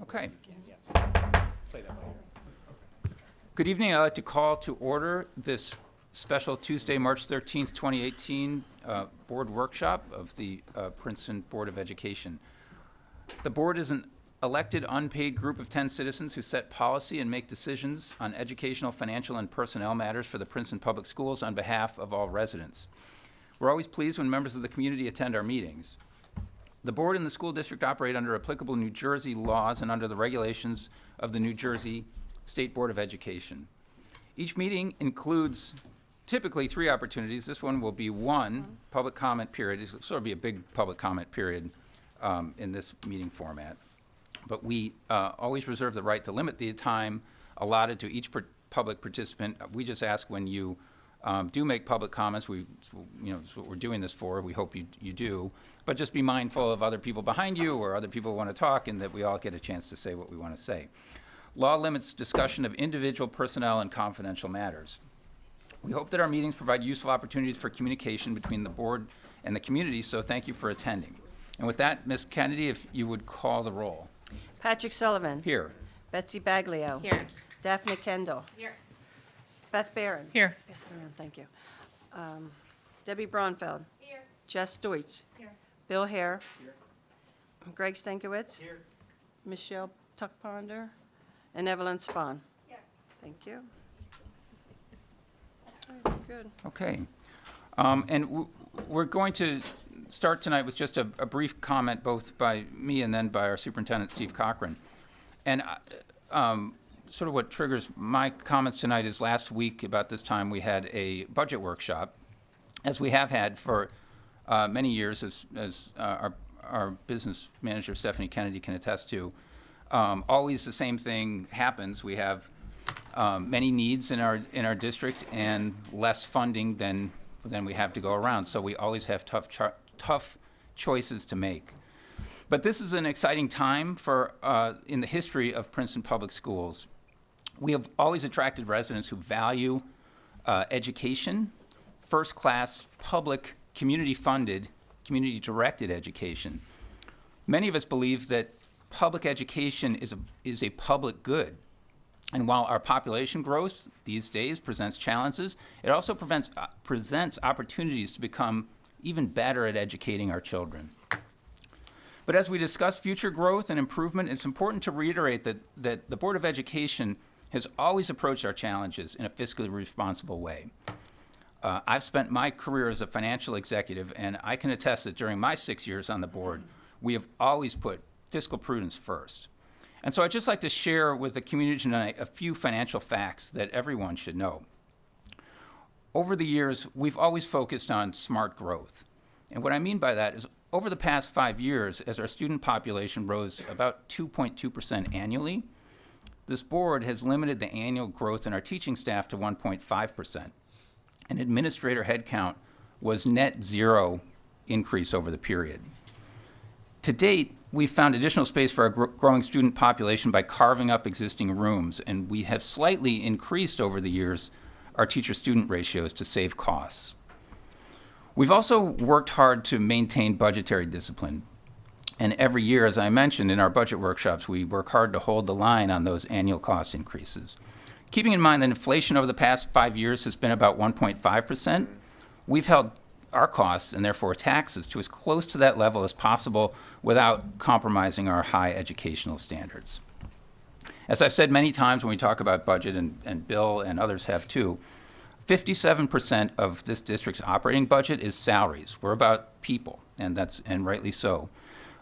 Okay. Good evening. I'd like to call to order this special Tuesday, March 13th, 2018 board workshop of the Princeton Board of Education. The board is an elected, unpaid group of 10 citizens who set policy and make decisions on educational, financial, and personnel matters for the Princeton Public Schools on behalf of all residents. We're always pleased when members of the community attend our meetings. The board and the school district operate under applicable New Jersey laws and under the regulations of the New Jersey State Board of Education. Each meeting includes typically 3 opportunities. This one will be one public comment period. It'll sort of be a big public comment period in this meeting format. But we always reserve the right to limit the time allotted to each public participant. We just ask when you do make public comments. That's what we're doing this for. We hope you do. But just be mindful of other people behind you or other people who want to talk, and that we all get a chance to say what we want to say. Law limits discussion of individual personnel and confidential matters. We hope that our meetings provide useful opportunities for communication between the board and the community, so thank you for attending. And with that, Ms. Kennedy, if you would call the roll. Patrick Sullivan. Here. Betsy Baglio. Here. Daphne Kendall. Here. Beth Barron. Here. Let's pass it around, thank you. Debbie Braunfeld. Here. Jess Deutsch. Here. Bill Hare. Here. Greg Stankiewicz. Here. Michelle Tuckponder. And Evelyn Spahn. Here. Thank you. All right, good. Okay. We're going to start tonight with just a brief comment, both by me and then by our superintendent, Steve Cochran. And sort of what triggers my comments tonight is last week about this time we had a budget workshop, as we have had for many years, as our business manager, Stephanie Kennedy, can attest to. Always the same thing happens. We have many needs in our district and less funding than we have to go around. So we always have tough choices to make. But this is an exciting time for in the history of Princeton Public Schools. We have always attracted residents who value education, first-class, public, community-funded, community-directed education. Many of us believe that public education is a public good. And while our population growth these days presents challenges, it also presents opportunities to become even better at educating our children. But as we discuss future growth and improvement, it's important to reiterate that the Board of Education has always approached our challenges in a fiscally responsible way. I've spent my career as a financial executive, and I can attest that during my 6 years on the board, we have always put fiscal prudence first. And so I'd just like to share with the community tonight a few financial facts that everyone should know. Over the years, we've always focused on smart growth. And what I mean by that is over the past 5 years, as our student population rose about 2.2% annually, this board has limited the annual growth in our teaching staff to 1.5%. And administrator headcount was net zero increase over the period. To date, we've found additional space for our growing student population by carving up existing rooms, and we have slightly increased over the years our teacher-student ratios to save costs. We've also worked hard to maintain budgetary discipline. And every year, as I mentioned in our budget workshops, we work hard to hold the line on those annual cost increases. Keeping in mind that inflation over the past 5 years has been about 1.5%, we've held our costs, and therefore taxes, to as close to that level as possible without compromising our high educational standards. As I've said many times when we talk about budget, and Bill and others have too, 57% of this district's operating budget is salaries. We're about people, and rightly so.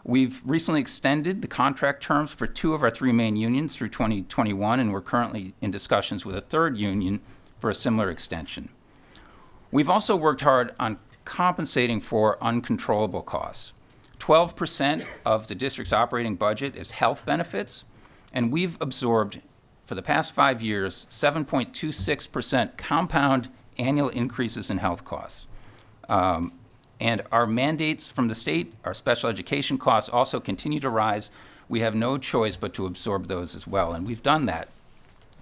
We've recently extended the contract terms for 2 of our 3 main unions through 2021, and we're currently in discussions with a 3rd union for a similar extension. We've also worked hard on compensating for uncontrollable costs. 12% of the district's operating budget is health benefits, and we've absorbed, for the past 5 years, 7.26% compound annual increases in health costs. And our mandates from the state, our special education costs, also continue to rise. We have no choice but to absorb those as well, and we've done that,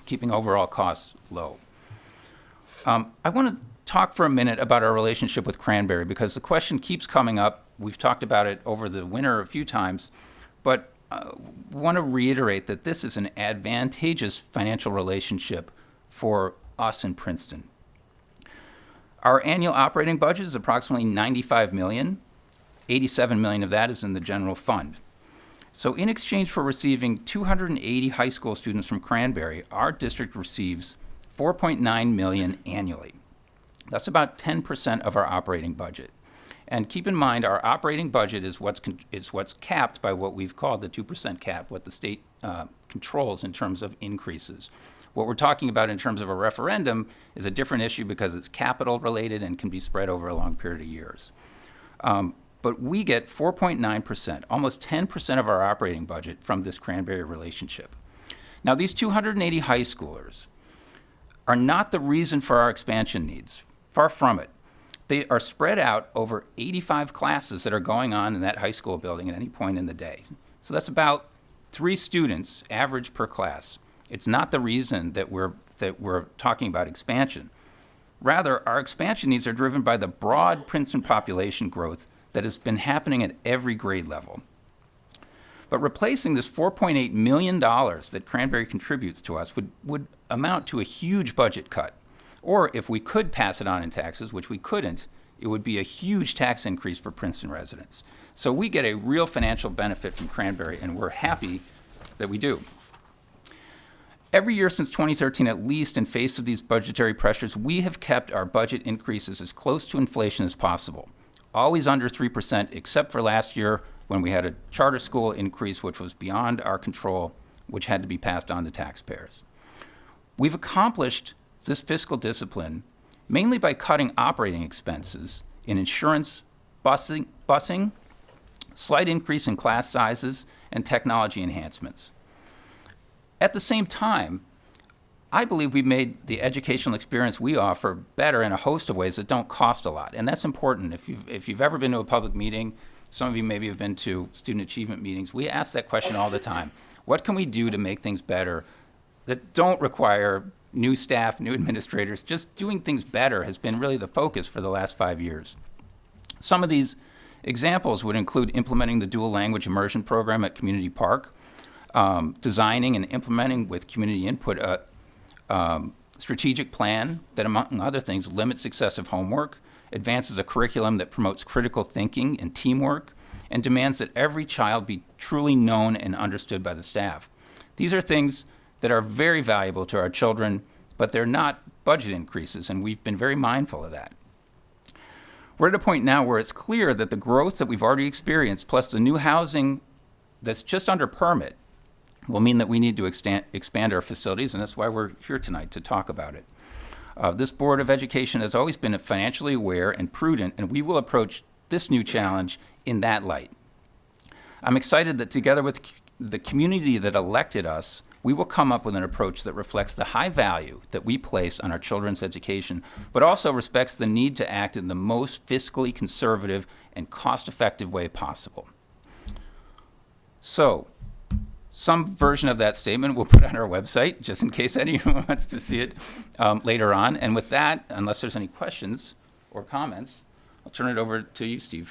keeping overall costs low. I want to talk for a minute about our relationship with Cranberry, because the question keeps coming up. We've talked about it over the winter a few times, but want to reiterate that this is an advantageous financial relationship for us in Princeton. Our annual operating budget is approximately $95 million. $87 million of that is in the general fund. So in exchange for receiving 280 high school students from Cranberry, our district receives $4.9 million annually. That's about 10% of our operating budget. And keep in mind, our operating budget is what's capped by what we've called the 2% cap, what the state controls in terms of increases. What we're talking about in terms of a referendum is a different issue because it's capital related and can be spread over a long period of years. But we get 4.9%, almost 10% of our operating budget from this Cranberry relationship. Now, these 280 high schoolers are not the reason for our expansion needs. Far from it. They are spread out over 85 classes that are going on in that high school building at any point in the day. So that's about 3 students average per class. It's not the reason that we're talking about expansion. Rather, our expansion needs are driven by the broad Princeton population growth that has been happening at every grade level. But replacing this $4.8 million that Cranberry contributes to us would amount to a huge budget cut. Or if we could pass it on in taxes, which we couldn't, it would be a huge tax increase for Princeton residents. So we get a real financial benefit from Cranberry, and we're happy that we do. Every year since 2013, at least, in face of these budgetary pressures, we have kept our budget increases as close to inflation as possible. Always under 3%, except for last year when we had a charter school increase which was beyond our control, which had to be passed on to taxpayers. We've accomplished this fiscal discipline mainly by cutting operating expenses in insurance, busing, slight increase in class sizes, and technology enhancements. At the same time, I believe we've made the educational experience we offer better in a host of ways that don't cost a lot, and that's important. If you've ever been to a public meeting, some of you maybe have been to student achievement meetings, we ask that question all the time. What can we do to make things better that don't require new staff, new administrators? Just doing things better has been really the focus for the last 5 years. Some of these examples would include implementing the dual language immersion program at Community Park, designing and implementing with community input a strategic plan that, among other things, limits excessive homework, advances a curriculum that promotes critical thinking and teamwork, and demands that every child be truly known and understood by the staff. These are things that are very valuable to our children, but they're not budget increases, and we've been very mindful of that. We're at a point now where it's clear that the growth that we've already experienced, plus the new housing that's just under permit, will mean that we need to expand our facilities, and that's why we're here tonight to talk about it. This Board of Education has always been financially aware and prudent, and we will approach this new challenge in that light. I'm excited that together with the community that elected us, we will come up with an approach that reflects the high value that we place on our children's education, but also respects the need to act in the most fiscally conservative and cost-effective way possible. So, some version of that statement we'll put on our website, just in case anyone wants to see it later on. And with that, unless there's any questions or comments, I'll turn it over to you, Steve.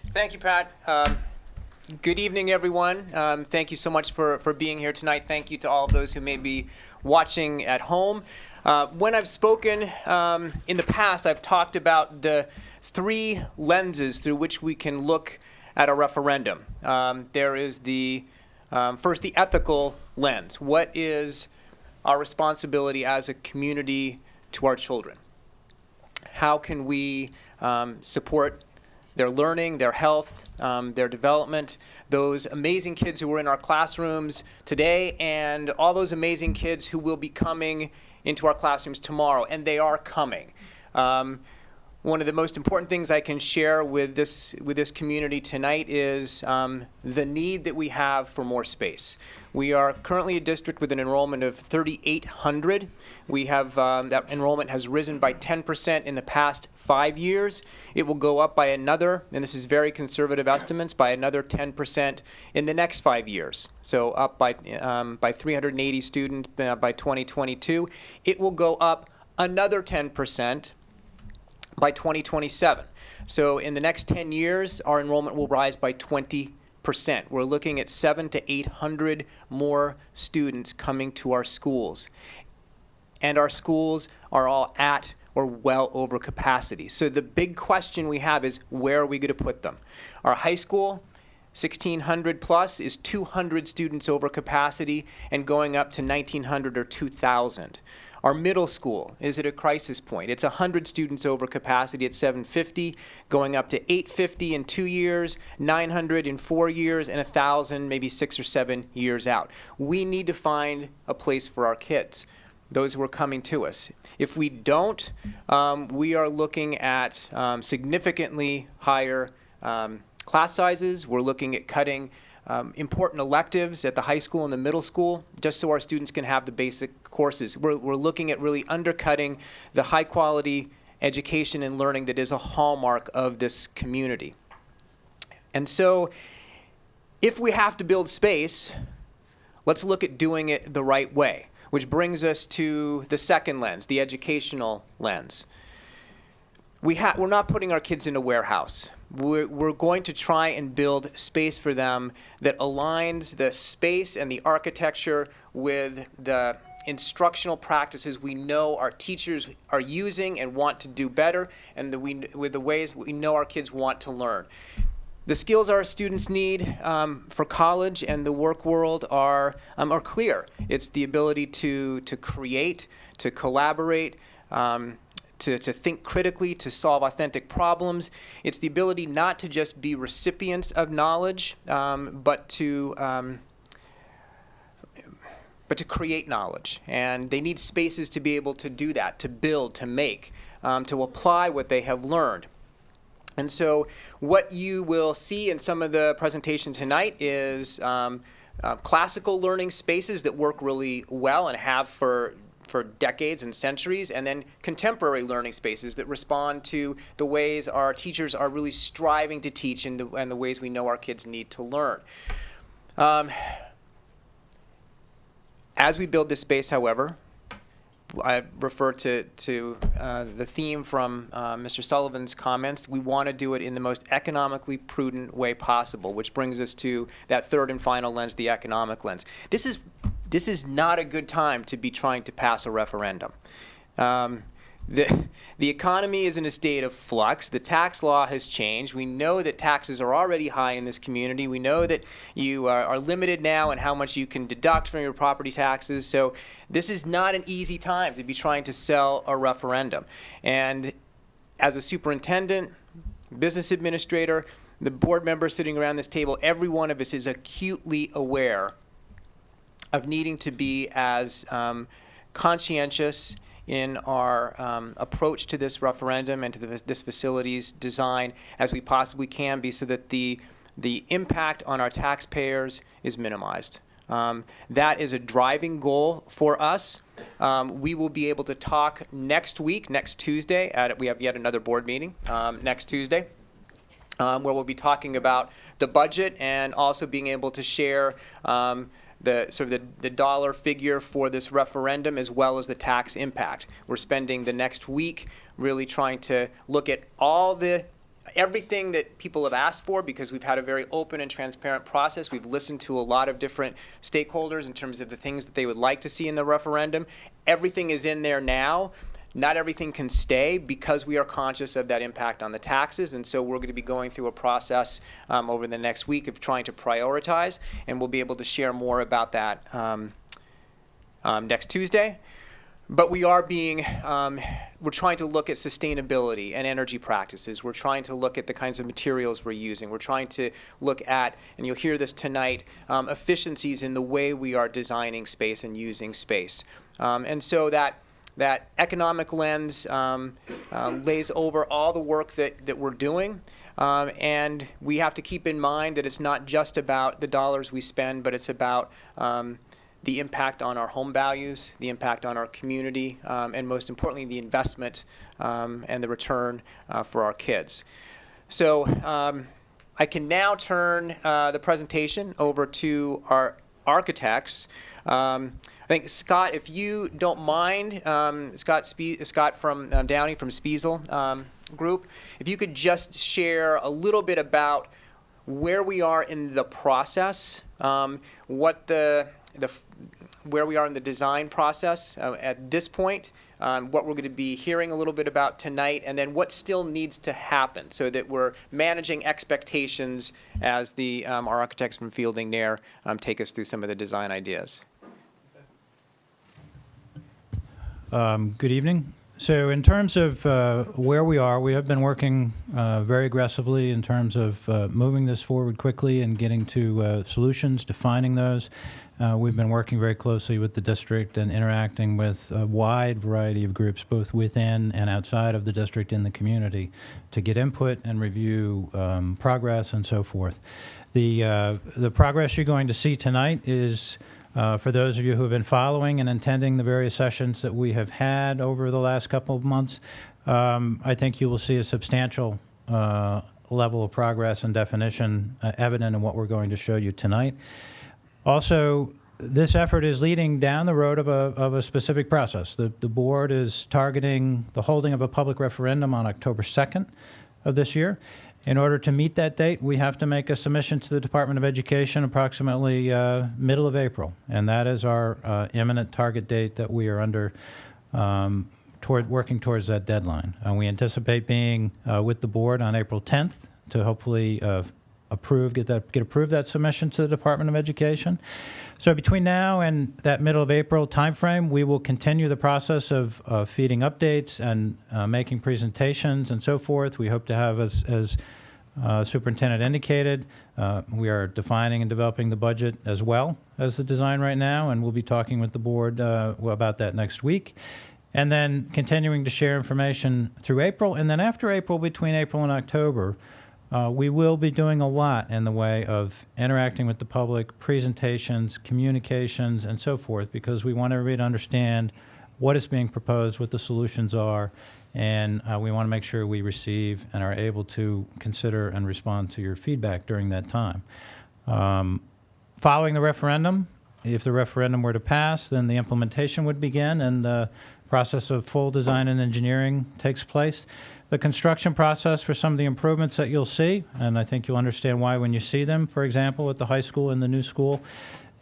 Thank you, Pat. Good evening, everyone. Thank you so much for being here tonight. Thank you to all of those who may be watching at home. When I've spoken in the past, I've talked about the 3 lenses through which we can look at a referendum. There is first, the ethical lens. What is our responsibility as a community to our children? How can we support their learning, their health, their development, those amazing kids who are in our classrooms today, and all those amazing kids who will be coming into our classrooms tomorrow, and they are coming. One of the most important things I can share with this community tonight is the need that we have for more space. We are currently a district with an enrollment of 3,800. We have that enrollment has risen by 10% in the past 5 years. It will go up by another, and this is very conservative estimates, by another 10% in the next 5 years. So up by 380 students by 2022. It will go up another 10% by 2027. So in the next 10 years, our enrollment will rise by 20%. We're looking at 700 to 800 more students coming to our schools. And our schools are all at or well over capacity. So the big question we have is, where are we going to put them? Our high school, 1,600 plus, is 200 students over capacity and going up to 1,900 or 2,000. Our middle school is at a crisis point. It's 100 students over capacity at 750, going up to 850 in 2 years, 900 in 4 years, and 1,000 maybe 6 or 7 years out. We need to find a place for our kids, those who are coming to us. If we don't, we are looking at significantly higher class sizes. We're looking at cutting important electives at the high school and the middle school, just so our students can have the basic courses. We're looking at really undercutting the high quality education and learning that is a hallmark of this community. And so if we have to build space, let's look at doing it the right way, which brings us to the second lens, the educational lens. We're not putting our kids in a warehouse. We're going to try and build space for them that aligns the space and the architecture with the instructional practices we know our teachers are using and want to do better, and with the ways we know our kids want to learn. The skills our students need for college and the work world are clear. It's the ability to create, to collaborate, to think critically, to solve authentic problems. It's the ability not to just be recipients of knowledge, but to create knowledge. And they need spaces to be able to do that, to build, to make, to apply what they have learned. And so what you will see in some of the presentation tonight is classical learning spaces that work really well and have for decades and centuries, and then contemporary learning spaces that respond to the ways our teachers are really striving to teach and the ways we know our kids need to learn. As we build this space, however, I refer to the theme from Mr. Sullivan's comments. We want to do it in the most economically prudent way possible, which brings us to that third and final lens, the economic lens. This is not a good time to be trying to pass a referendum. The economy is in a state of flux. The tax law has changed. We know that taxes are already high in this community. We know that you are limited now in how much you can deduct from your property taxes. So this is not an easy time to be trying to sell a referendum. And as a superintendent, business administrator, the board members sitting around this table, every one of us is acutely aware of needing to be as conscientious in our approach to this referendum and to this facility's design as we possibly can be, so that the impact on our taxpayers is minimized. That is a driving goal for us. We will be able to talk next week, next Tuesday, we have yet another board meeting next Tuesday, where we'll be talking about the budget and also being able to share the dollar figure for this referendum, as well as the tax impact. We're spending the next week really trying to look at everything that people have asked for, because we've had a very open and transparent process. We've listened to a lot of different stakeholders in terms of the things that they would like to see in the referendum. Everything is in there now. Not everything can stay, because we are conscious of that impact on the taxes, and so we're going to be going through a process over the next week of trying to prioritize, and we'll be able to share more about that next Tuesday. But we are we're trying to look at sustainability and energy practices. We're trying to look at the kinds of materials we're using. We're trying to look at, and you'll hear this tonight, efficiencies in the way we are designing space and using space. And so that economic lens lays over all the work that we're doing. And we have to keep in mind that it's not just about the dollars we spend, but it's about the impact on our home values, the impact on our community, and most importantly, the investment and the return for our kids. So I can now turn the presentation over to our architects. I think, Scott, if you don't mind, Scott from Downey from Spiesel Group, if you could just share a little bit about where we are in the process, what where we are in the design process at this point, what we're going to be hearing a little bit about tonight, and then what still needs to happen so that we're managing expectations as our architects from Fielding Nair take us through some of the design ideas. Good evening. So in terms of where we are, we have been working very aggressively in terms of moving this forward quickly and getting to solutions, defining those. We've been working very closely with the district and interacting with a wide variety of groups, both within and outside of the district in the community, to get input and review progress and so forth. The progress you're going to see tonight is for those of you who have been following and attending the various sessions that we have had over the last couple of months. I think you will see a substantial level of progress and definition evident in what we're going to show you tonight. Also, this effort is leading down the road of a specific process. The board is targeting the holding of a public referendum on October 2nd of this year. In order to meet that date, we have to make a submission to the Department of Education approximately middle of April, and that is our imminent target date that we are under working towards that deadline. We anticipate being with the board on April 10th to hopefully get approved that submission to the Department of Education. So between now and that middle of April timeframe, we will continue the process of feeding updates and making presentations and so forth. We hope to have, as Superintendent indicated, we are defining and developing the budget as well as the design right now, and we'll be talking with the board about that next week. And then continuing to share information through April. And then after April, between April and October, we will be doing a lot in the way of interacting with the public, presentations, communications, and so forth, because we want everybody to understand what is being proposed, what the solutions are, and we want to make sure we receive and are able to consider and respond to your feedback during that time. Following the referendum, if the referendum were to pass, then the implementation would begin and the process of full design and engineering takes place. The construction process for some of the improvements that you'll see, and I think you'll understand why when you see them, for example, at the high school and the new school,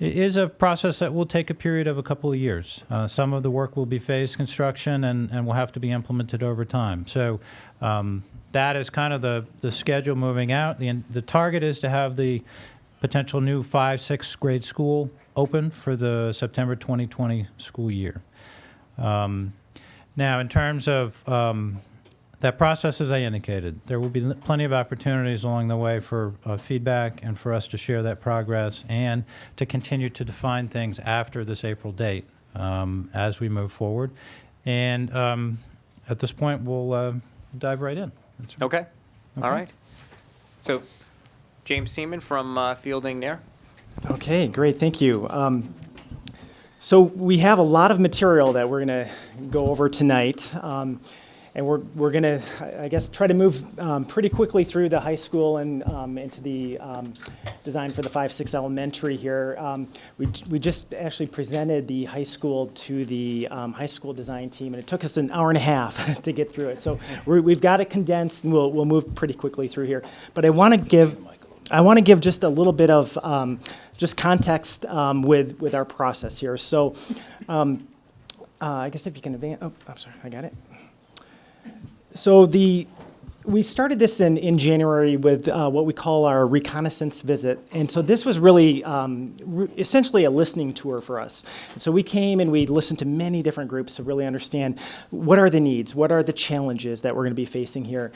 it is a process that will take a period of a couple of years. Some of the work will be phased construction and will have to be implemented over time. So that is kind of the schedule moving out. The target is to have the potential new 5-6 grade school open for the September 2020 school year. Now, in terms of that process, as I indicated, there will be plenty of opportunities along the way for feedback and for us to share that progress and to continue to define things after this April date as we move forward. And at this point, we'll dive right in. Okay. All right. So, James Seaman from Fielding Nair. Okay, great, thank you. So we have a lot of material that we're going to go over tonight. And we're going to, I guess, try to move pretty quickly through the high school and into the design for the 5-6 elementary here. We just actually presented the high school to the high school design team, and it took us an hour and a half to get through it. So we've got it condensed, and we'll move pretty quickly through here. But I want to give just a little bit of just context with our process here. So I guess if you can advance. Oh, I'm sorry, I got it. So we started this in January with what we call our reconnaissance visit. And so this was really essentially a listening tour for us. And so we came and we listened to many different groups to really understand what are the needs, what are the challenges that we're going to be facing here.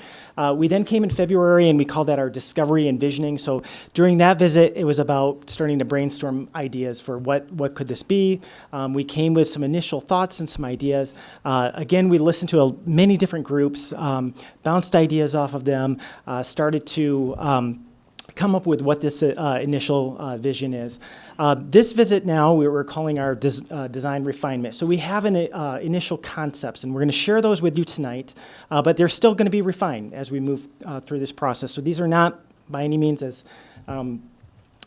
We then came in February and we called that our discovery and visioning. So during that visit, it was about starting to brainstorm ideas for what could this be. We came with some initial thoughts and some ideas. Again, we listened to many different groups, bounced ideas off of them, started to come up with what this initial vision is. This visit now we're calling our design refinement. So we have initial concepts, and we're going to share those with you tonight, but they're still going to be refined as we move through this process. So these are not, by any means, as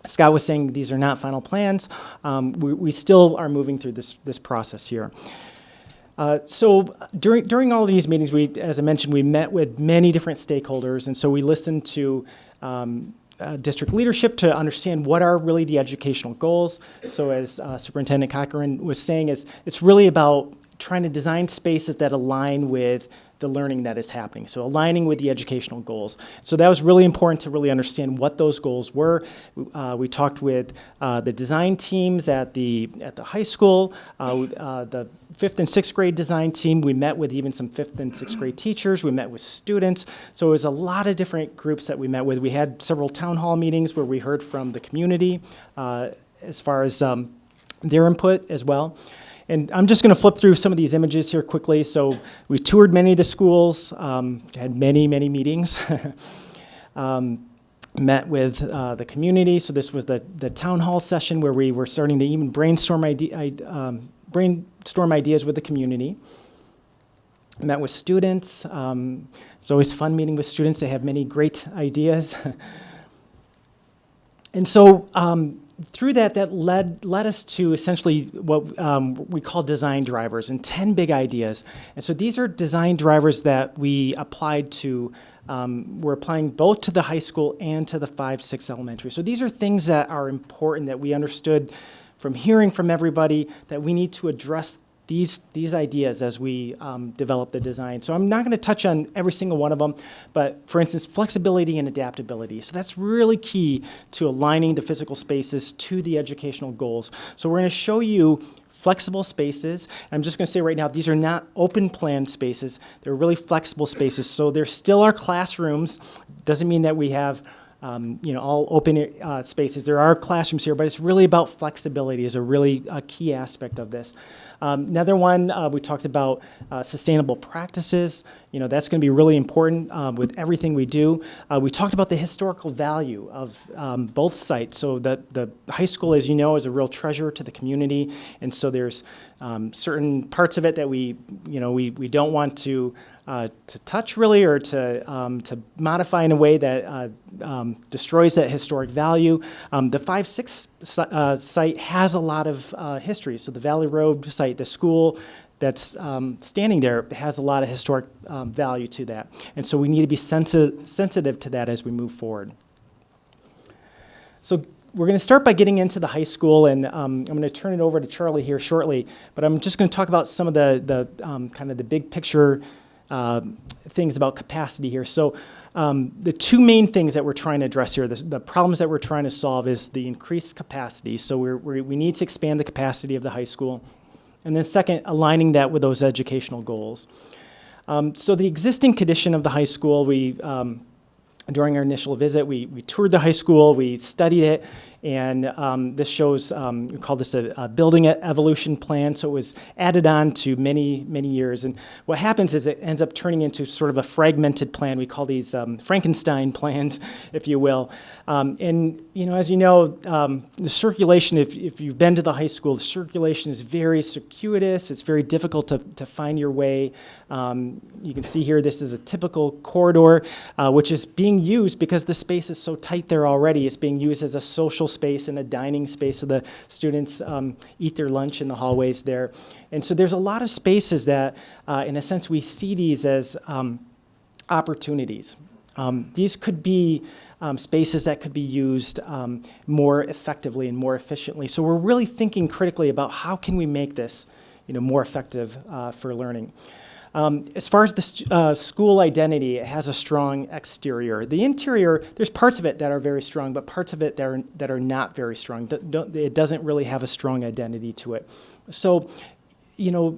Scott was saying, these are not final plans. We still are moving through this process here. So during all of these meetings, as I mentioned, we met with many different stakeholders, and so we listened to district leadership to understand what are really the educational goals. So as Superintendent Cochran was saying, it's really about trying to design spaces that align with the learning that is happening. So aligning with the educational goals. So that was really important to really understand what those goals were. We talked with the design teams at the high school, the 5th and 6th grade design team. We met with even some 5th and 6th grade teachers. We met with students. So it was a lot of different groups that we met with. We had several town hall meetings where we heard from the community as far as their input as well. And I'm just going to flip through some of these images here quickly. So we toured many of the schools, had many, many meetings, met with the community. So this was the town hall session where we were starting to even brainstorm ideas with the community. Met with students. It's always fun meeting with students. They have many great ideas. And so through that led us to essentially what we call design drivers and 10 big ideas. And so these are design drivers that we applied to, we're applying both to the high school and to the 5-6 elementary. So these are things that are important that we understood from hearing from everybody that we need to address these ideas as we develop the design. So I'm not going to touch on every single one of them, but for instance, flexibility and adaptability. So that's really key to aligning the physical spaces to the educational goals. So we're going to show you flexible spaces. I'm just going to say right now, these are not open plan spaces. They're really flexible spaces. So they're still our classrooms. Doesn't mean that we have all open spaces. There are classrooms here, but it's really about flexibility is a really key aspect of this. Another one, we talked about sustainable practices. That's going to be really important with everything we do. We talked about the historical value of both sites. So the high school, as you know, is a real treasure to the community. And so there's certain parts of it that we don't want to touch really, or to modify in a way that destroys that historic value. The 5-6 site has a lot of history. So the Valley Road site, the school that's standing there, has a lot of historic value to that. And so we need to be sensitive to that as we move forward. So we're going to start by getting into the high school, and I'm going to turn it over to Charlie here shortly. But I'm just going to talk about some of the kind of the big picture things about capacity here. So the two main things that we're trying to address here, the problems that we're trying to solve, is the increased capacity. So we need to expand the capacity of the high school. And then second, aligning that with those educational goals. So the existing condition of the high school, during our initial visit, we toured the high school, we studied it, and this shows, we call this a building evolution plan. So it was added on to many, many years. And what happens is it ends up turning into sort of a fragmented plan. We call these Frankenstein plans, if you will. And as you know, the circulation, if you've been to the high school, the circulation is very circuitous. It's very difficult to find your way. You can see here, this is a typical corridor, which is being used because the space is so tight there already. It's being used as a social space and a dining space, so the students eat their lunch in the hallways there. And so there's a lot of spaces that, in a sense, we see these as opportunities. These could be spaces that could be used more effectively and more efficiently. So we're really thinking critically about how can we make this more effective for learning. As far as the school identity, it has a strong exterior. The interior, there's parts of it that are very strong, but parts of it that are not very strong. It doesn't really have a strong identity to it. So,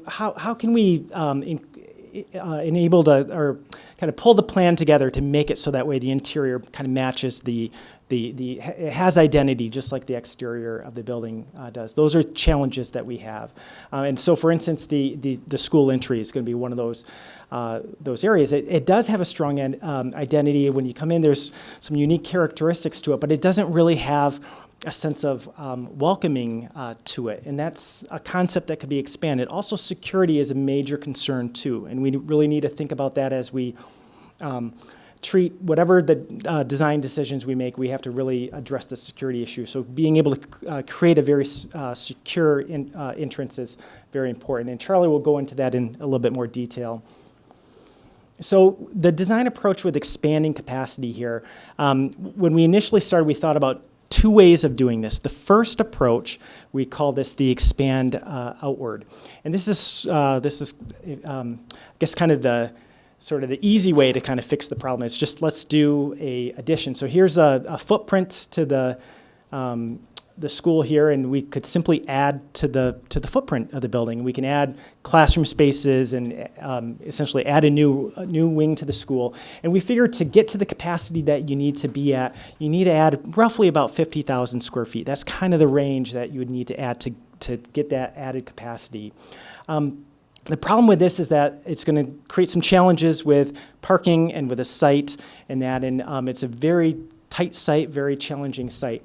how can we enable or kind of pull the plan together to make it so that way the interior kind of matches it has identity just like the exterior of the building does. Those are challenges that we have. And so, for instance, the school entry is going to be one of those areas. It does have a strong identity. When you come in, there's some unique characteristics to it, but it doesn't really have a sense of welcoming to it. And that's a concept that could be expanded. Also, security is a major concern, too. And we really need to think about that as we treat whatever the design decisions we make. We have to really address the security issue. So being able to create a very secure entrance is very important. And Charlie will go into that in a little bit more detail. So the design approach with expanding capacity here, when we initially started, we thought about two ways of doing this. The first approach, we call this the expand outward. And this is I guess, kind of the easy way to kind of fix the problem. It's just let's do a addition. So here's a footprint to the school here, and we could simply add to the footprint of the building. We can add classroom spaces and essentially add a new wing to the school. And we figured to get to the capacity that you need to be at, you need to add roughly about 50,000 square feet. That's kind of the range that you would need to add to get that added capacity. The problem with this is that it's going to create some challenges with parking and with a site and that, and it's a very tight site, very challenging site.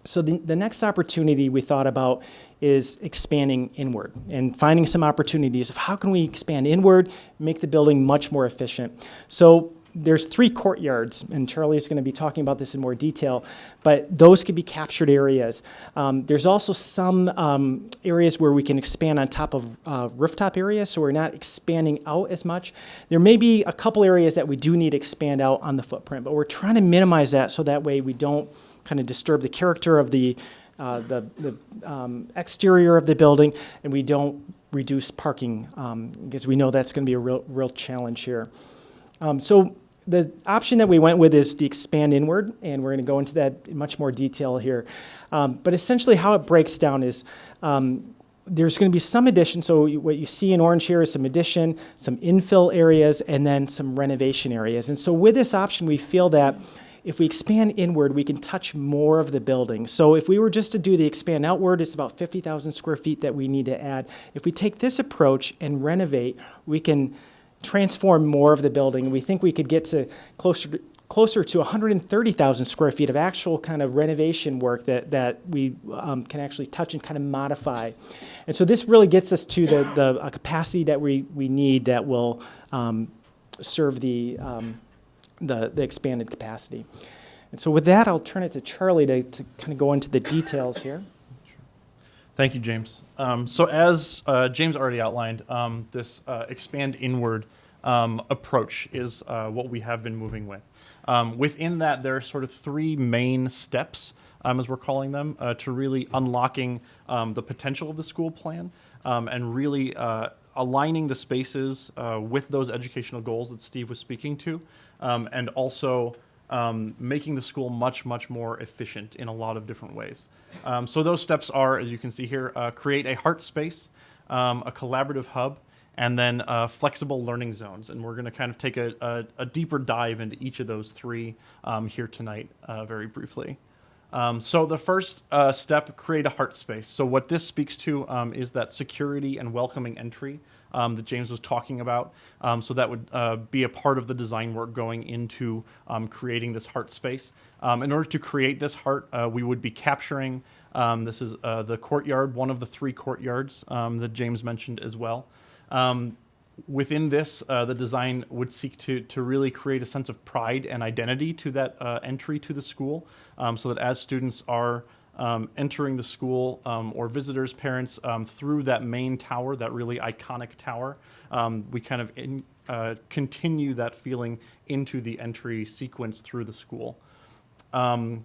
So the next opportunity we thought about is expanding inward and finding some opportunities of how can we expand inward, make the building much more efficient. So there's 3 courtyards, and Charlie is going to be talking about this in more detail, but those could be captured areas. There's also some areas where we can expand on top of rooftop areas, so we're not expanding out as much. There may be a couple areas that we do need to expand out on the footprint, but we're trying to minimize that so that way we don't kind of disturb the character of the exterior of the building, and we don't reduce parking, because we know that's going to be a real challenge here. So the option that we went with is the expand inward, and we're going to go into that in much more detail here. But essentially how it breaks down is there's going to be some addition. So what you see in orange here is some addition, some infill areas, and then some renovation areas. And so with this option, we feel that if we expand inward, we can touch more of the building. So if we were just to do the expand outward, it's about 50,000 square feet that we need to add. If we take this approach and renovate, we can transform more of the building. We think we could get to closer to 130,000 square feet of actual kind of renovation work that we can actually touch and kind of modify. And so this really gets us to the capacity that we need that will serve the expanded capacity. And so with that, I'll turn it to Charlie to kind of go into the details here. Thank you, James. So as James already outlined, this expand inward approach is what we have been moving with. Within that, there are sort of 3 main steps, as we're calling them, to really unlocking the potential of the school plan and really aligning the spaces with those educational goals that Steve was speaking to, and also making the school much, much more efficient in a lot of different ways. So those steps are, as you can see here, create a heart space, a collaborative hub, and then flexible learning zones. And we're going to kind of take a deeper dive into each of those 3 here tonight very briefly. So the first step, create a heart space. So what this speaks to is that security and welcoming entry that James was talking about. So that would be a part of the design work going into creating this heart space. In order to create this heart, we would be capturing, this is the courtyard, one of the 3 courtyards that James mentioned as well. Within this, the design would seek to really create a sense of pride and identity to that entry to the school, so that as students are entering the school or visitors, parents, through that main tower, that really iconic tower, we kind of continue that feeling into the entry sequence through the school.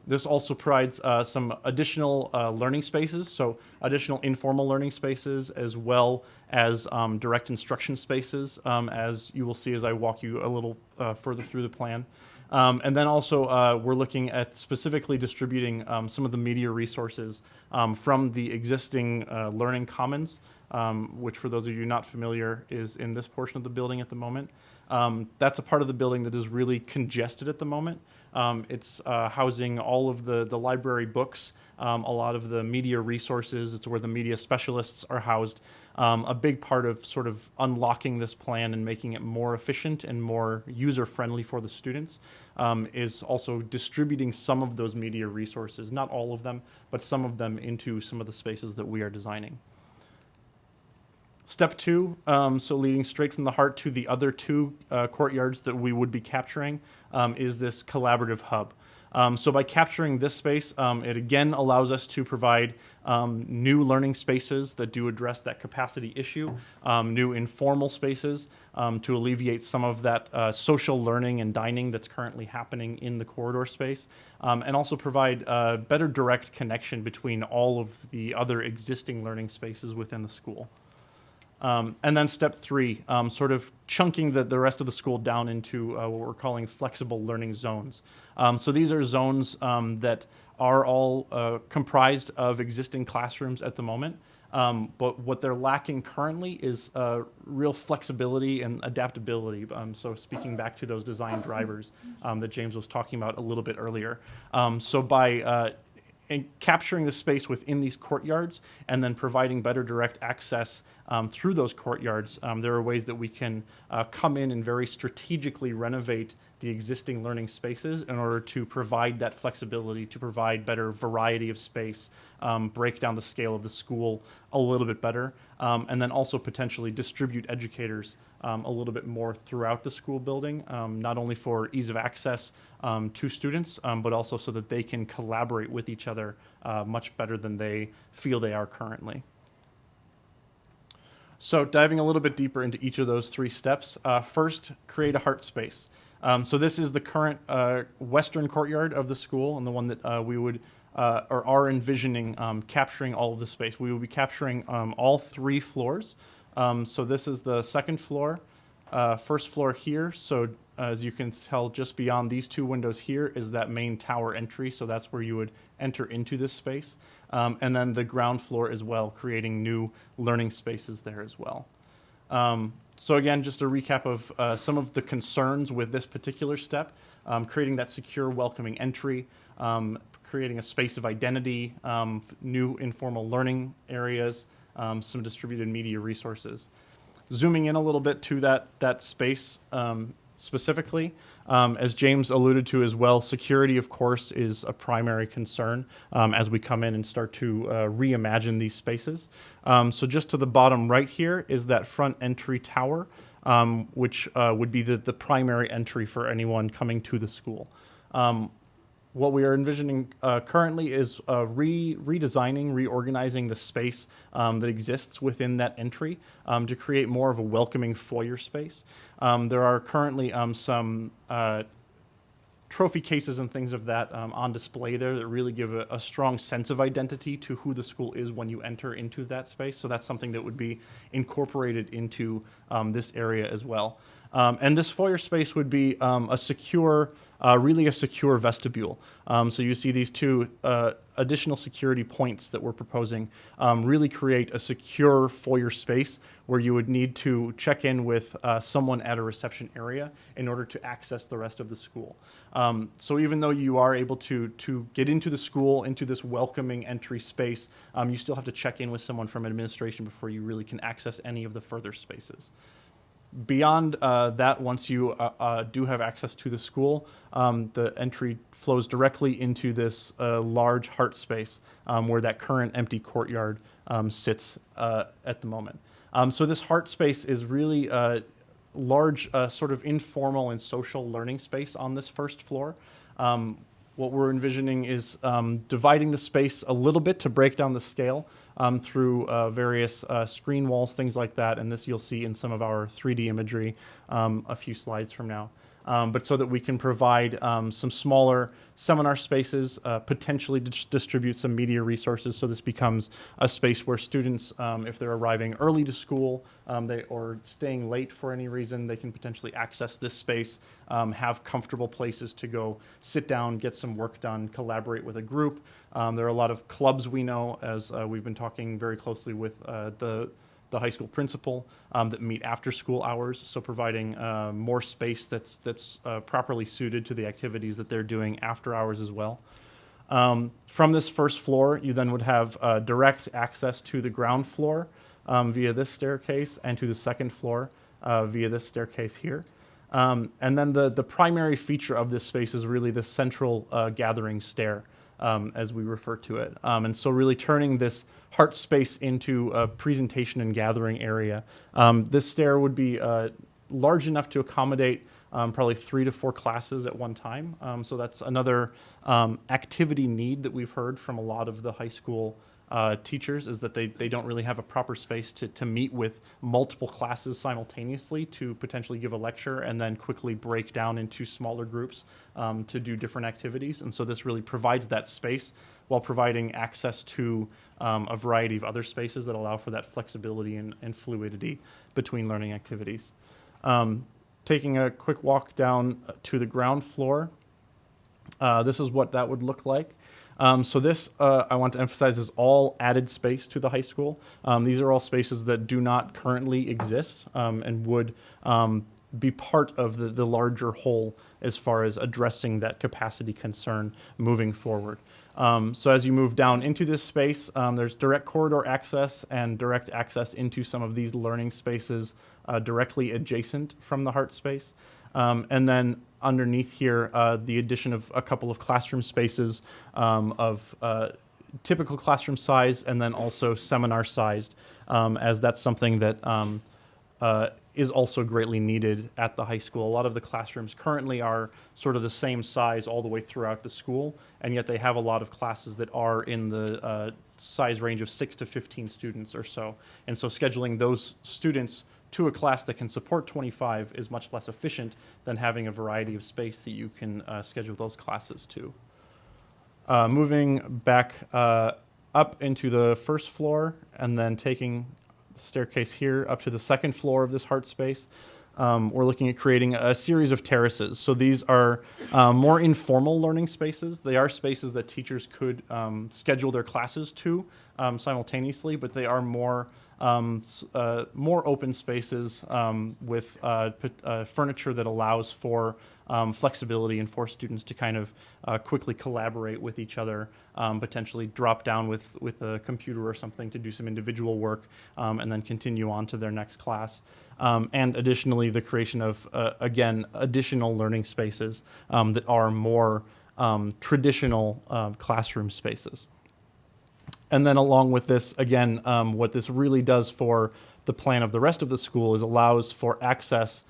This also provides some additional learning spaces, so additional informal learning spaces as well as direct instruction spaces, as you will see as I walk you a little further through the plan. And then also we're looking at specifically distributing some of the media resources from the existing Learning Commons, which for those of you not familiar is in this portion of the building at the moment. That's a part of the building that is really congested at the moment. It's housing all of the library books, a lot of the media resources. It's where the media specialists are housed. A big part of sort of unlocking this plan and making it more efficient and more user-friendly for the students is also distributing some of those media resources, not all of them, but some of them into some of the spaces that we are designing. Step 2, so leading straight from the heart to the other 2 courtyards that we would be capturing, is this collaborative hub. So by capturing this space, it again allows us to provide new learning spaces that do address that capacity issue, new informal spaces to alleviate some of that social learning and dining that's currently happening in the corridor space, and also provide better direct connection between all of the other existing learning spaces within the school. And then step 3, sort of chunking the rest of the school down into what we're calling flexible learning zones. So these are zones that are all comprised of existing classrooms at the moment. But what they're lacking currently is real flexibility and adaptability. So speaking back to those design drivers that James was talking about a little bit earlier. So by capturing the space within these courtyards and then providing better direct access through those courtyards, there are ways that we can come in and very strategically renovate the existing learning spaces in order to provide that flexibility, to provide better variety of space, break down the scale of the school a little bit better, and then also potentially distribute educators a little bit more throughout the school building, not only for ease of access to students, but also so that they can collaborate with each other much better than they feel they are currently. So diving a little bit deeper into each of those 3 steps, first, create a heart space. So this is the current western courtyard of the school, and the one that we would or are envisioning capturing all of the space. We will be capturing all 3 floors. So this is the 2nd floor, 1st floor here. So as you can tell, just beyond these 2 windows here is that main tower entry. So that's where you would enter into this space. And then the ground floor as well, creating new learning spaces there as well. So again, just a recap of some of the concerns with this particular step, creating that secure, welcoming entry, creating a space of identity, new informal learning areas, some distributed media resources. Zooming in a little bit to that space specifically, as James alluded to as well, security, of course, is a primary concern as we come in and start to reimagine these spaces. So just to the bottom right here is that front entry tower, which would be the primary entry for anyone coming to the school. What we are envisioning currently is redesigning, reorganizing the space that exists within that entry to create more of a welcoming foyer space. There are currently some trophy cases and things of that on display there that really give a strong sense of identity to who the school is when you enter into that space. So that's something that would be incorporated into this area as well. And this foyer space would be a secure, really a secure vestibule. So you see these 2 additional security points that we're proposing really create a secure foyer space where you would need to check in with someone at a reception area in order to access the rest of the school. So even though you are able to get into the school, into this welcoming entry space, you still have to check in with someone from administration before you really can access any of the further spaces. Beyond that, once you do have access to the school, the entry flows directly into this large heart space where that current empty courtyard sits at the moment. So this heart space is really a large sort of informal and social learning space on this 1st floor. What we're envisioning is dividing the space a little bit to break down the scale through various screen walls, things like that. And this you'll see in some of our 3D imagery a few slides from now. But so that we can provide some smaller seminar spaces, potentially distribute some media resources. So this becomes a space where students, if they're arriving early to school or staying late for any reason, they can potentially access this space, have comfortable places to go sit down, get some work done, collaborate with a group. There are a lot of clubs we know, as we've been talking very closely with the high school principal that meet after school hours, so providing more space that's properly suited to the activities that they're doing after hours as well. From this 1st floor, you then would have direct access to the ground floor via this staircase and to the 2nd floor via this staircase here. And then the primary feature of this space is really the central gathering stair, as we refer to it. And so really turning this heart space into a presentation and gathering area. This stair would be large enough to accommodate probably 3 to 4 classes at one time. So that's another activity need that we've heard from a lot of the high school teachers, is that they don't really have a proper space to meet with multiple classes simultaneously to potentially give a lecture and then quickly break down into smaller groups to do different activities. And so this really provides that space while providing access to a variety of other spaces that allow for that flexibility and fluidity between learning activities. Taking a quick walk down to the ground floor, this is what that would look like. So this, I want to emphasize, is all added space to the high school. These are all spaces that do not currently exist and would be part of the larger whole as far as addressing that capacity concern moving forward. So as you move down into this space, there's direct corridor access and direct access into some of these learning spaces directly adjacent from the Heart space. And then underneath here, the addition of a couple of classroom spaces of typical classroom size and then also seminar sized, as that's something that is also greatly needed at the high school. A lot of the classrooms currently are sort of the same size all the way throughout the school, and yet they have a lot of classes that are in the size range of 6 to 15 students or so. And so scheduling those students to a class that can support 25 is much less efficient than having a variety of space that you can schedule those classes to. Moving back up into the first floor and then taking the staircase here up to the second floor of this Heart space, we're looking at creating a series of terraces. So these are more informal learning spaces. They are spaces that teachers could schedule their classes to simultaneously, but they are more open spaces with furniture that allows for flexibility and for students to kind of quickly collaborate with each other, potentially drop down with a computer or something to do some individual work, and then continue on to their next class. And additionally, the creation of, again, additional learning spaces that are more traditional classroom spaces. And then along with this, again, what this really does for the plan of the rest of the school is allows for access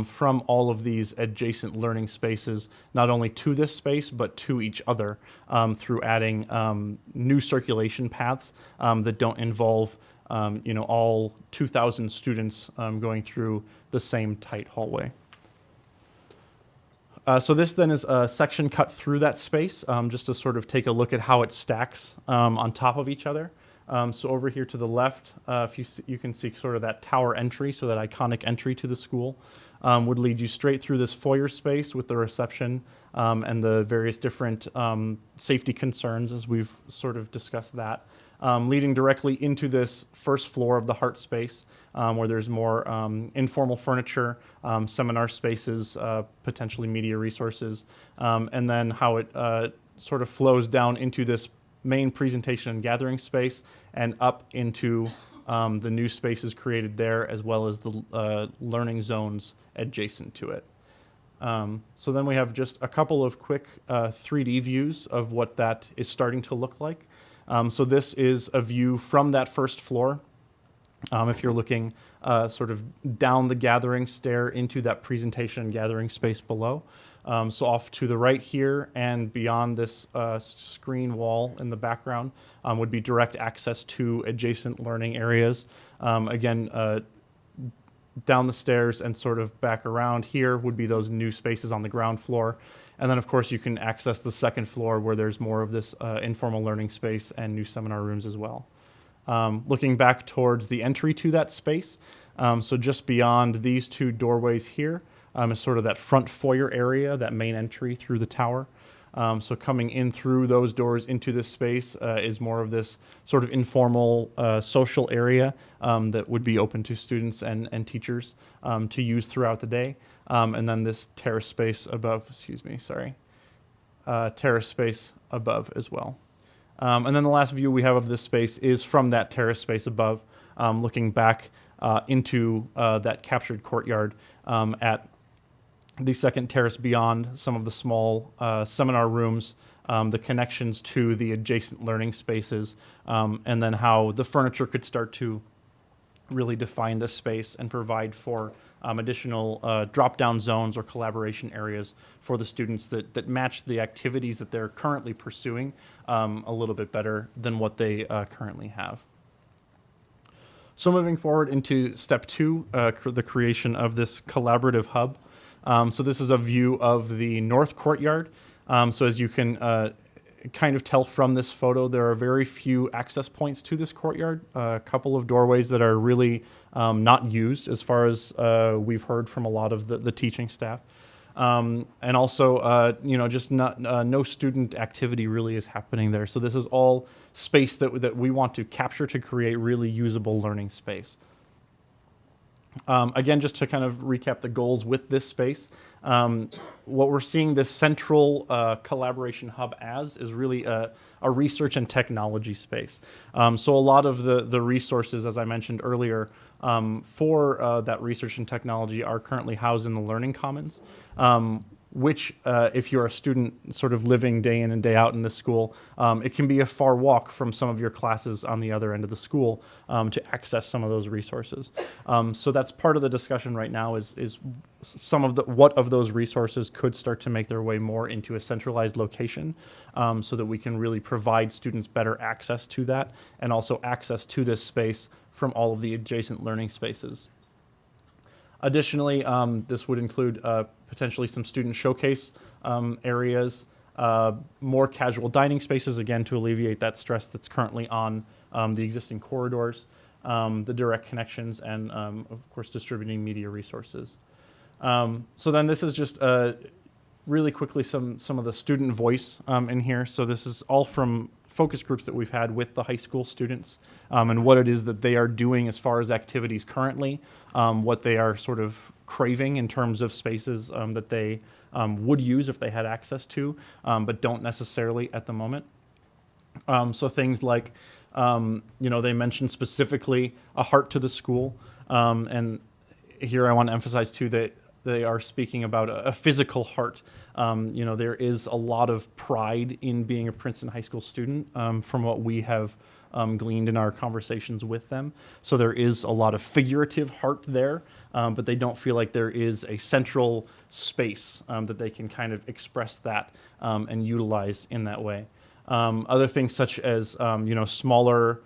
from all of these adjacent learning spaces, not only to this space, but to each other through adding new circulation paths that don't involve all 2,000 students going through the same tight hallway. So this then is a section cut through that space, just to sort of take a look at how it stacks on top of each other. So over here to the left, if you can see sort of that tower entry, so that iconic entry to the school, would lead you straight through this foyer space with the reception and the various different safety concerns, as we've sort of discussed that, leading directly into this first floor of the Heart space, where there's more informal furniture, seminar spaces, potentially media resources, and then how it sort of flows down into this main presentation and gathering space and up into the new spaces created there, as well as the learning zones adjacent to it. So then we have just a couple of quick 3D views of what that is starting to look like. So this is a view from that first floor. If you're looking sort of down the gathering stair into that presentation and gathering space below. So off to the right here and beyond this screen wall in the background would be direct access to adjacent learning areas. Again, down the stairs and sort of back around here would be those new spaces on the ground floor. And then, of course, you can access the second floor where there's more of this informal learning space and new seminar rooms as well. Looking back towards the entry to that space, so just beyond these two doorways here is sort of that front foyer area, that main entry through the tower. So coming in through those doors into this space is more of this sort of informal social area that would be open to students and teachers to use throughout the day. And then this terrace space above, terrace space above as well. And then the last view we have of this space is from that terrace space above, looking back into that captured courtyard at the second terrace beyond, some of the small seminar rooms, the connections to the adjacent learning spaces, and then how the furniture could start to really define this space and provide for additional drop-down zones or collaboration areas for the students that match the activities that they're currently pursuing a little bit better than what they currently have. So moving forward into step 2, the creation of this collaborative hub. So this is a view of the north courtyard. So as you can kind of tell from this photo, there are very few access points to this courtyard. A couple of doorways that are really not used, as far as we've heard from a lot of the teaching staff. And also, just no student activity really is happening there. So this is all space that we want to capture to create really usable learning space. Again, just to kind of recap the goals with this space, what we're seeing this central collaboration hub as is really a research and technology space. So a lot of the resources, as I mentioned earlier, for that research and technology are currently housed in the Learning Commons, which, if you're a student sort of living day in and day out in this school, it can be a far walk from some of your classes on the other end of the school to access some of those resources. So that's part of the discussion right now is some of what of those resources could start to make their way more into a centralized location, so that we can really provide students better access to that and also access to this space from all of the adjacent learning spaces. Additionally, this would include potentially some student showcase areas, more casual dining spaces, again, to alleviate that stress that's currently on the existing corridors, the direct connections, and, of course, distributing media resources. So then this is just really quickly some of the student voice in here. So this is all from focus groups that we've had with the high school students, and what it is that they are doing as far as activities currently, what they are sort of craving in terms of spaces that they would use if they had access to, but don't necessarily at the moment. So things like, they mentioned specifically a heart to the school, and here I want to emphasize too that they are speaking about a physical heart. There is a lot of pride in being a Princeton High School student, from what we have gleaned in our conversations with them. So there is a lot of figurative heart there, but they don't feel like there is a central space that they can kind of express that and utilize in that way. Other things such as, smaller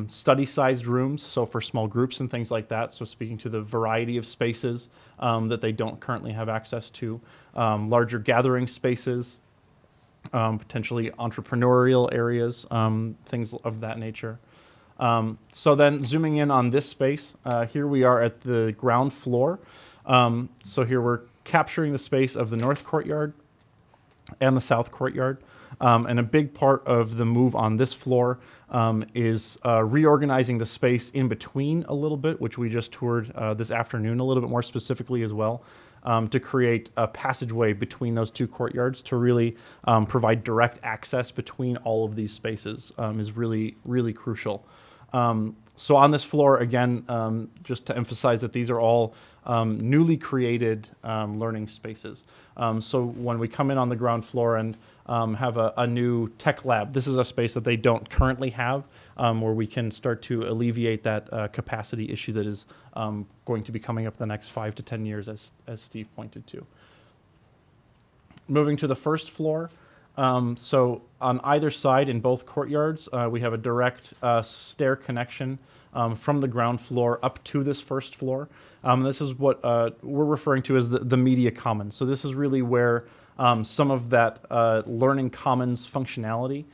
study-sized rooms, so for small groups and things like that, so speaking to the variety of spaces that they don't currently have access to, larger gathering spaces, potentially entrepreneurial areas, things of that nature. So then zooming in on this space, here we are at the ground floor. So here we're capturing the space of the north courtyard and the south courtyard. And a big part of the move on this floor is reorganizing the space in between a little bit, which we just toured this afternoon a little bit more specifically as well, to create a passageway between those two courtyards to really provide direct access between all of these spaces is really, really crucial. So on this floor, again, just to emphasize that these are all newly created learning spaces. So when we come in on the ground floor and have a new tech lab, this is a space that they don't currently have, where we can start to alleviate that capacity issue that is going to be coming up the next 5 to 10 years, as Steve pointed to. Moving to the first floor, so on either side in both courtyards, we have a direct stair connection from the ground floor up to this first floor. This is what we're referring to as the media commons. So this is really where some of that learning commons functionality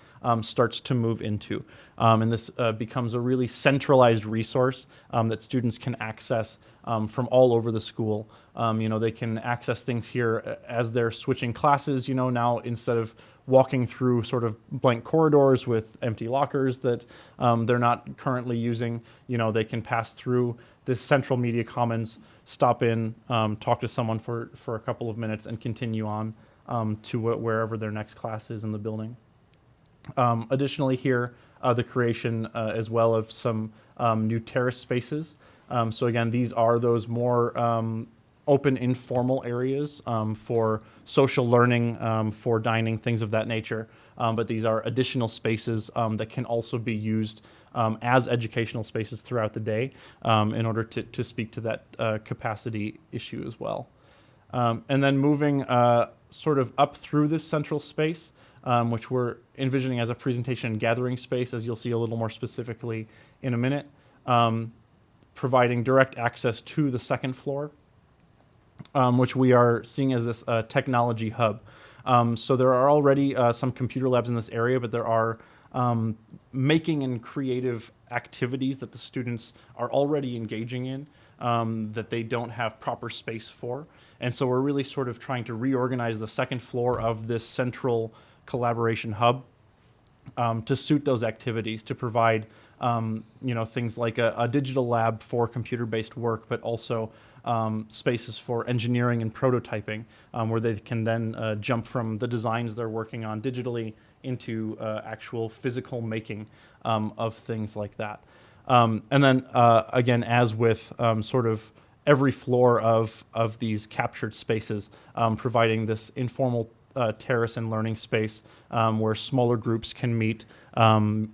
starts to move into. And this becomes a really centralized resource that students can access from all over the school. They can access things here as they're switching classes, now instead of walking through sort of blank corridors with empty lockers that they're not currently using, they can pass through this central media commons, stop in, talk to someone for a couple of minutes, and continue on to wherever their next class is in the building. Additionally here, the creation as well of some new terrace spaces. So again, these are those more open informal areas for social learning, for dining, things of that nature. But these are additional spaces that can also be used as educational spaces throughout the day in order to speak to that capacity issue as well. And then moving sort of up through this central space, which we're envisioning as a presentation and gathering space, as you'll see a little more specifically in a minute, providing direct access to the second floor, which we are seeing as this technology hub. So there are already some computer labs in this area, but there are making and creative activities that the students are already engaging in that they don't have proper space for. And so we're really sort of trying to reorganize the second floor of this central collaboration hub to suit those activities, to provide things like a digital lab for computer-based work, but also spaces for engineering and prototyping, where they can then jump from the designs they're working on digitally into actual physical making of things like that. And then again, as with sort of every floor of these captured spaces, providing this informal terrace and learning space where smaller groups can meet,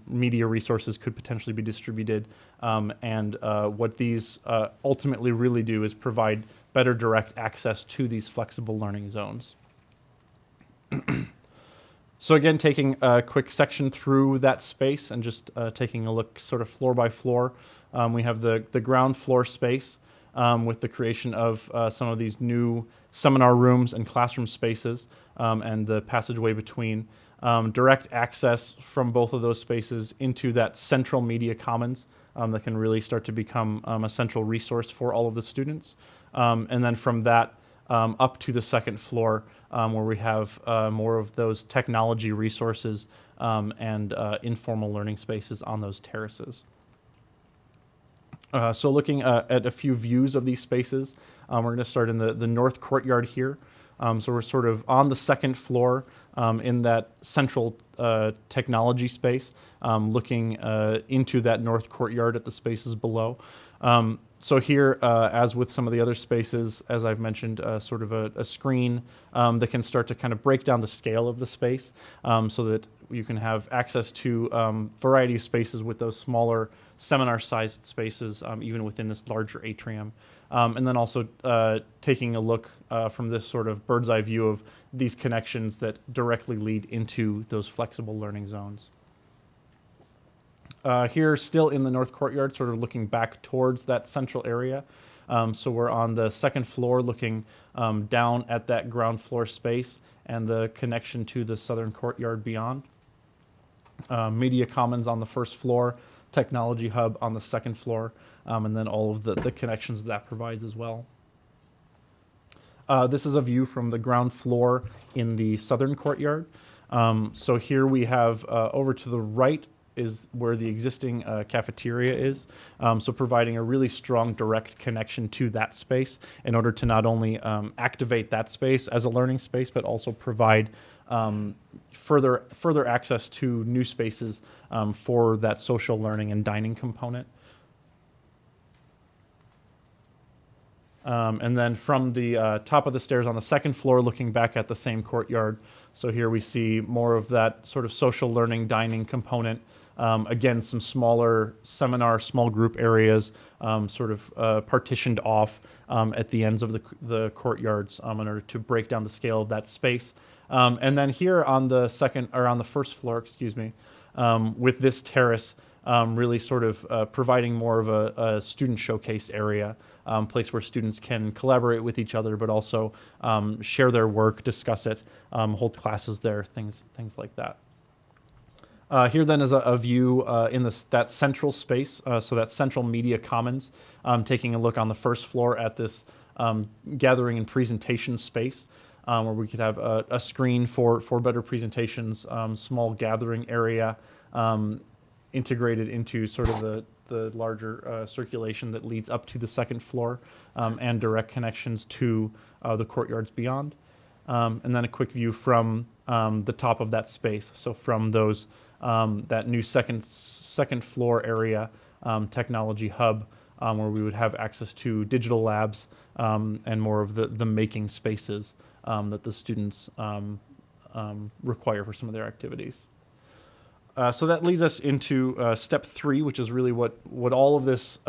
media resources could potentially be distributed, and what these ultimately really do is provide better direct access to these flexible learning zones. So again, taking a quick section through that space and just taking a look sort of floor by floor, we have the ground floor space with the creation of some of these new seminar rooms and classroom spaces and the passageway between. Direct access from both of those spaces into that central media commons that can really start to become a central resource for all of the students. And then from that up to the second floor where we have more of those technology resources and informal learning spaces on those terraces. So looking at a few views of these spaces, we're going to start in the north courtyard here. So we're sort of on the second floor in that central technology space, looking into that north courtyard at the spaces below. So here, as with some of the other spaces, as I've mentioned, sort of a screen that can start to kind of break down the scale of the space so that you can have access to variety of spaces with those smaller seminar-sized spaces, even within this larger atrium. And then also taking a look from this sort of bird's eye view of these connections that directly lead into those flexible learning zones. Here, still in the north courtyard, sort of looking back towards that central area. So we're on the second floor looking down at that ground floor space and the connection to the southern courtyard beyond. Media Commons on the first floor, Technology Hub on the second floor, and then all of the connections that provides as well. This is a view from the ground floor in the southern courtyard. So here we have over to the right is where the existing cafeteria is. So providing a really strong direct connection to that space in order to not only activate that space as a learning space, but also provide further access to new spaces for that social learning and dining component. And then from the top of the stairs on the second floor, looking back at the same courtyard. So here we see more of that sort of social learning dining component. Again, some smaller seminar, small group areas, sort of partitioned off at the ends of the courtyards in order to break down the scale of that space. And then here on the first floor, excuse me, with this terrace, really sort of providing more of a student showcase area, place where students can collaborate with each other, but also share their work, discuss it, hold classes there, things like that. Here then is a view in that central space, so that central media commons, taking a look on the first floor at this gathering and presentation space, where we could have a screen for better presentations, small gathering area, integrated into sort of the larger circulation that leads up to the second floor, and direct connections to the courtyards beyond. And then a quick view from the top of that space, so from those that new second floor area, technology hub, where we would have access to digital labs and more of the making spaces that the students require for some of their activities. So that leads us into step 3, which is really what all of this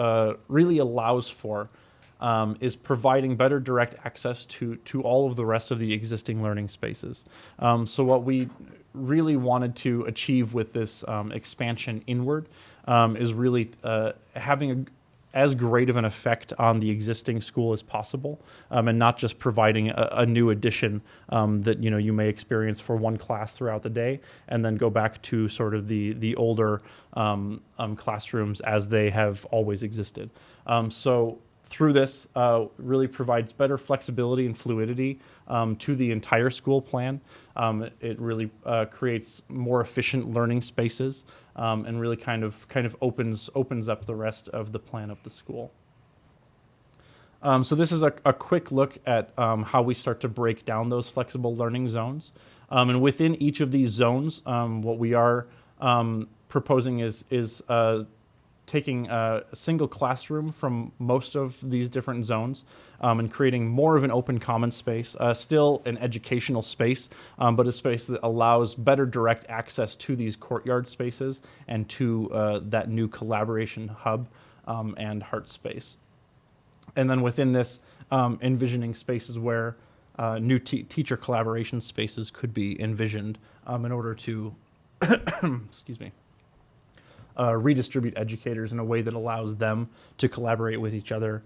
really allows for, is providing better direct access to all of the rest of the existing learning spaces. So what we really wanted to achieve with this expansion inward is really having as great of an effect on the existing school as possible, and not just providing a new addition that you may experience for one class throughout the day, and then go back to sort of the older classrooms as they have always existed. So through this, really provides better flexibility and fluidity to the entire school plan. It really creates more efficient learning spaces, and really kind of opens up the rest of the plan of the school. So this is a quick look at how we start to break down those flexible learning zones. And within each of these zones, what we are proposing is taking a single classroom from most of these different zones and creating more of an open common space, still an educational space, but a space that allows better direct access to these courtyard spaces and to that new collaboration hub and heart space. And then within this, envisioning spaces where new teacher collaboration spaces could be envisioned in order to, excuse me, redistribute educators in a way that allows them to collaborate with each other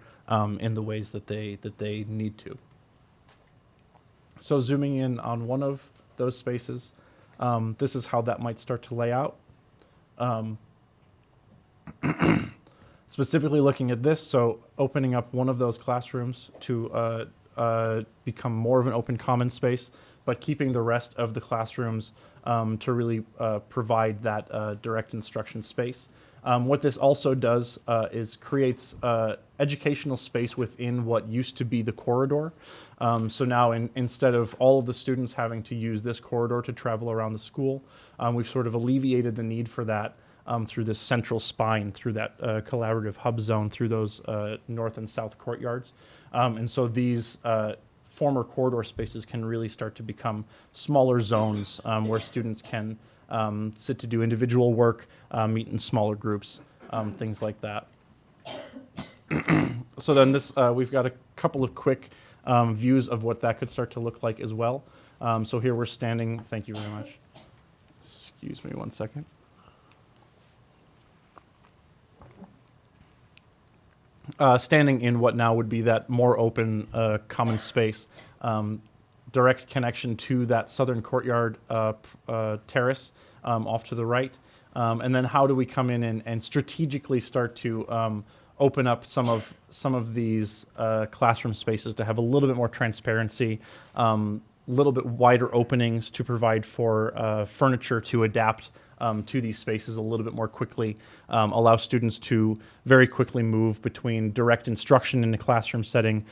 in the ways that they need to. So zooming in on one of those spaces, this is how that might start to lay out. Specifically looking at this, so opening up one of those classrooms to become more of an open common space, but keeping the rest of the classrooms to really provide that direct instruction space. What this also does is creates educational space within what used to be the corridor. So now instead of all of the students having to use this corridor to travel around the school, we've sort of alleviated the need for that through this central spine, through that collaborative hub zone, through those north and south courtyards. And so these former corridor spaces can really start to become smaller zones where students can sit to do individual work, meet in smaller groups, things like that. So then this, we've got a couple of quick views of what that could start to look like as well. So here we're standing, thank you very much. Excuse me one second. Standing in what now would be that more open common space, direct connection to that southern courtyard terrace off to the right, and then how do we come in and strategically start to open up some of these classroom spaces to have a little bit more transparency, little bit wider openings to provide for furniture to adapt to these spaces a little bit more quickly, allow students to very quickly move between direct instruction in a classroom setting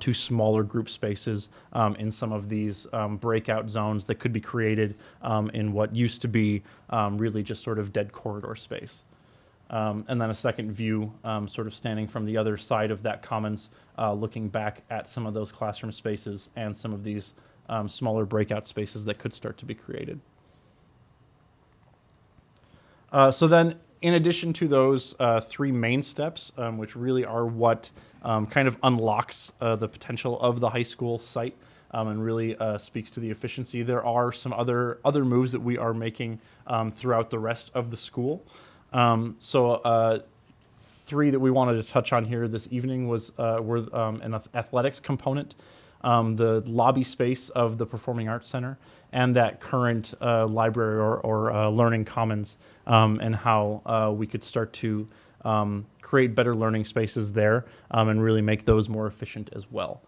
to smaller group spaces in some of these breakout zones that could be created in what used to be really just sort of dead corridor space. And then a second view, sort of standing from the other side of that commons, looking back at some of those classroom spaces and some of these smaller breakout spaces that could start to be created. So then, in addition to those 3 main steps, which really are what kind of unlocks the potential of the high school site and really speaks to the efficiency, there are some other moves that we are making throughout the rest of the school. So 3 that we wanted to touch on here this evening were an athletics component, the lobby space of the Performing Arts Center, and that current library or learning commons, and how we could start to create better learning spaces there and really make those more efficient as well.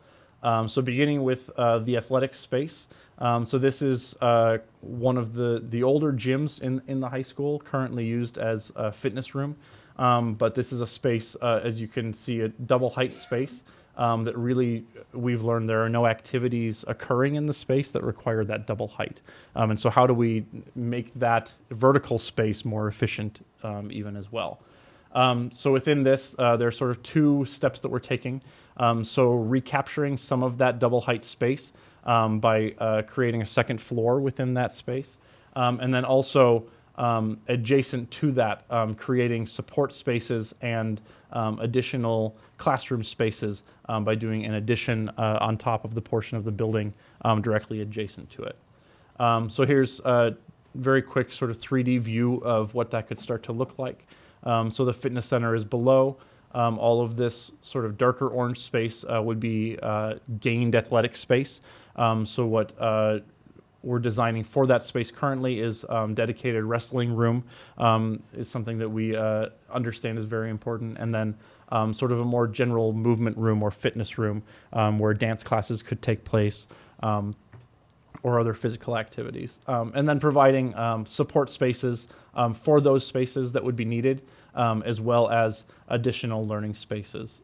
So beginning with the athletics space. So this is one of the older gyms in the high school, currently used as a fitness room. But this is a space, as you can see, a double height space. That really, we've learned there are no activities occurring in the space that require that double height. And so how do we make that vertical space more efficient even as well? So within this, there are sort of two steps that we're taking. So recapturing some of that double height space by creating a second floor within that space. And then also adjacent to that, creating support spaces and additional classroom spaces by doing an addition on top of the portion of the building directly adjacent to it. So here's a very quick sort of 3D view of what that could start to look like. So the fitness center is below. All of this sort of darker orange space would be gained athletic space. So what we're designing for that space currently is dedicated wrestling room is something that we understand is very important. And then sort of a more general movement room or fitness room where dance classes could take place or other physical activities. And then providing support spaces for those spaces that would be needed, as well as additional learning spaces.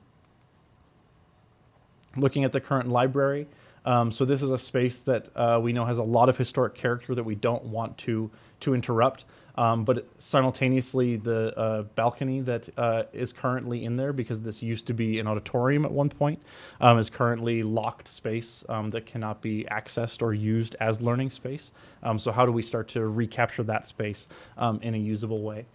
Looking at the current library, so this is a space that we know has a lot of historic character that we don't want to interrupt, but simultaneously the balcony that is currently in there, because this used to be an auditorium at one point, is currently locked space that cannot be accessed or used as learning space. So how do we start to recapture that space in a usable way?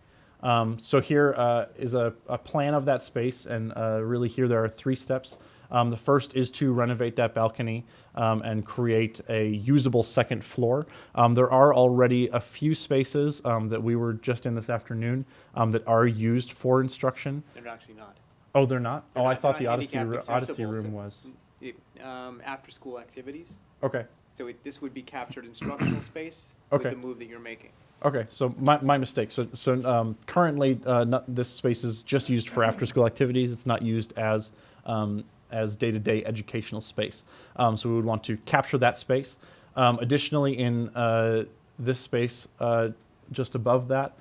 So here is a plan of that space, and really here there are 3 steps. The first is to renovate that balcony and create a usable second floor. There are already a few spaces that we were just in this afternoon that are used for instruction. They're actually not. Oh, they're not? They're Oh, I not- thought they're the not Odyssey handicapped Odyssey accessible, room so was. After school activities. Okay. So this would be captured instructional space Okay. with the move that you're making. Okay, so my mistake. So currently, this space is just used for after-school activities. It's not used as day-to-day educational space. So we would want to capture that space. Additionally, in this space, just above that,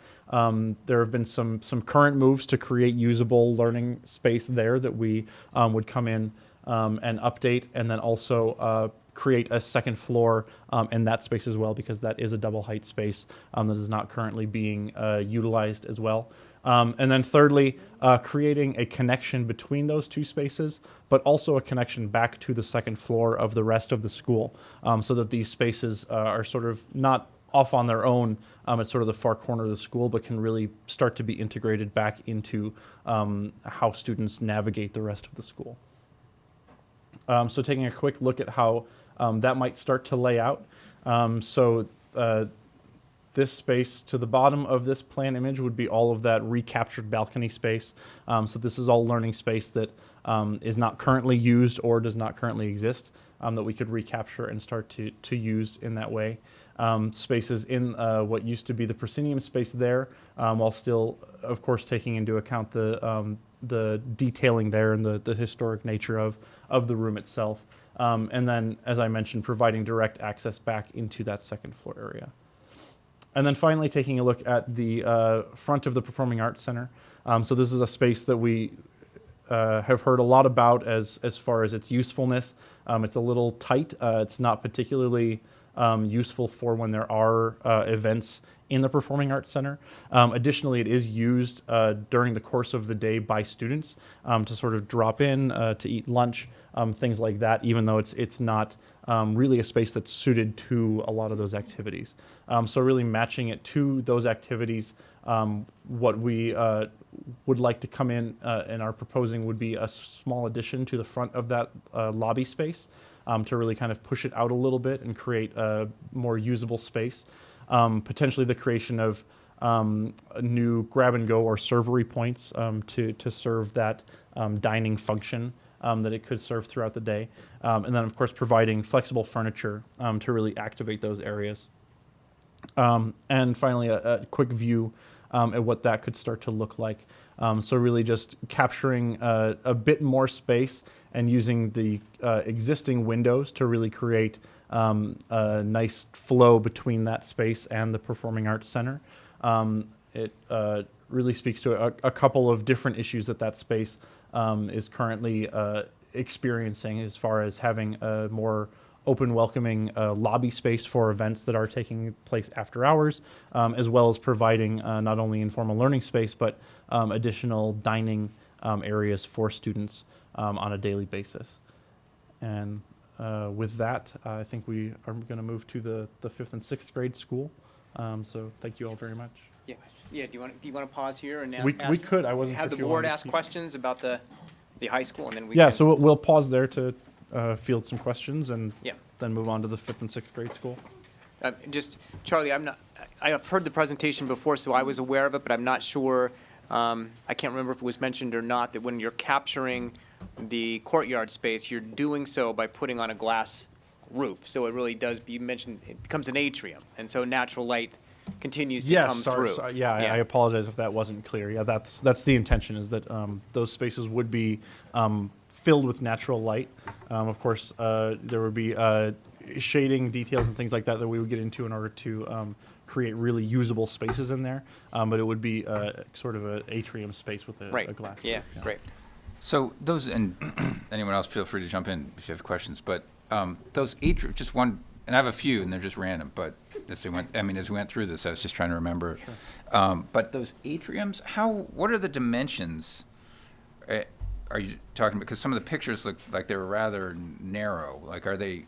there have been some current moves to create usable learning space there that we would come in and update, and then also create a second floor in that space as well, because that is a double height space that is not currently being utilized as well. And then thirdly, creating a connection between those 2 spaces, but also a connection back to the second floor of the rest of the school, so that these spaces are sort of not off on their own at sort of the far corner of the school, but can really start to be integrated back into how students navigate the rest of the school. So taking a quick look at how that might start to lay out. This space to the bottom of this plan image would be all of that recaptured balcony space. So this is all learning space that is not currently used or does not currently exist, that we could recapture and start to use in that way. Spaces in what used to be the proscenium space there, while still, of course, taking into account the detailing there and the historic nature of the room itself. And then, as I mentioned, providing direct access back into that second floor area. And then finally, taking a look at the front of the Performing Arts Center. So this is a space that we have heard a lot about as far as its usefulness. It's a little tight. It's not particularly useful for when there are events in the Performing Arts Center. Additionally, it is used during the course of the day by students to sort of drop in, to eat lunch, things like that, even though it's not really a space that's suited to a lot of those activities. So really matching it to those activities, what we would like to come in and are proposing would be a small addition to the front of that lobby space to really kind of push it out a little bit and create a more usable space. Potentially the creation of new grab-and-go or servery points to serve that dining function that it could serve throughout the day. And then, of course, providing flexible furniture to really activate those areas. And finally, a quick view at what that could start to look like. So really just capturing a bit more space and using the existing windows to really create a nice flow between that space and the Performing Arts Center. It really speaks to a couple of different issues that space is currently experiencing as far as having a more open, welcoming lobby space for events that are taking place after hours, as well as providing not only informal learning space, but additional dining areas for students on a daily basis. And with that, I think we are going to move to the 5th and 6th grade school. So thank you all very much. Yeah, yeah. Do you want to pause here and now We could. I wasn't have sure the if you board wanted to ask keep- questions about the high school, and then we Yeah, can, so we'll pause there to field some questions and Yeah. then move on to the 5th and 6th grade school. just Charlie, I have heard the presentation before, so I was aware of it, but I'm not sure. I can't remember if it was mentioned or not that when you're capturing the courtyard space, you're doing so by putting on a glass roof. So it really does. You mentioned it becomes an atrium, and so natural light continues to come through. Yeah, I apologize if that wasn't clear. Yeah, that's the intention, is that those spaces would be filled with natural light. Of course, there would be shading details and things like that we would get into in order to create really usable spaces in there. But it would be sort of an atrium space with a Right. glass. Yeah. Great. So those, and anyone else feel free to jump in if you have questions, but those just one, and I have a few, and they're just random, but as we went through this, I was just trying to remember. But those atriums, what are the dimensions? Are you talking, because some of the pictures look like they were rather narrow, like do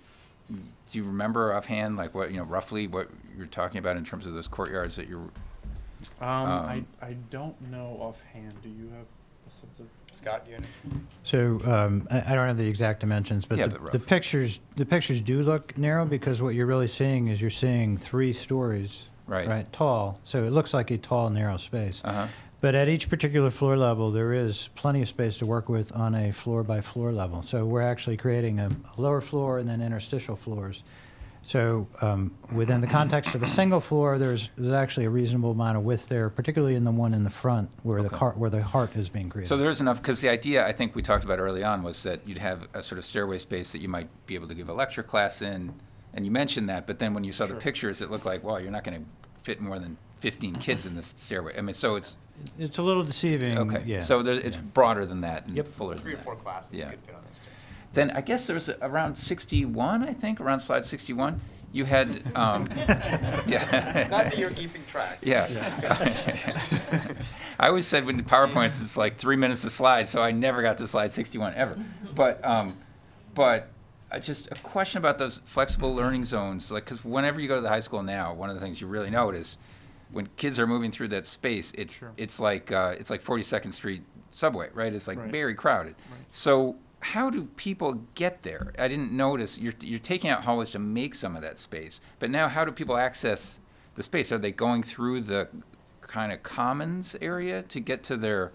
you remember offhand, like what, roughly what you're talking about in terms of those courtyards that you're? I don't know offhand. Do you have a sense of? Scott, you. So I don't have the exact dimensions, but Yeah, the but pictures do look narrow, because what you're really seeing is you're seeing 3 stories, Right. tall. So it looks like a tall, narrow space. Uh-huh. But at each particular floor level, there is plenty of space to work with on a floor-by-floor level. So we're actually creating a lower floor and then interstitial floors. So within the context of a single floor, there's actually a reasonable amount of width there, particularly in the one in the front where Okay. where the heart is being created. So there is enough, because the idea, I think we talked about early on, was that you'd have a sort of stairway space that you might be able to give a lecture class in, and you mentioned that, but then when you saw the pictures, it looked like, well, you're not going to fit more than 15 kids in this stairway. I mean, so it's, It's a little deceiving. okay. Yeah. So it's broader than that and Yep. fuller than 3 or that. 4 classes Yeah. could fit on this. Then I guess there was around 61, I think, around slide 61, you had, yeah. Not that you're keeping track. Yeah. I always said when PowerPoints, it's like 3 minutes a slide, so I never got to slide 61 ever. But just a question about those flexible learning zones, like, because whenever you go to the high school now, one of the things you really notice when kids are moving through that space, it's like 42nd Street subway, right? It's like Right. very crowded. So how do people get there? I didn't notice, you're taking out hallways to make some of that space, but now how do people access the space? Are they going through the kind of commons area to get to their,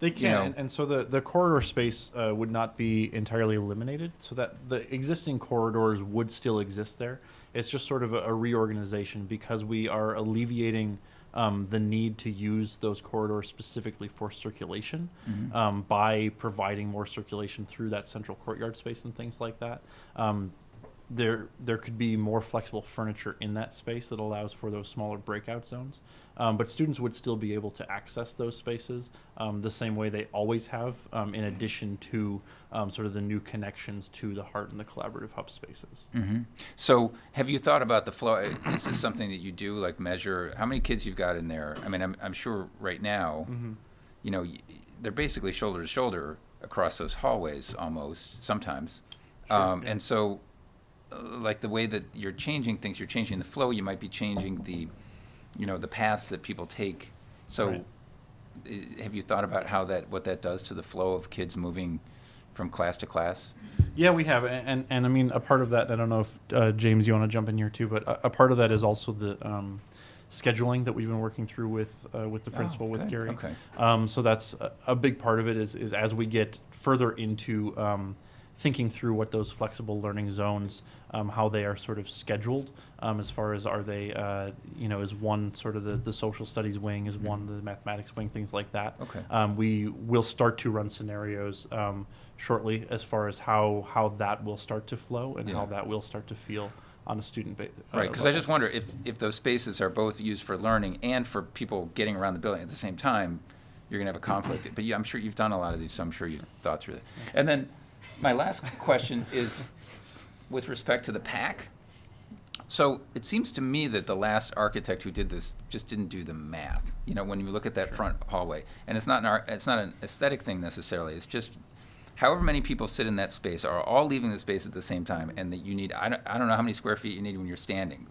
They can, you know- and so the corridor space would not be entirely eliminated, so that the existing corridors would still exist there. It's just sort of a reorganization, because we are alleviating the need to use those corridors specifically for circulation by providing more circulation through that central courtyard space and things like that. There could be more flexible furniture in that space that allows for those smaller breakout zones. But students would still be able to access those spaces the same way they always have, in addition to sort of the new connections to the Heart and the Collaborative Hub spaces. so have you thought about the flow? Is this something that you do, like measure how many kids you've got in there? I mean, I'm sure right now, they're basically shoulder to shoulder across those hallways almost sometimes. And so, like the way that you're changing things, you're changing the flow, you might be changing the paths that people take. So Right. have you thought about what that does to the flow of kids moving from class to class? Yeah, we have, and I mean, a part of that, I don't know if James, you want to jump in here too, but a part of that is also the scheduling that we've been working through with the principal, with good. Gary. Okay. So that's a big part of it is as we get further into thinking through what those flexible learning zones, how they are sort of scheduled, as far as are they, is one sort of the social studies wing, is one the mathematics wing, things like that. Okay. We will start to run scenarios shortly as far as how that will start to flow and how Yeah. that will start to feel on a student base. Right, because I just wonder if those spaces are both used for learning and for people getting around the building at the same time, you're going to have a conflict. But I'm sure you've done a lot of these, so I'm sure you've thought through that. And then my last question is, with respect to the pack, so it seems to me that the last architect who did this just didn't do the math. You know, when you look at that front hallway, and it's not an aesthetic thing necessarily. It's just however many people sit in that space are all leaving the space at the same time, and that you need, I don't know how many square feet you need when you're standing.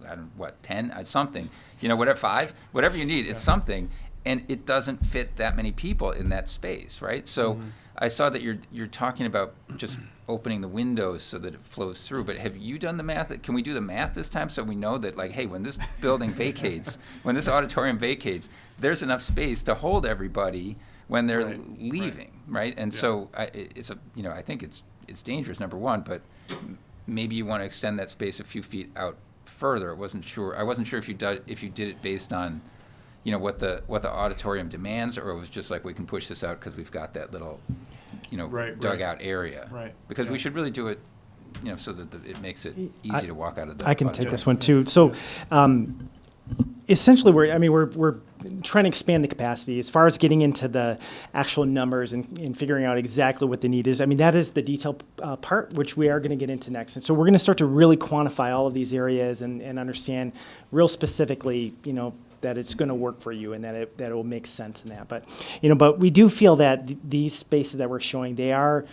10, something, you know, whatever, 5, whatever you need, it's something, and it doesn't fit that many people in that space, right? So I saw that you're talking about just opening the windows so that it flows through, but have you done the math? Can we do the math this time so we know that, like, hey, when this building vacates, when this auditorium vacates, there's enough space to hold everybody when they're leaving, right? And so I think it's dangerous, number one, but maybe you want to extend that space a few feet out further. I wasn't sure if you did it based on, you know, what the auditorium demands, or it was just like we can push this out because we've got that little, you know, dugout area. Right. Because we should really do it, you know, so that it makes it easy to walk out of the I can auditorium. take this one too. So, essentially, we're trying to expand the capacity. As far as getting into the actual numbers and figuring out exactly what the need is, I mean, that is the detail part, which we are going to get into next. And so we're going to start to really quantify all of these areas and understand real specifically, you know, that it's going to work for you and that it will make sense in that. But, you know, but we do feel that these spaces that we're showing, they are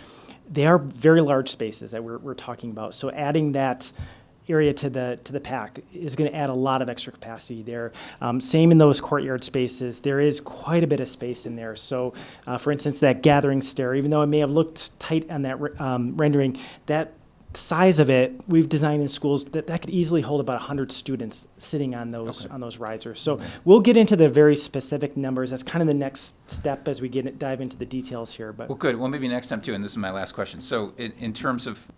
very large spaces that we're talking about. So adding that area to the pack is going to add a lot of extra capacity there. Same in those courtyard spaces. There is quite a bit of space in there. So, for instance, that gathering stair, even though it may have looked tight on that rendering, that size of it, we've designed in schools that could easily hold about 100 students sitting on those risers. So we'll get into the very specific numbers. That's kind of the next step as we dive into the details here. But Well, good. Well, maybe next time too, and this is my last question. So in terms of,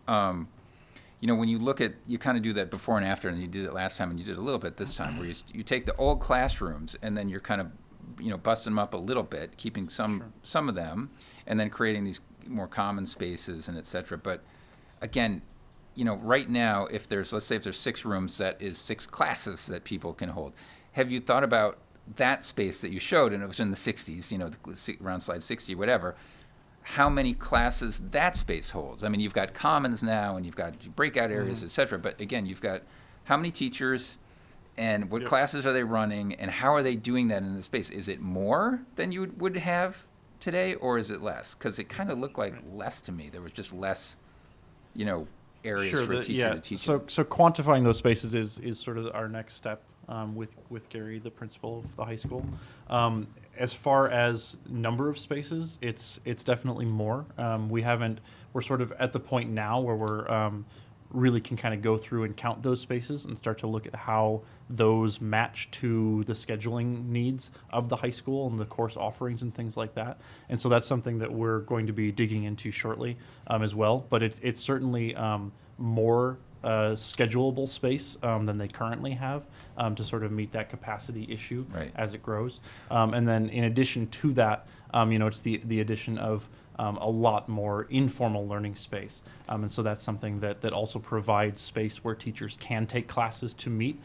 you know, when you look at, you kind of do that before and after, and you did it last time and you did a little bit this time, where you take the old classrooms and then you're kind of, you know, busting them up a little bit, keeping some of them, and then creating these more common spaces and et cetera. But again, you know, right now, let's say if there's 6 rooms, that is 6 classes that people can hold. Have you thought about that space that you showed, and it was in the 60s, you know, around slide 60, whatever, how many classes that space holds? I mean, you've got commons now, and you've got breakout areas, et cetera, but again, you've got how many teachers, and what classes are they running, and how are they doing that in the space? Is it more than you would have today, or is it less? Because it kind of looked like less to me. There was just less, you know, areas for a teacher to teach. So quantifying those spaces is sort of our next step with Gary, the principal of the high school. As far as number of spaces, it's definitely more. We're sort of at the point now where we're really can kind of go through and count those spaces and start to look at how those match to the scheduling needs of the high school and the course offerings and things like that. And so that's something that we're going to be digging into shortly as well. But it's certainly more schedulable space than they currently have to sort of meet that capacity issue as it grows. And then in addition to that, you know, it's the addition of a lot more informal learning space. And so that's something that also provides space where teachers can take classes to meet,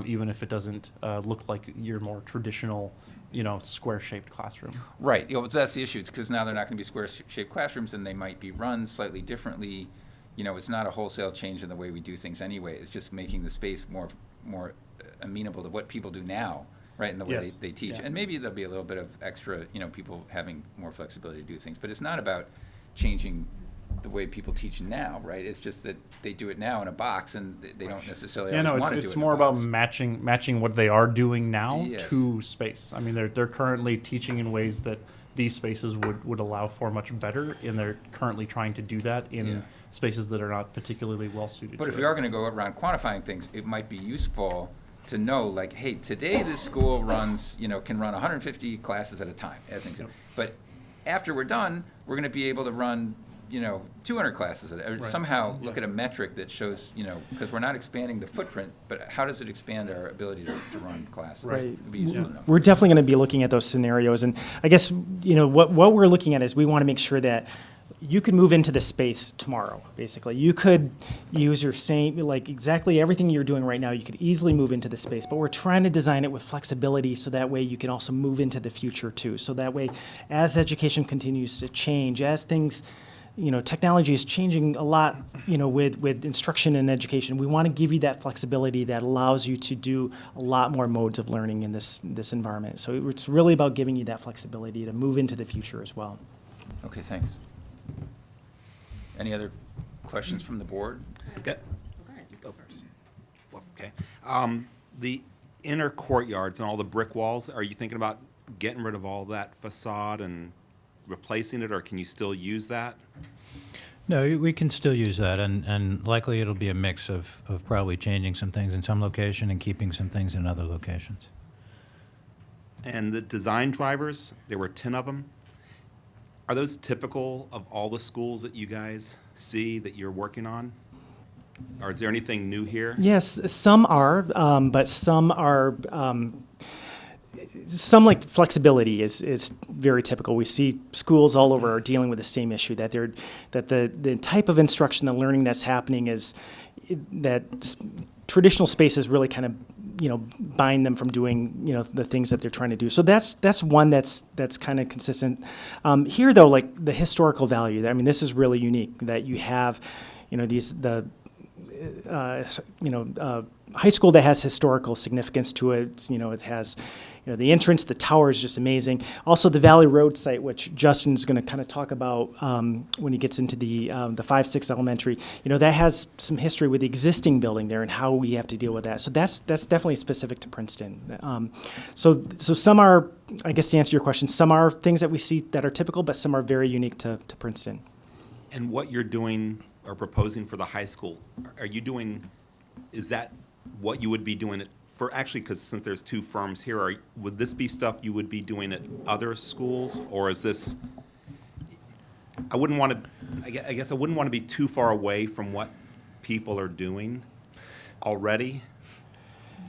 even if it doesn't look like your more traditional, you know, square-shaped classroom. Right. You know, that's the issue. It's because now they're not going to be square-shaped classrooms, and they might be run slightly differently. You know, it's not a wholesale change in the way we do things anyway. It's just making the space more amenable to what people do now, right, in the way they teach. And maybe there'll be a little bit of extra, you know, people having more flexibility to do things. But it's not about changing the way people teach now, right? It's just that they do it now in a box, and they don't necessarily always want to do it it's in more a box. about matching what they are doing now Yes. to space. I mean, they're currently teaching in ways that these spaces would allow for much better, and they're currently trying to do that in spaces that are not particularly well suited. But if we are going to go around quantifying things, it might be useful to know, like, hey, today this school runs, you know, can run 150 classes at a time, as an example. But after we're done, we're going to be able to run, you know, 200 classes or somehow look at a metric that shows, you know, because we're not expanding the footprint, but how does it expand our ability to run classes? Right. It'd be useful to know. we're definitely going to be looking at those scenarios. And I guess, you know, what we're looking at is we want to make sure that you could move into the space tomorrow, basically. You could use your same, like exactly everything you're doing right now, you could easily move into the space, but we're trying to design it with flexibility so that way you can also move into the future too. So that way, as education continues to change, as things technology is changing a lot, with instruction and education. We want to give you that flexibility that allows you to do a lot more modes of learning in this environment. So it's really about giving you that flexibility to move into the future as well. Okay, thanks. Any other questions from the board? Go ahead, you go first. Well, okay. The inner courtyards and all the brick walls, are you thinking about getting rid of all that facade and replacing it, or can you still use that? No, we can still use that, and likely it'll be a mix of probably changing some things in some location and keeping some things in other locations. And the design drivers, there were 10 of them. Are those typical of all the schools that you guys see that you're working on? Or is there anything new here? Yes, some are, but some are. Some like flexibility is very typical. We see schools all over are dealing with the same issue, that the type of instruction, the learning that's happening is that traditional spaces really kind of bind them from doing the things that they're trying to do. So that's one that's kind of consistent. Here though, like the historical value, I mean, this is really unique that you have high school that has historical significance to it. It has, the entrance, the tower is just amazing. Also, the Valley Road site, which Justin's going to kind of talk about when he gets into the 5-6 elementary. That has some history with the existing building there and how we have to deal with that. So that's definitely specific to Princeton. So some are, I guess to answer your question, some are things that we see that are typical, but some are very unique to Princeton. And what you're doing or proposing for the high school, is that what you would be doing it for? Actually, because since there's two firms here, would this be stuff you would be doing at other schools, or is this? I guess I wouldn't want to be too far away from what people are doing already,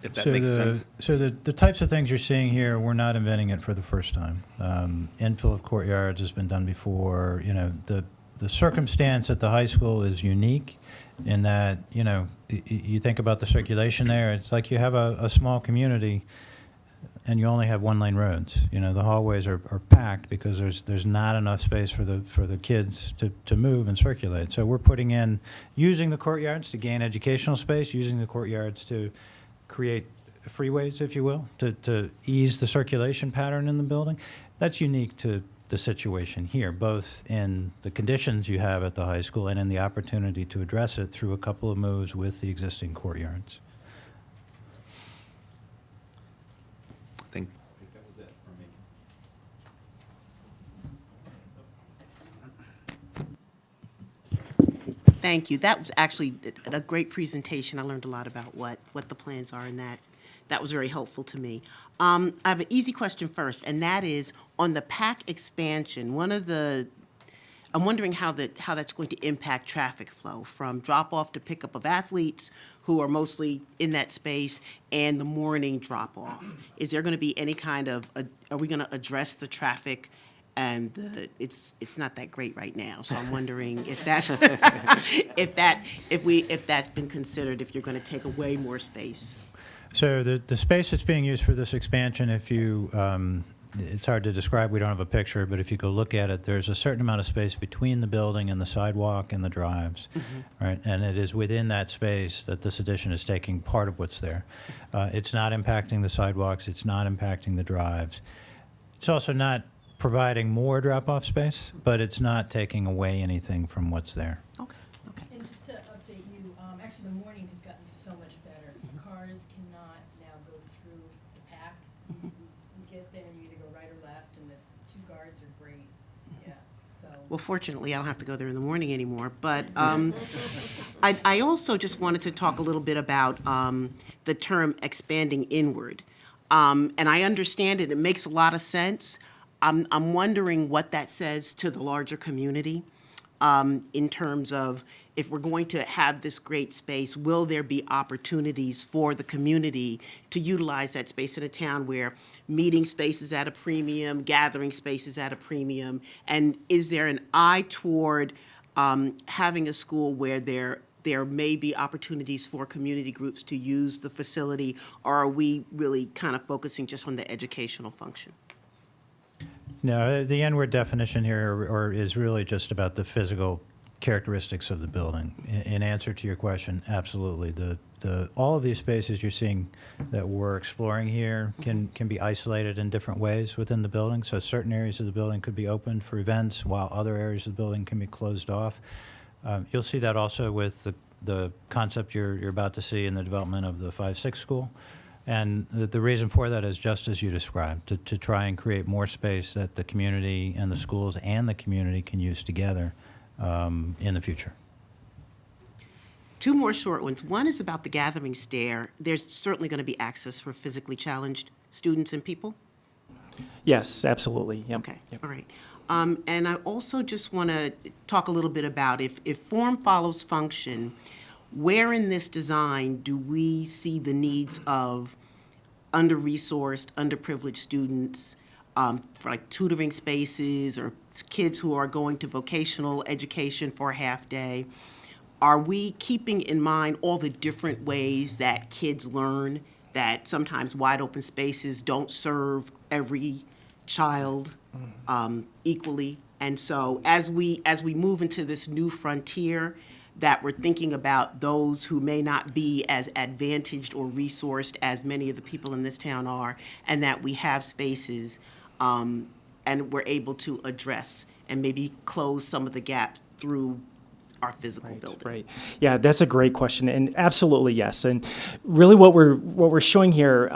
if that makes sense. So the types of things you're seeing here, we're not inventing it for the first time. Infill of courtyards has been done before. The circumstance at the high school is unique in that, you think about the circulation there, it's like you have a small community and you only have one-lane roads. The hallways are packed because there's not enough space for the kids to move and circulate. So we're putting in, using the courtyards to gain educational space, using the courtyards to create freeways, if you will, to ease the circulation pattern in the building. That's unique to the situation here, both in the conditions you have at the high school and in the opportunity to address it through a couple of moves with the existing courtyards. I think that was it for me. Thank you. That was actually a great presentation. I learned a lot about what the plans are, and that was very helpful to me. I have an easy question first, and that is on the PAC expansion. I'm wondering how that's going to impact traffic flow from drop-off to pickup of athletes who are mostly in that space and the morning drop-off. Is there going to be any kind of, are we going to address the traffic? And it's not that great right now, so I'm wondering if that's if that's been considered, if you're going to take away more space. So the space that's being used for this expansion, if you, it's hard to describe, we don't have a picture, but if you go look at it, there's a certain amount of space between the building and the sidewalk and the drives, right? And it is within that space that this addition is taking part of what's there. It's not impacting the sidewalks, it's not impacting the drives. It's also not providing more drop-off space, but it's not taking away anything from what's there. Okay. And just to update you, actually the morning has gotten so much better. Cars cannot now go through the pack. You get there and you either go right or left, and the two guards are great. Yeah, so. Well, fortunately, I don't have to go there in the morning anymore. But I also just wanted to talk a little bit about the term expanding inward. And I understand it. It makes a lot of sense. I'm wondering what that says to the larger community in terms of, if we're going to have this great space, will there be opportunities for the community to utilize that space in a town where meeting space is at a premium, gathering space is at a premium? And is there an eye toward having a school where there may be opportunities for community groups to use the facility, or are we really kind of focusing just on the educational function? No, the N-word definition here or is really just about the physical characteristics of the building. In answer to your question, absolutely. All of these spaces you're seeing that we're exploring here can be isolated in different ways within the building. So certain areas of the building could be open for events, while other areas of the building can be closed off. You'll see that also with the concept you're about to see in the development of the 5-6 school. And the reason for that is just as you described, to try and create more space that the community and the schools and the community can use together in the future. Two more short ones. One is about the gathering stair. There's certainly going to be access for physically challenged students and people? Yes, absolutely. Yep. Okay, Yep. all right. And I also just want to talk a little bit about if form follows function, where in this design do we see the needs of under-resourced, underprivileged students for like tutoring spaces or kids who are going to vocational education for a half day? Are we keeping in mind all the different ways that kids learn, that sometimes wide open spaces don't serve every child equally? And so as we move into this new frontier, that we're thinking about those who may not be as advantaged or resourced as many of the people in this town are, and that we have spaces and we're able to address and maybe close some of the gaps through our physical building. Right. Yeah, that's a great question, and absolutely yes. And really, what we're showing here.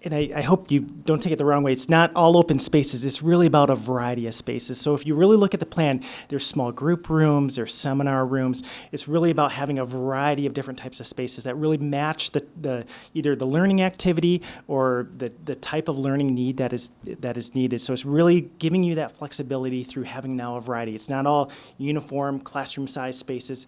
And I hope you don't take it the wrong way. It's not all open spaces. It's really about a variety of spaces. So if you really look at the plan, there's small group rooms, there's seminar rooms. It's really about having a variety of different types of spaces that really match the either the learning activity or the type of learning need that is needed. So it's really giving you that flexibility through having now a variety. It's not all uniform classroom size spaces.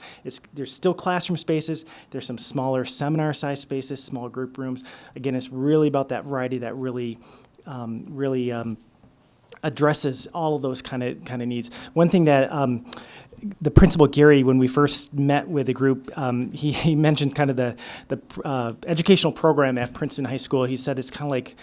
There's still classroom spaces. There's some smaller seminar size spaces, small group rooms. Again, it's really about that variety that really addresses all of those kind of needs. One thing that the principal, Gary, when we first met with the group, he mentioned kind of the educational program at Princeton High School. He said it's kind of like,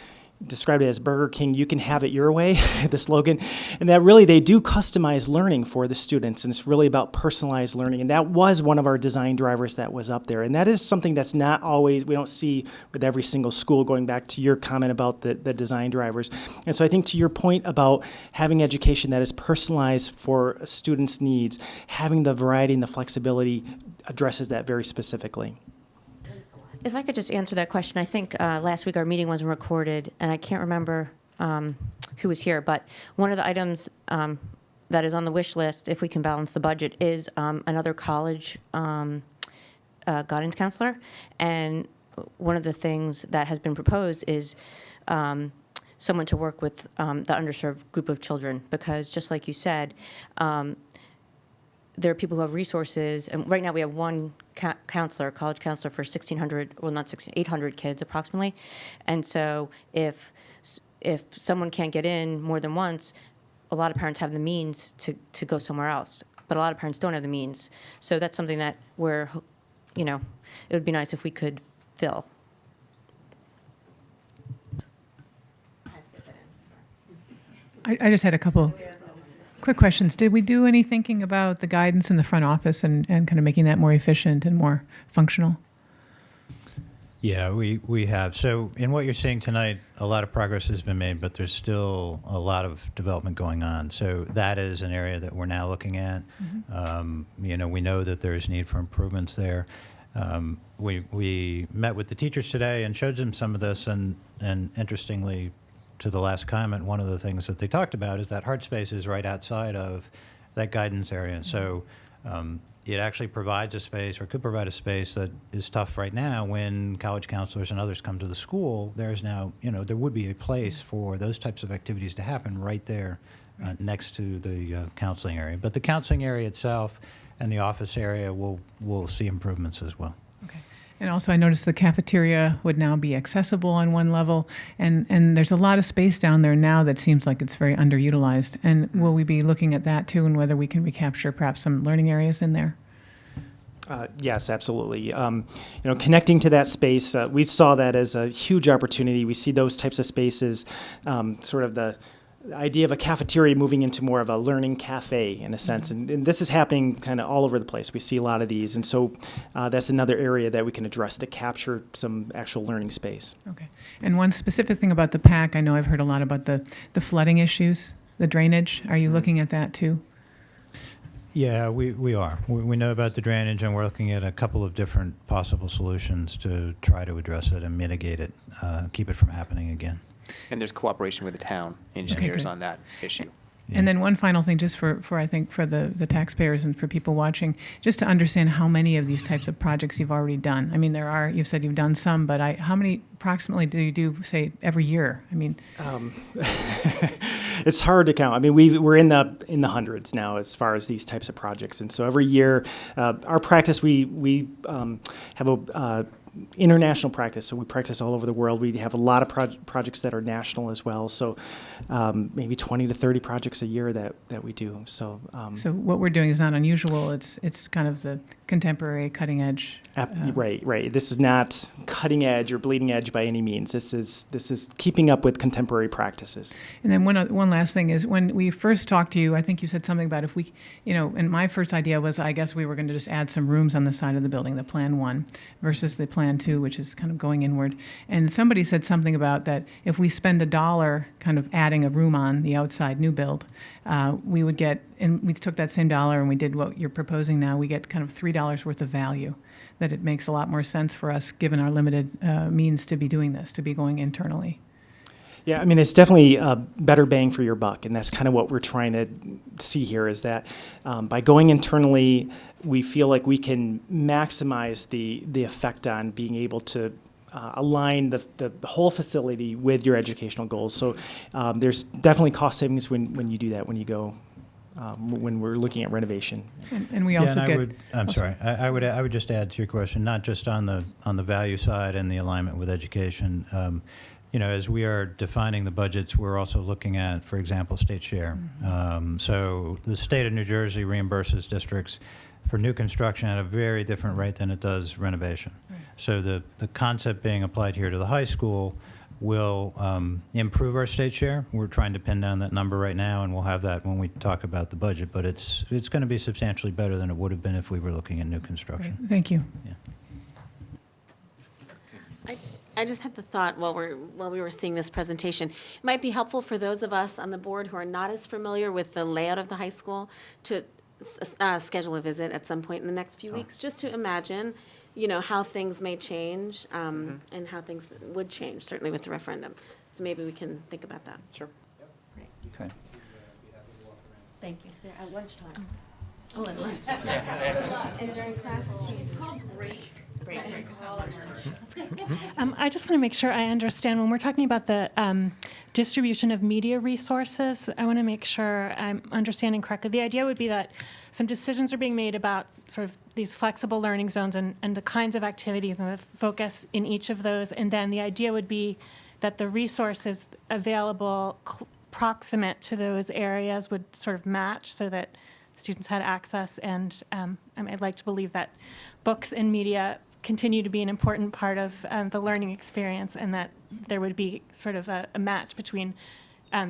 described it as Burger King, you can have it your way, the slogan. And that really, they do customize learning for the students, and it's really about personalized learning. And that was one of our design drivers that was up there. And that is something that's not always, we don't see with every single school, going back to your comment about the design drivers. And so I think to your point about having education that is personalized for a student's needs, having the variety and the flexibility addresses that very specifically. If I could just answer that question, I think last week our meeting wasn't recorded, and I can't remember who was here, but one of the items that is on the wish list, if we can balance the budget, is another college guidance counselor. And one of the things that has been proposed is someone to work with the underserved group of children, because just like you said, there are people who have resources, and right now we have one counselor, college counselor for 800 kids approximately. And so if someone can't get in more than once, a lot of parents have the means to go somewhere else, but a lot of parents don't have the means. So that's something that it would be nice if we could fill. I just had a couple quick questions. Did we do any thinking about the guidance in the front office and kind of making that more efficient and more functional? Yeah, we have. So in what you're seeing tonight, a lot of progress has been made, but there's still a lot of development going on. So that is an area that we're now looking at. Mm-hmm. We know that there's need for improvements there. We met with the teachers today and showed them some of this, and interestingly, to the last comment, one of the things that they talked about is that hard space is right outside of that guidance area. Mm-hmm. So it actually provides a space, or could provide a space, that is tough right now when college counselors and others come to the school. There's now, there would be a place for those types of activities to happen right there next to the counseling area. But the counseling area itself and the office area will see improvements as well. Okay. And also I noticed the cafeteria would now be accessible on one level, and there's a lot of space down there now that seems like it's very underutilized. And will we be looking at that too, and whether we can recapture perhaps some learning areas in there? Yes, absolutely. Connecting to that space, we saw that as a huge opportunity. We see those types of spaces, sort of the idea of a cafeteria moving into more of a learning cafe in a sense. And this is happening kind of all over the place. We see a lot of these. And so that's another area that we can address to capture some actual learning space. Okay. And one specific thing about the PAC, I know I've heard a lot about the flooding issues, the drainage. Are you looking at that too? Yeah, we are. We know about the drainage, and we're looking at a couple of different possible solutions to try to address it and mitigate it, keep it from happening again. And there's cooperation with the town engineers good. on that issue. And then one final thing, just for I think, for the taxpayers and for people watching, just to understand how many of these types of projects you've already done. I mean, you've said you've done some, but how many approximately do you do, say, every year? I mean, it's hard to count. I mean, we're in the hundreds now as far as these types of projects. And so every year, our practice, we have a international practice, so we practice all over the world. We have a lot of projects that are national as well, so maybe 20 to 30 projects a year that we do. So so what we're doing is not unusual. It's kind of the contemporary, cutting edge. Right. This is not cutting edge or bleeding edge by any means. This is keeping up with contemporary practices. And then one last thing is, when we first talked to you, I think you said something about if we, and my first idea was, I guess we were going to just add some rooms on the side of the building, the Plan 1 versus the Plan 2, which is kind of going inward. And somebody said something about that if we spend $1 kind of adding a room on the outside new build, we would get, and we took that same dollar and we did what you're proposing now, we get kind of $3 worth of value. That it makes a lot more sense for us, given our limited means, to be doing this, to be going internally. Yeah, I mean, it's definitely a better bang for your buck, and that's kind of what we're trying to see here, is that by going internally, we feel like we can maximize the effect on being able to align the whole facility with your educational goals. So there's definitely cost savings when you do that, when you go, when we're looking at renovation. And we also get... I would just add to your question, not just on the value side and the alignment with education. As we are defining the budgets, we're also looking at, for example, state share. So the state of New Jersey reimburses districts for new construction at a very different rate than it does renovation. Right. So the concept being applied here to the high school will improve our state share. We're trying to pin down that number right now, and we'll have that when we talk about the budget. But it's going to be substantially better than it would have been if we were looking at new construction. Great. Thank you. Yeah. I just had the thought while we were seeing this presentation, it might be helpful for those of us on the board who are not as familiar with the layout of the high school to schedule a visit at some point in the next few weeks, just to imagine, how things may change and how things would change, certainly with the referendum. So maybe we can think about that. Sure. Great. Okay. Thank you. They're at lunchtime. Oh, at lunch. And during class, it's called break. I just want to make sure I understand when we're talking about the distribution of media resources. I want to make sure I'm understanding correctly. The idea would be that some decisions are being made about sort of these flexible learning zones and the kinds of activities and the focus in each of those. And then the idea would be that the resources available proximate to those areas would sort of match so that students had access. And I'd like to believe that books and media continue to be an important part of the learning experience, and that there would be sort of a match between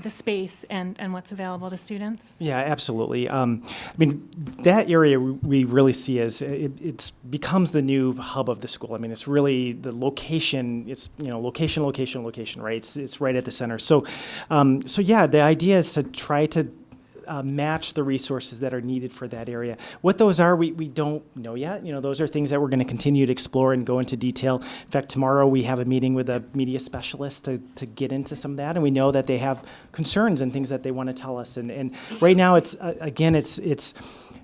the space and what's available to students? Yeah, absolutely. I mean, that area we really see as it becomes the new hub of the school. I mean, it's really the location. It's location, right? It's right at the center. So yeah, the idea is to try to match the resources that are needed for that area. What those are, we don't know yet. Those are things that we're going to continue to explore and go into detail. In fact, tomorrow we have a meeting with a media specialist to get into some of that, and we know that they have concerns and things that they want to tell us. And right now, it's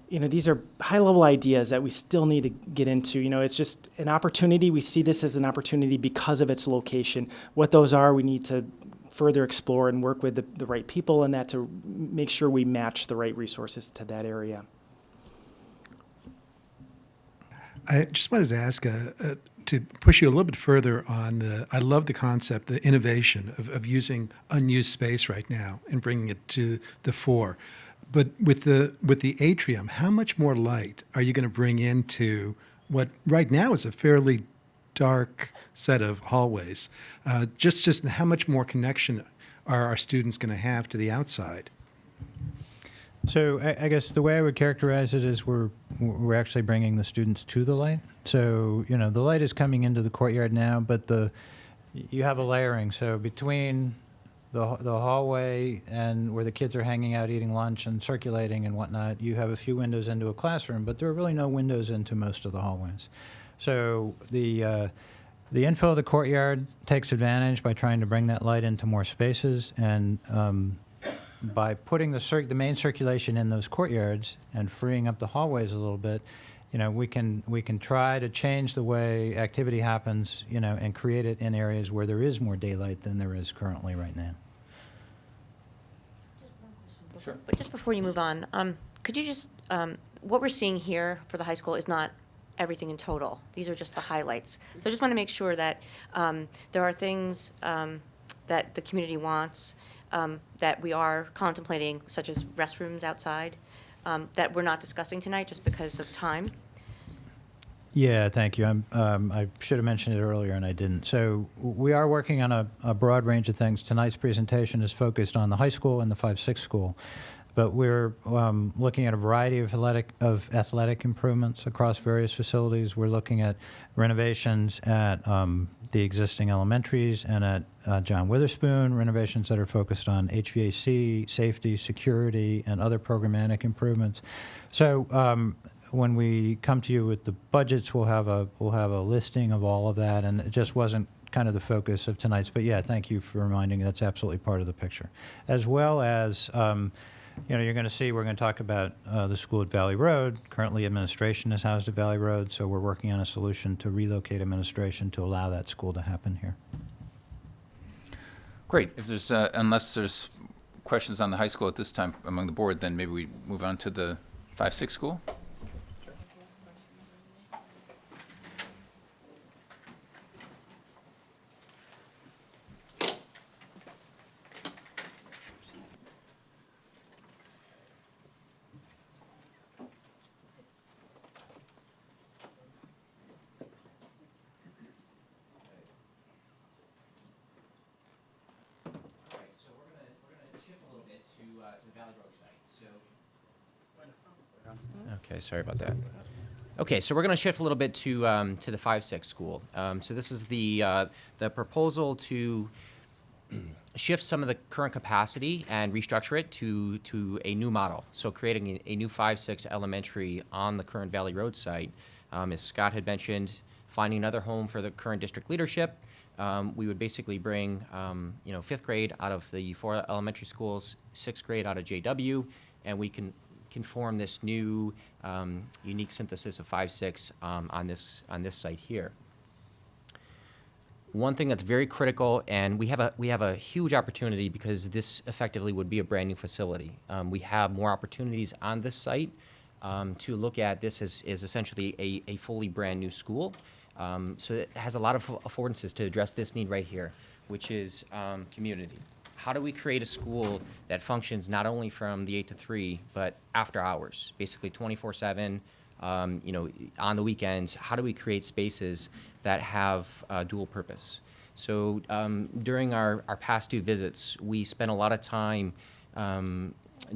these are high-level ideas that we still need to get into. It's just an opportunity. We see this as an opportunity because of its location. What those are, we need to further explore and work with the right people in that to make sure we match the right resources to that area. I just wanted to ask to push you a little bit further on I love the concept, the innovation of using unused space right now and bringing it to the fore. But with the atrium, how much more light are you going to bring into what right now is a fairly dark set of hallways? Just how much more connection are our students going to have to the outside? So I guess the way I would characterize it is we're actually bringing the students to the light. So, you know, the light is coming into the courtyard now, but you have a layering. So between the hallway and where the kids are hanging out eating lunch and circulating and whatnot, you have a few windows into a classroom, but there are really no windows into most of the hallways. So the infill of the courtyard takes advantage by trying to bring that light into more spaces, and by putting the main circulation in those courtyards and freeing up the hallways a little bit, you know, we can try to change the way activity happens, you know, and create it in areas where there is more daylight than there is currently right now. Sure. But just before you move on, could you just, what we're seeing here for the high school is not everything in total. These are just the highlights. So I just want to make sure that there are things that the community wants, that we are contemplating, such as restrooms outside, that we're not discussing tonight just because of time. Yeah, thank you. I should have mentioned it earlier, and I didn't. So we are working on a broad range of things. Tonight's presentation is focused on the high school and the 5-6 school, but we're looking at a variety of athletic improvements across various facilities. We're looking at renovations at the existing elementaries and at John Witherspoon, renovations that are focused on HVAC, safety, security, and other programmatic improvements. So when we come to you with the budgets, we'll have a listing of all of that, and it just wasn't kind of the focus of tonight's. But yeah, thank you for reminding. That's absolutely part of the picture, as well as. You know, you're going to see, we're going to talk about the school at Valley Road. Currently, administration is housed at Valley Road, so we're working on a solution to relocate administration to allow that school to happen here. Great. If there's, unless there's questions on the high school at this time among the board, then maybe we move on to the 5-6 school. Okay, sorry about that. Okay, so we're going to shift a little bit to the 5-6 school. So this is the proposal to shift some of the current capacity and restructure it to a new model. So creating a new 5-6 elementary on the current Valley Road site. As Scott had mentioned, finding another home for the current district leadership. We would basically bring, 5th grade out of the 4 elementary schools, 6th grade out of JW, and we can form this new unique synthesis of 5-6 on this site here. One thing that's very critical, and we have a huge opportunity because this effectively would be a brand new facility. We have more opportunities on this site to look at this as essentially a fully brand new school. So it has a lot of affordances to address this need right here, which is community. How do we create a school that functions not only from the 8 to 3, but after hours, basically 24/7, on the weekends? How do we create spaces that have dual purpose? So during our past 2 visits, we spent a lot of time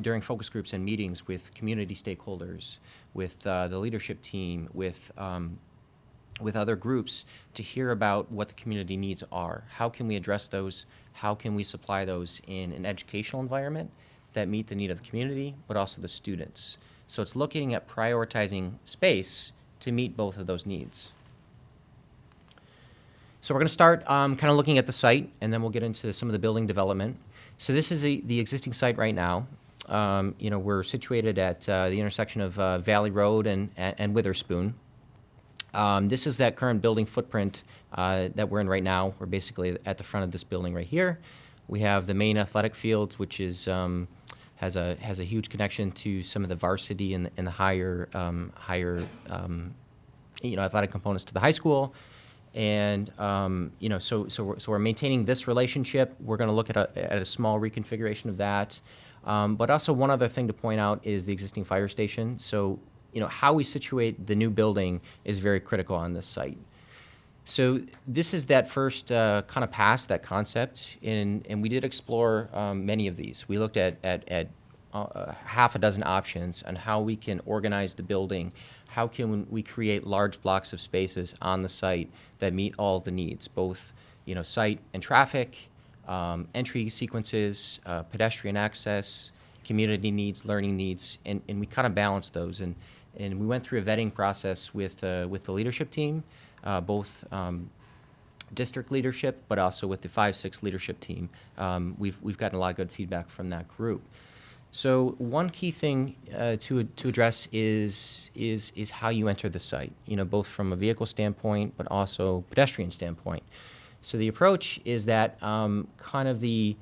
during focus groups and meetings with community stakeholders, with the leadership team, with other groups to hear about what the community needs are. How can we address those? How can we supply those in an educational environment that meet the need of the community, but also the students? So it's looking at prioritizing space to meet both of those needs. So we're going to start kind of looking at the site, and then we'll get into some of the building development. So this is the existing site right now. We're situated at the intersection of Valley Road and Witherspoon. This is that current building footprint that we're in right now. We're basically at the front of this building right here. We have the main athletic fields, which is has a huge connection to some of the varsity and the higher athletic components to the high school. And so we're maintaining this relationship. We're going to look at a small reconfiguration of that. But also one other thing to point out is the existing fire station. So how we situate the new building is very critical on this site. So this is that first kind of pass, that concept, and we did explore many of these. We looked at half a dozen options on how we can organize the building, how can we create large blocks of spaces on the site that meet all the needs, both site and traffic, entry sequences, pedestrian access, community needs, learning needs, and we kind of balanced those. And we went through a vetting process with the leadership team, both district leadership, but also with the 5-6 leadership team. We've gotten a lot of good feedback from that group. So one key thing to address is how you enter the site, both from a vehicle standpoint, but also pedestrian standpoint. So the approach is that kind of the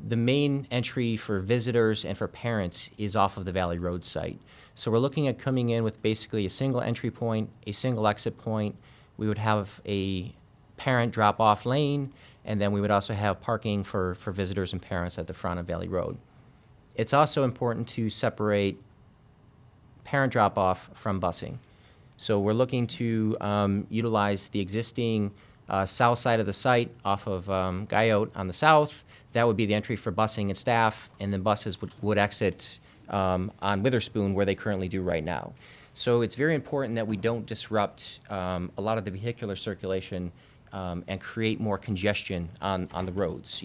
main entry for visitors and for parents is off of the Valley Road site. So we're looking at coming in with basically a single entry point, a single exit point. We would have a parent drop-off lane, and then we would also have parking for visitors and parents at the front of Valley Road. It's also important to separate parent drop-off from busing. So we're looking to utilize the existing south side of the site off of Guyot on the south. That would be the entry for busing and staff, and then buses would exit on Witherspoon, where they currently do right now. So it's very important that we don't disrupt a lot of the vehicular circulation and create more congestion on the roads.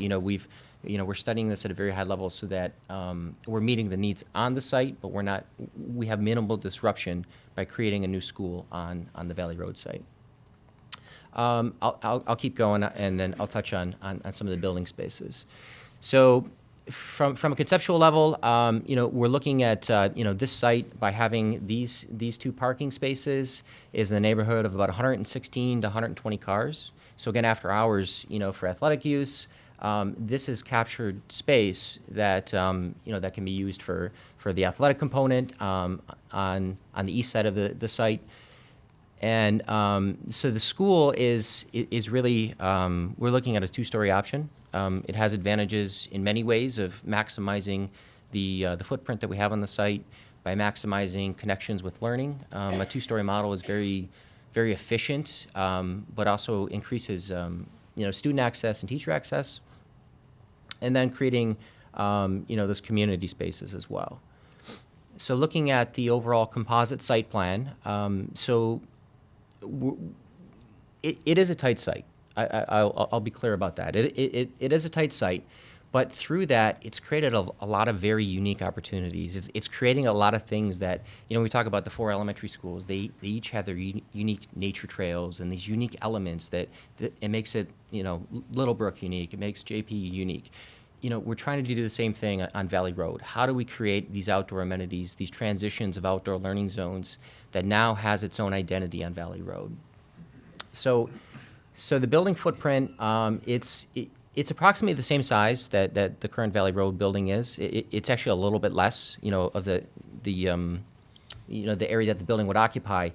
We're studying this at a very high level so that we're meeting the needs on the site, but we have minimal disruption by creating a new school on the Valley Road site. I'll keep going, and then I'll touch on some of the building spaces. So from a conceptual level, we're looking at this site by having these two parking spaces is in the neighborhood of about 116 to 120 cars. So again, after hours, for athletic use, this is captured space that that can be used for the athletic component on the east side of the site. And so the school is really, we're looking at a 2-story option. It has advantages in many ways of maximizing the footprint that we have on the site by maximizing connections with learning. A 2-story model is very, very efficient, but also increases student access and teacher access, and then creating those community spaces as well. So looking at the overall composite site plan, it is a tight site. I'll be clear about that. It is a tight site, but through that, it's created a lot of very unique opportunities. It's creating a lot of things that, we talk about the 4 elementary schools, they each have their unique nature trails and these unique elements that it makes it, Littlebrook unique, it makes JP unique. We're trying to do the same thing on Valley Road. How do we create these outdoor amenities, these transitions of outdoor learning zones that now has its own identity on Valley Road? So the building footprint, it's approximately the same size that the current Valley Road building is. It's actually a little bit less, of the area that the building would occupy.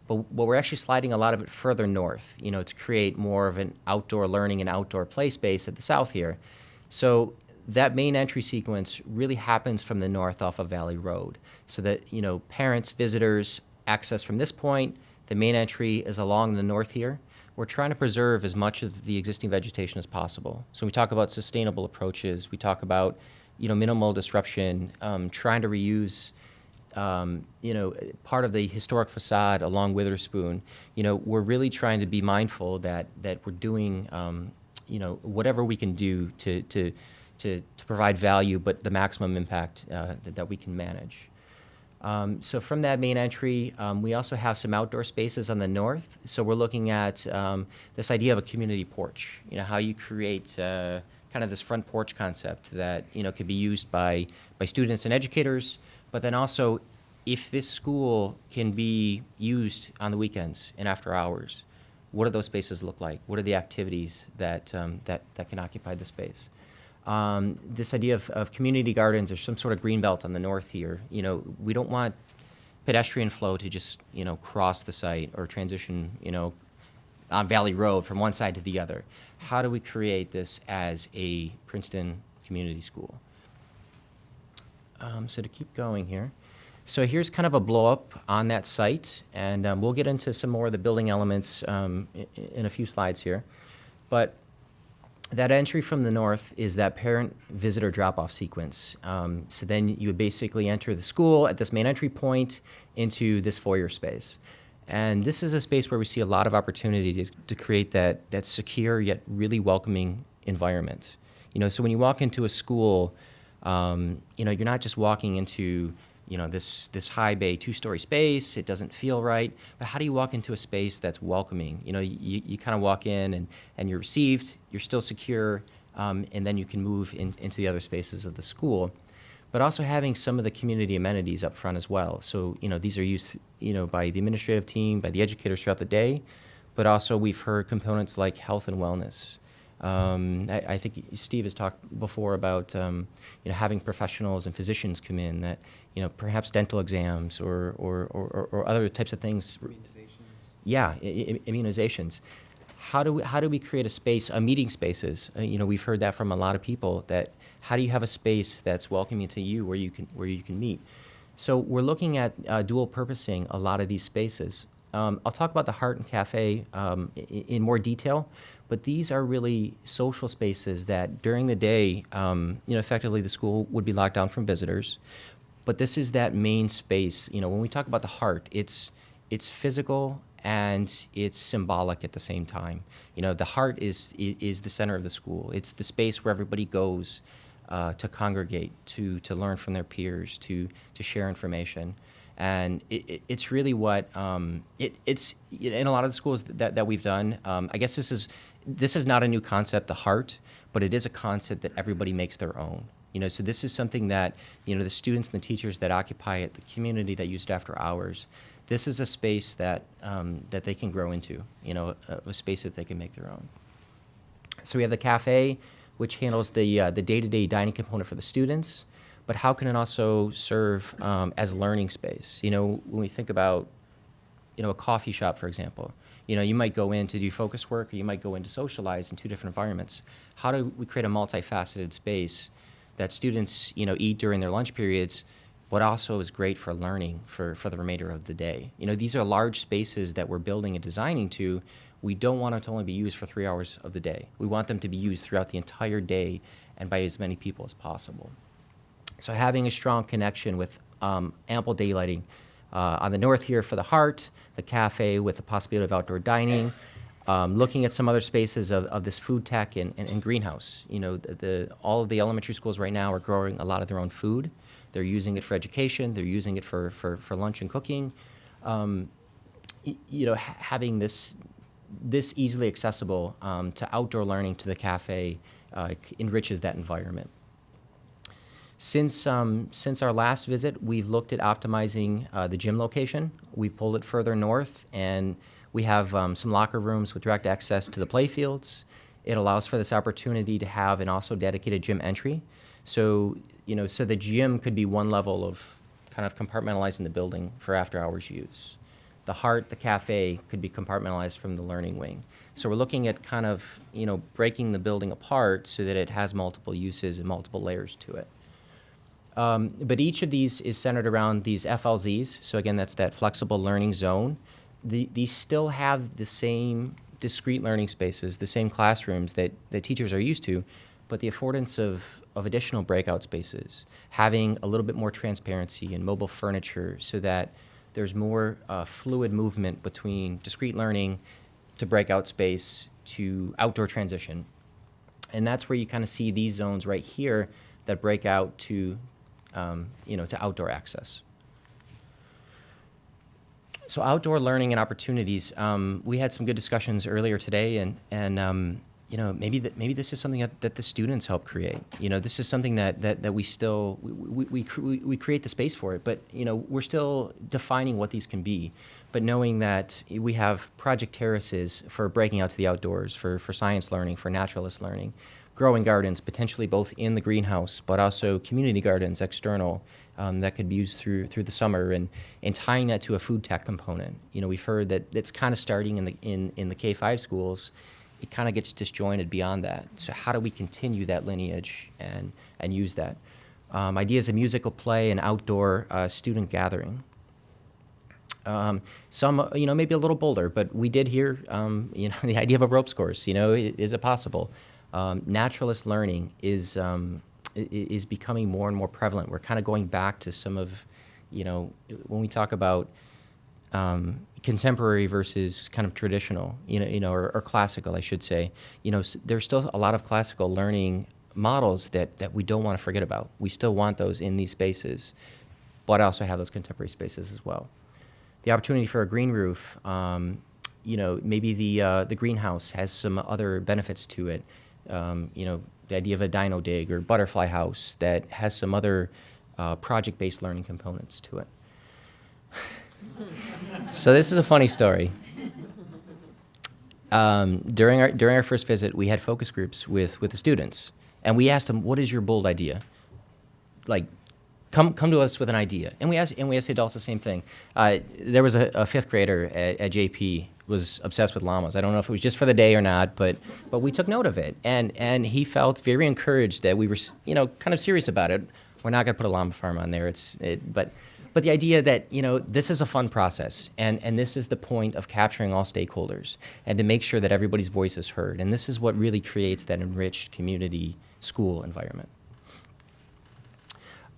But we're actually sliding a lot of it further north, to create more of an outdoor learning and outdoor play space at the south here. So that main entry sequence really happens from the north off of Valley Road, so that parents, visitors access from this point. The main entry is along the north here. We're trying to preserve as much of the existing vegetation as possible. So we talk about sustainable approaches. We talk about minimal disruption, trying to reuse part of the historic facade along Witherspoon. We're really trying to be mindful that we're doing whatever we can do to provide value, but the maximum impact that we can manage. So from that main entry, we also have some outdoor spaces on the north. So we're looking at this idea of a community porch, how you create kind of this front porch concept that, could be used by students and educators, but then also if this school can be used on the weekends and after hours, what do those spaces look like? What are the activities that can occupy the space? This idea of community gardens or some sort of green belt on the north here. We don't want pedestrian flow to just cross the site or transition on Valley Road from one side to the other. How do we create this as a Princeton community school? So to keep going here, So here's kind of a blow up on that site, and we'll get into some more of the building elements in a few slides here. But that entry from the north is that parent visitor drop-off sequence. So then you would basically enter the school at this main entry point into this foyer space. And this is a space where we see a lot of opportunity to create that secure yet really welcoming environment. So when you walk into a school, you're not just walking into this high bay 2-story space. It doesn't feel right. But how do you walk into a space that's welcoming? You kind of walk in and you're received, you're still secure, and then you can move into the other spaces of the school. But also having some of the community amenities up front as well. So, these are used, by the administrative team, by the educators throughout the day, but also we've heard components like health and wellness. I think Steve has talked before about having professionals and physicians come in that perhaps dental exams or other types of things. Immunizations. Yeah, immunizations. How do we create a space, meeting spaces? We've heard that from a lot of people. That how do you have a space that's welcoming to you where you can meet? So we're looking at dual purposing a lot of these spaces. I'll talk about the Heart and Cafe in more detail, but these are really social spaces that during the day, effectively the school would be locked down from visitors. But this is that main space. When we talk about the Heart, it's physical and it's symbolic at the same time. The Heart is the center of the school. It's the space where everybody goes to congregate, to learn from their peers, to share information. And it's really what it's in a lot of the schools that we've done. I guess this is not a new concept, the Heart, but it is a concept that everybody makes their own. So this is something that the students and the teachers that occupy it, the community that use it after hours. This is a space that they can grow into. A space that they can make their own. So we have the cafe, which handles the day-to-day dining component for the students. But how can it also serve as a learning space? When we think about, a coffee shop, for example, you might go in to do focus work, or you might go in to socialize in two different environments. How do we create a multifaceted space that students, eat during their lunch periods, but also is great for learning for the remainder of the day? These are large spaces that we're building and designing to. We don't want them to only be used for 3 hours of the day. We want them to be used throughout the entire day and by as many people as possible. So having a strong connection with ample daylighting on the north here for the Heart, the cafe with the possibility of outdoor dining, looking at some other spaces of this food tech and greenhouse. All of the elementary schools right now are growing a lot of their own food. They're using it for education. They're using it for lunch and cooking. Having this easily accessible to outdoor learning to the cafe enriches that environment. Since our last visit, we've looked at optimizing the gym location. We pulled it further north, and we have some locker rooms with direct access to the play fields. It allows for this opportunity to have an also dedicated gym entry. So the gym could be one level of kind of compartmentalizing the building for after-hours use. The Heart, the cafe, could be compartmentalized from the learning wing. So we're looking at kind of breaking the building apart so that it has multiple uses and multiple layers to it. But each of these is centered around these FLZs. So again, that's that flexible learning zone. These still have the same discrete learning spaces, the same classrooms that teachers are used to, but the affordance of additional breakout spaces, having a little bit more transparency and mobile furniture so that there's more fluid movement between discrete learning to breakout space to outdoor transition. And that's where you kind of see these zones right here that break out to outdoor access. So outdoor learning and opportunities. We had some good discussions earlier today, and maybe this is something that the students help create. This is something that we still we create the space for it, but we're still defining what these can be. But knowing that we have project terraces for breaking out to the outdoors, for science learning, for naturalist learning, growing gardens, potentially both in the greenhouse, but also community gardens external that could be used through the summer, and tying that to a food tech component. We've heard that it's kind of starting in the K-5 schools. It kind of gets disjointed beyond that. So how do we continue that lineage and use that? ideas of musical play and outdoor student gathering. Some, maybe a little bolder, but we did hear, the idea of a ropes course. Is it possible? Naturalist learning is becoming more and more prevalent. We're kind of going back to some of, when we talk about contemporary versus kind of traditional, or classical, I should say. There's still a lot of classical learning models that we don't want to forget about. We still want those in these spaces, but also have those contemporary spaces as well. The opportunity for a green roof, maybe the greenhouse has some other benefits to it. The idea of a dino dig or butterfly house that has some other project-based learning components to it. So this is a funny story. During our first visit, we had focus groups with the students, and we asked them, "What is your bold idea? Like, come to us with an idea." And we asked the adults the same thing. There was a fifth grader at JP was obsessed with llamas. I don't know if it was just for the day or not, but we took note of it, and he felt very encouraged that we were kind of serious about it. We're not going to put a llama farm on there. But the idea that, this is a fun process, and this is the point of capturing all stakeholders, and to make sure that everybody's voice is heard. And this is what really creates that enriched community school environment.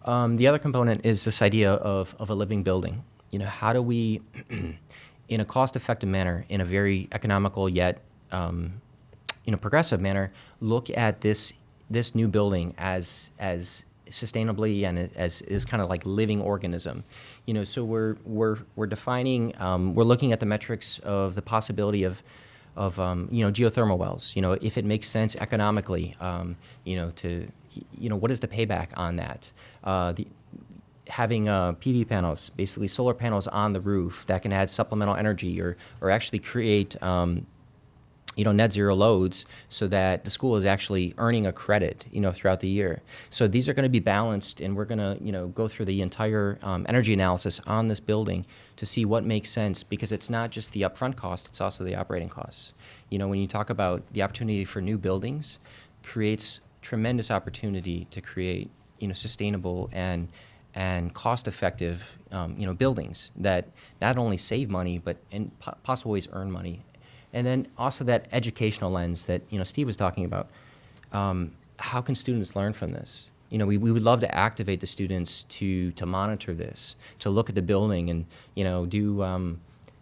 The other component is this idea of a living building. How do we, in a cost-effective manner, in a very economical yet, progressive manner, look at this new building as sustainably and as is kind of like living organism. So we're defining, we're looking at the metrics of the possibility of geothermal wells. If it makes sense economically, what is the payback on that? Having PV panels, basically solar panels on the roof that can add supplemental energy or actually create net zero loads so that the school is actually earning a credit, throughout the year. So these are going to be balanced, and we're going to, go through the entire energy analysis on this building to see what makes sense, because it's not just the upfront cost, it's also the operating costs. When you talk about the opportunity for new buildings, creates tremendous opportunity to create, sustainable and cost-effective, buildings that not only save money, but in possible ways earn money. And then also that educational lens that, Steve was talking about. How can students learn from this? We would love to activate the students to monitor this, to look at the building and,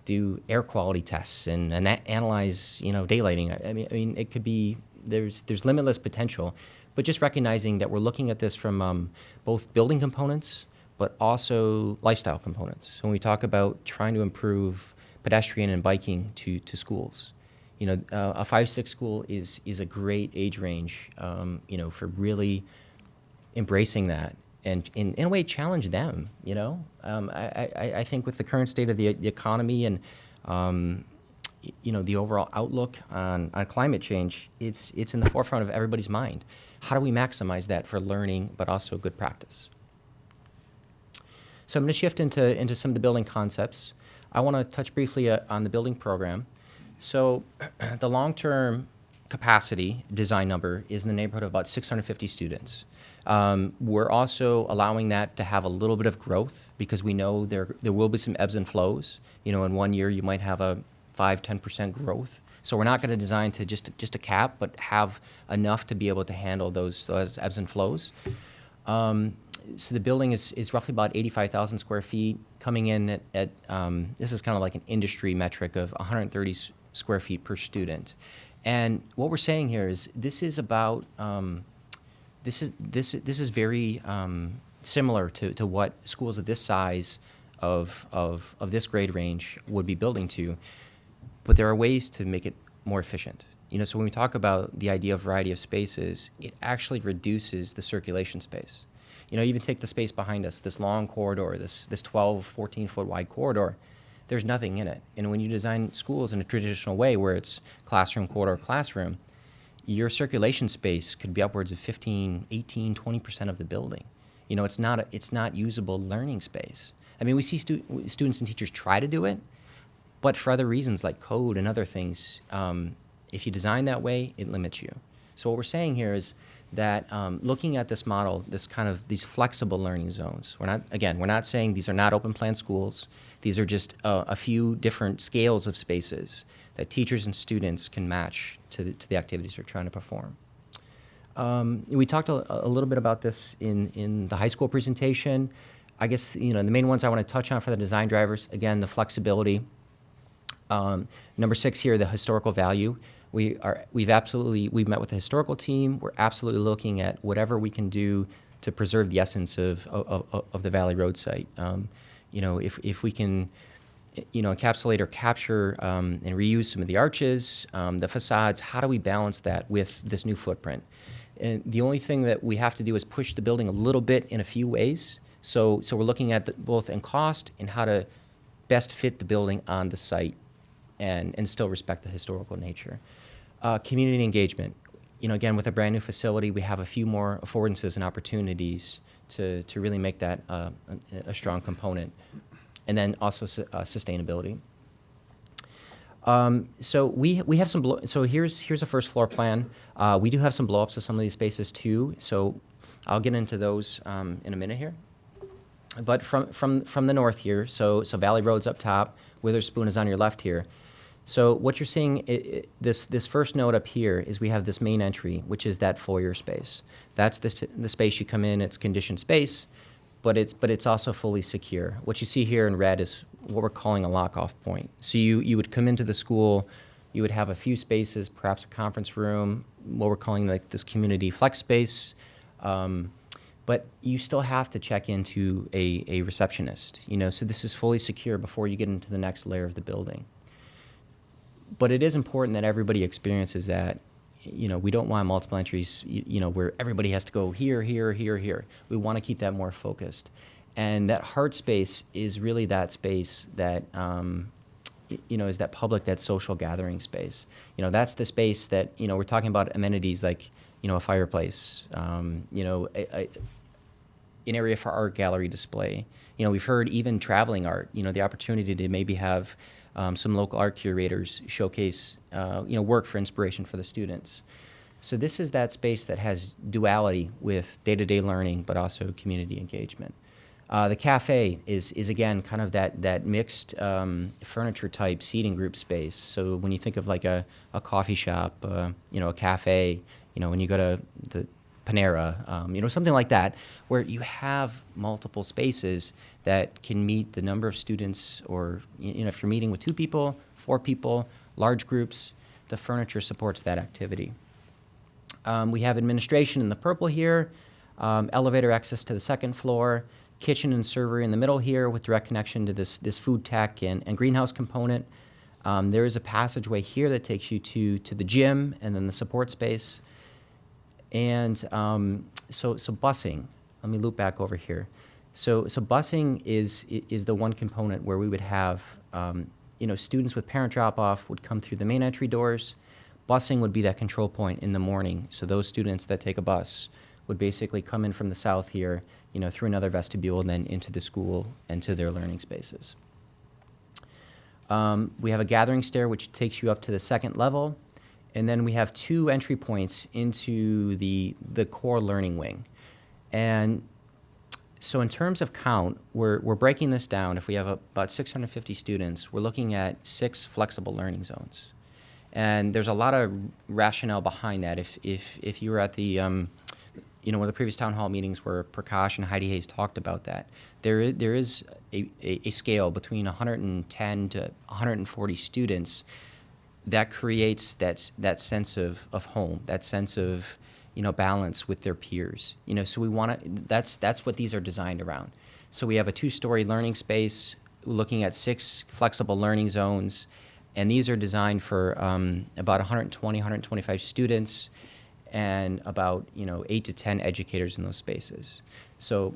do air quality tests and analyze, daylighting. I mean, it could be, there's limitless potential, but just recognizing that we're looking at this from both building components, but also lifestyle components. So when we talk about trying to improve pedestrian and biking to schools. A 5-6 school is a great age range, for really embracing that and in a way challenge them. I think with the current state of the economy and the overall outlook on climate change, it's in the forefront of everybody's mind. How do we maximize that for learning, but also good practice? So I'm going to shift into some of the building concepts. I want to touch briefly on the building program. So the long-term capacity design number is in the neighborhood of about 650 students. We're also allowing that to have a little bit of growth because we know there will be some ebbs and flows. In one year you might have a 5-10% growth. So we're not going to design to just a cap, but have enough to be able to handle those ebbs and flows. So the building is roughly about 85,000 square feet, coming in at this is kind of like an industry metric of 130 square feet per student. And what we're saying here is this is about this is very similar to what schools of this size of this grade range would be building to, but there are ways to make it more efficient. So when we talk about the idea of variety of spaces, it actually reduces the circulation space. Even take the space behind us, this long corridor, this 12, 14-foot wide corridor, there's nothing in it. And when you design schools in a traditional way where it's classroom, corridor, classroom, your circulation space could be upwards of 15, 18, 20% of the building. It's not usable learning space. I mean, we see students and teachers try to do it, but for other reasons like code and other things, if you design that way, it limits you. So what we're saying here is that looking at this model, this kind of these flexible learning zones, we're not saying these are not open plan schools. These are just a few different scales of spaces that teachers and students can match to the activities they're trying to perform. We talked a little bit about this in the high school presentation. I guess, the main ones I want to touch on for the design drivers, again, the flexibility. Number 6 here, the historical value. We've met with the historical team. We're absolutely looking at whatever we can do to preserve the essence of the Valley Road site. If we can, encapsulate or capture and reuse some of the arches, the facades, how do we balance that with this new footprint? And the only thing that we have to do is push the building a little bit in a few ways. So we're looking at both in cost and how to best fit the building on the site and still respect the historical nature. Community engagement. Again, with a brand new facility, we have a few more affordances and opportunities to really make that a strong component. And then also sustainability. So we have some, so here's a first floor plan. We do have some blow-ups of some of these spaces too, so I'll get into those in a minute here. But from the north here, so Valley Road's up top, Witherspoon is on your left here. So what you're seeing, this first note up here is we have this main entry, which is that foyer space. That's the space you come in, it's conditioned space, but it's also fully secure. What you see here in red is what we're calling a lock-off point. So you would come into the school, you would have a few spaces, perhaps a conference room, what we're calling like this community flex space, but you still have to check into a receptionist, so this is fully secure before you get into the next layer of the building. But it is important that everybody experiences that. We don't want multiple entries, where everybody has to go here, here, here, here. We want to keep that more focused. And that heart space is really that space that, is that public, that social gathering space. That's the space that, we're talking about amenities like, a fireplace, an area for art gallery display. We've heard even traveling art, the opportunity to maybe have some local art curators showcase, work for inspiration for the students. So this is that space that has duality with day-to-day learning, but also community engagement. The cafe is again kind of that mixed furniture type seating group space. So when you think of like a coffee shop, a cafe, when you go to the Panera, something like that, where you have multiple spaces that can meet the number of students, or if you're meeting with 2 people, 4 people, large groups, the furniture supports that activity. We have administration in the purple here, elevator access to the 2nd floor, kitchen and servery in the middle here with direct connection to this food tech and greenhouse component. There is a passageway here that takes you to the gym and then the support space. And so busing, let me loop back over here. So busing is the one component where we would have, students with parent drop-off would come through the main entry doors. Busing would be that control point in the morning. So those students that take a bus would basically come in from the south here, through another vestibule and then into the school and to their learning spaces. We have a gathering stair which takes you up to the 2nd level. And then we have 2 entry points into the core learning wing. And so in terms of count, we're breaking this down. If we have about 650 students, we're looking at 6 flexible learning zones. And there's a lot of rationale behind that. If you were at the, one of the previous town hall meetings where Prakash and Heidi Hayes talked about that, there is a scale between 110 to 140 students that creates that sense of home, that sense of balance with their peers. So we want to. That's what these are designed around. So we have a 2-story learning space, looking at 6 flexible learning zones, and these are designed for about 120, 125 students, and about 8 to 10 educators in those spaces. So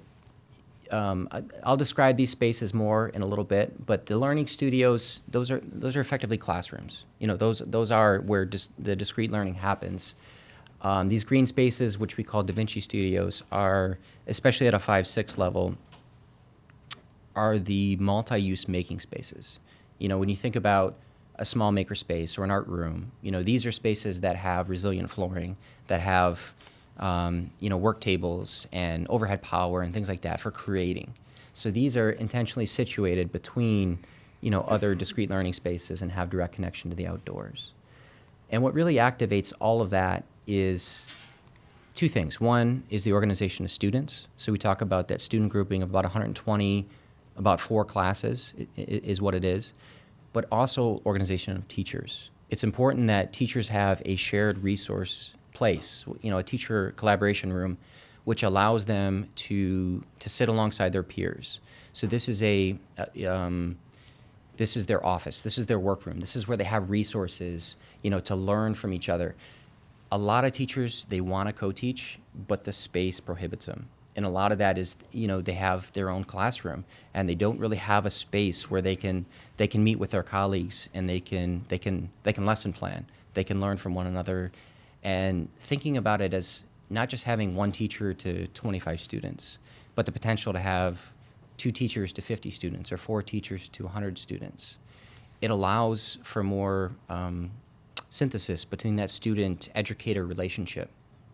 I'll describe these spaces more in a little bit, but the learning studios, those are effectively classrooms. Those are where the discrete learning happens. These green spaces, which we call Da Vinci studios, are, especially at a 5-6 level, are the multi-use making spaces. When you think about a small maker space or an art room, these are spaces that have resilient flooring, that have work tables and overhead power and things like that for creating. So these are intentionally situated between, other discrete learning spaces and have direct connection to the outdoors. And what really activates all of that is two things. One is the organization of students. So we talk about that student grouping of about 120, about 4 classes is what it is, but also organization of teachers. It's important that teachers have a shared resource place, a teacher collaboration room, which allows them to sit alongside their peers. So this is this is their office, this is their workroom, this is where they have resources, to learn from each other. A lot of teachers, they want to co-teach, but the space prohibits them. And a lot of that is, they have their own classroom, and they don't really have a space where they can meet with their colleagues, and they can lesson plan, they can learn from one another, and thinking about it as not just having one teacher to 25 students, but the potential to have 2 teachers to 50 students or 4 teachers to 100 students. It allows for more synthesis between that student-educator relationship.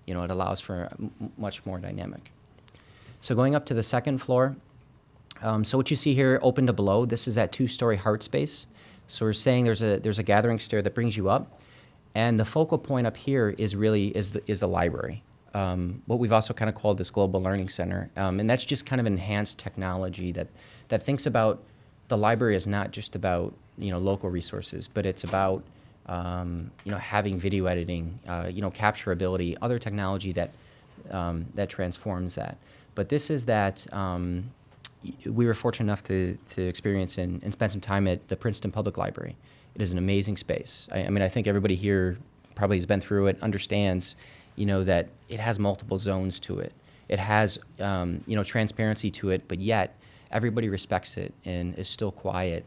It allows for much more dynamic. So going up to the second floor, so what you see here open to below, this is that 2-story heart space. So we're saying there's a gathering stair that brings you up, and the focal point up here is the library. What we've also kind of called this global learning center, and that's just kind of enhanced technology that thinks about the library as not just about local resources, but it's about having video editing, capturability, other technology that transforms that. But this is that we were fortunate enough to experience and spend some time at the Princeton Public Library. It is an amazing space. I think everybody here probably has been through it, understands, that it has multiple zones to it. It has, transparency to it, but yet everybody respects it and is still quiet,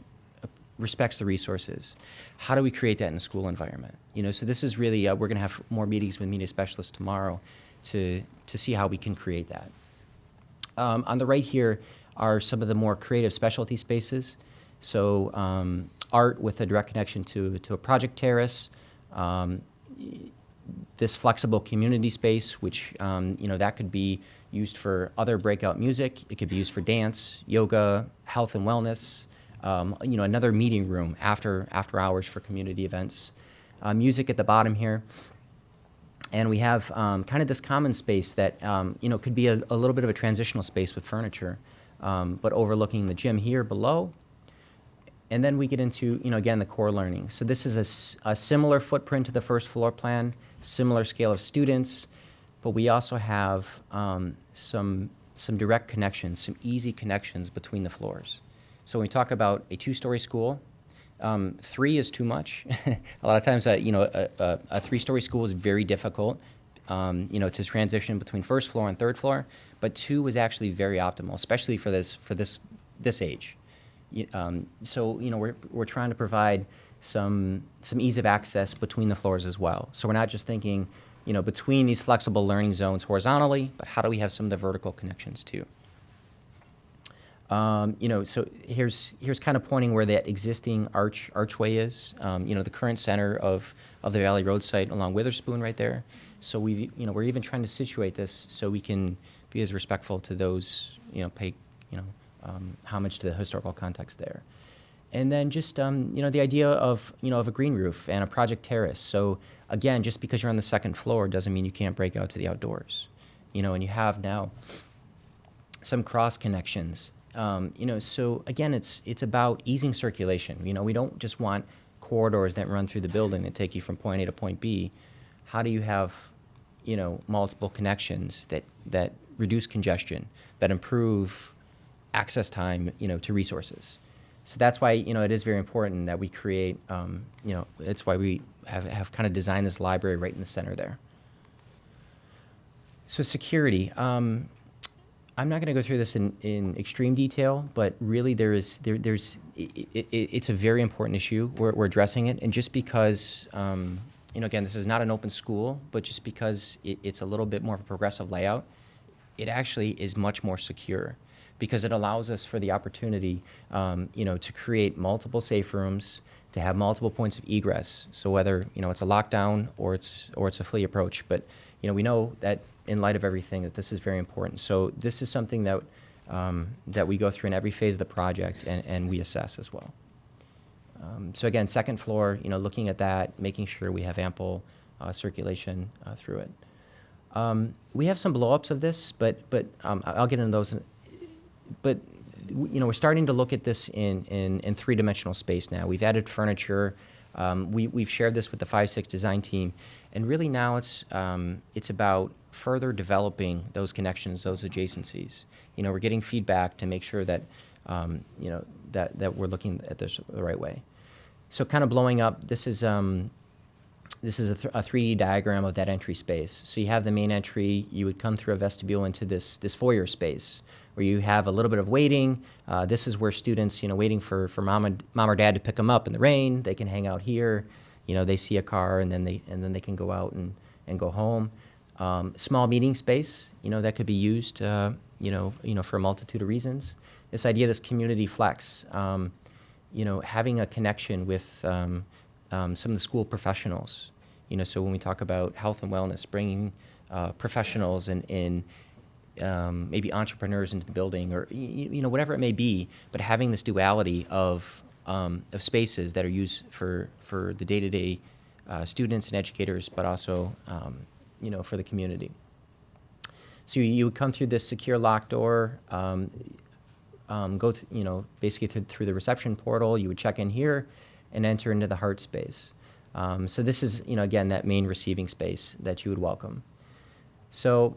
respects the resources. How do we create that in a school environment? So this is really, we're going to have more meetings with media specialists tomorrow to see how we can create that. On the right here are some of the more creative specialty spaces. So art with a direct connection to a project terrace, this flexible community space, which that could be used for other breakout music. It could be used for dance, yoga, health and wellness. Another meeting room after hours for community events. Music at the bottom here. And we have kind of this common space that could be a little bit of a transitional space with furniture, but overlooking the gym here below. And then we get into, again, the core learning. So this is a similar footprint to the first floor plan, similar scale of students, but we also have some direct connections, some easy connections between the floors. So when we talk about a 2-story school, 3 is too much. A lot of times, a 3-story school is very difficult, to transition between first floor and third floor, but 2 is actually very optimal, especially for this age. So we're trying to provide some ease of access between the floors as well. So we're not just thinking, between these flexible learning zones horizontally, but how do we have some of the vertical connections too? So here's kind of pointing where that existing archway is. The current center of the Valley Road site along Witherspoon right there. So we're even trying to situate this so we can be as respectful to those, pay homage to the historical context there. And then just the idea of a green roof and a project terrace. So again, just because you're on the second floor doesn't mean you can't break out to the outdoors. And you have now some cross connections. So again, it's about easing circulation. We don't just want corridors that run through the building that take you from point A to point B. How do you have, multiple connections that reduce congestion, that improve access time, to resources? So that's why, it is very important that we create, it's why we have kind of designed this library right in the center there. So security. I'm not going to go through this in extreme detail, but really it's a very important issue. We're addressing it, and just because, again, this is not an open school, but just because it's a little bit more of a progressive layout, it actually is much more secure because it allows us for the opportunity, to create multiple safe rooms, to have multiple points of egress. So whether, it's a lockdown or it's a free approach, but, we know that in light of everything, that this is very important. So this is something that, that we go through in every phase of the project, and we assess as well. So again, second floor, looking at that, making sure we have ample circulation through it. We have some blow-ups of this, but I'll get into those. But we're starting to look at this in three-dimensional space now. We've added furniture. We've shared this with the 5-6 design team, and really now it's about further developing those connections, those adjacencies. We're getting feedback to make sure that that we're looking at this the right way. So kind of blowing up, this is a 3D diagram of that entry space. So you have the main entry. You would come through a vestibule into this foyer space where you have a little bit of waiting. This is where students, waiting for mom or dad to pick them up in the rain. They can hang out here. They see a car and then they can go out and go home. Small meeting space, that could be used, for a multitude of reasons. This idea, this community flex, having a connection with some of the school professionals. So when we talk about health and wellness, bringing professionals and maybe entrepreneurs into the building, or whatever it may be, but having this duality of spaces that are used for the day-to-day students and educators, but also for the community. So you would come through this secure lock door, go basically through the reception portal. You would check in here and enter into the heart space. So this is, again, that main receiving space that you would welcome. So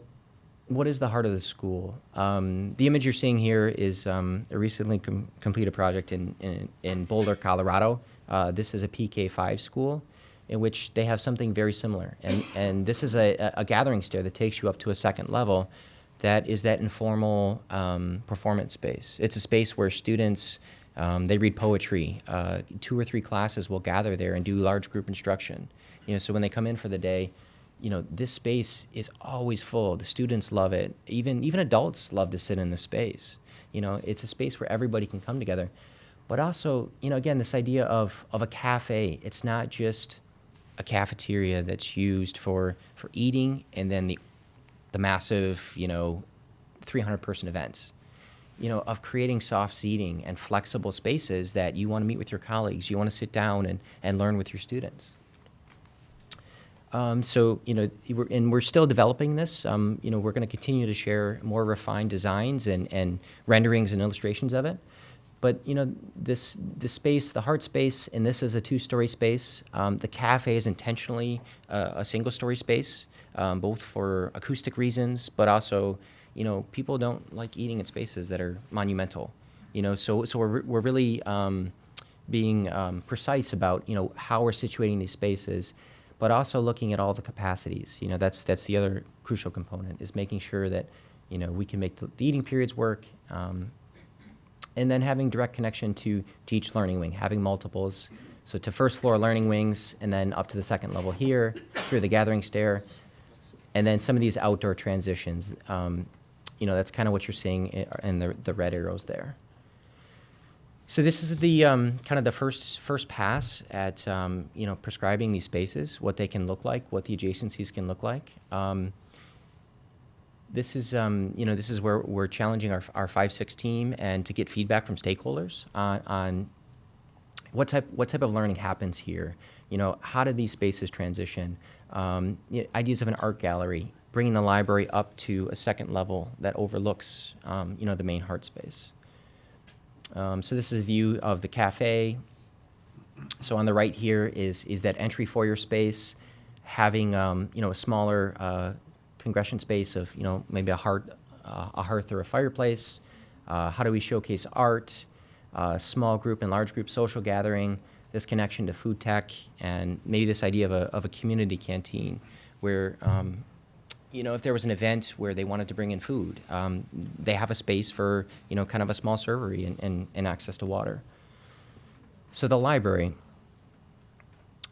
what is the heart of the school? The image you're seeing here is a recently completed project in Boulder, Colorado. This is a PK5 school in which they have something very similar. And this is a gathering stair that takes you up to a second level. That is that informal performance space. It's a space where students, they read poetry. 2 or 3 classes will gather there and do large group instruction. So when they come in for the day, this space is always full. The students love it. Even adults love to sit in this space. It's a space where everybody can come together. But also, again, this idea of a cafe. It's not just a cafeteria that's used for eating and then the massive, 300-person events. Of creating soft seating and flexible spaces that you want to meet with your colleagues, you want to sit down and learn with your students. So, we're still developing this. We're going to continue to share more refined designs and renderings and illustrations of it. But, this space, the heart space, and this is a 2-story space. The cafe is intentionally a single-story space, both for acoustic reasons, but also, people don't like eating in spaces that are monumental. So we're really being precise about, how we're situating these spaces, but also looking at all the capacities. That's the other crucial component, is making sure that, we can make the eating periods work, and then having direct connection to each learning wing, having multiples. So to first floor learning wings, and then up to the second level here, through the gathering stair, and then some of these outdoor transitions. That's kind of what you're seeing in the red arrows there. So this is the kind of the first pass at prescribing these spaces, what they can look like, what the adjacencies can look like. This is where we're challenging our 5-6 team and to get feedback from stakeholders on what type of learning happens here. How do these spaces transition? Ideas of an art gallery, bringing the library up to a second level that overlooks, the main heart space. So this is a view of the cafe. So on the right here is that entry foyer space, having, a smaller congression space of, maybe a hearth or a fireplace. How do we showcase art, small group and large group social gathering, this connection to food tech, and maybe this idea of a community canteen where, if there was an event where they wanted to bring in food, they have a space for, kind of a small servery and access to water. So the library,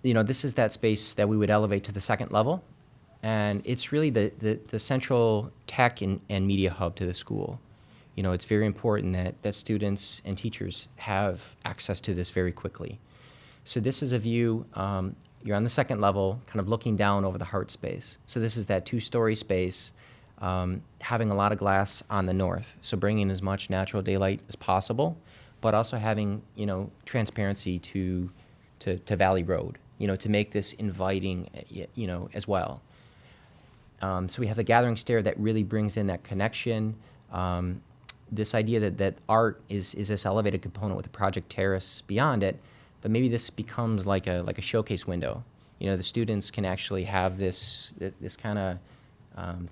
this is that space that we would elevate to the second level. And it's really the central tech and media hub to the school. It's very important that students and teachers have access to this very quickly. So this is a view, you're on the second level, kind of looking down over the heart space. So this is that 2-story space having a lot of glass on the north, so bringing as much natural daylight as possible, but also having, transparency to Valley Road, to make this inviting, as well. So we have the gathering stair that really brings in that connection. This idea that art is this elevated component with the project terrace beyond it, but maybe this becomes like a showcase window. The students can actually have this kind of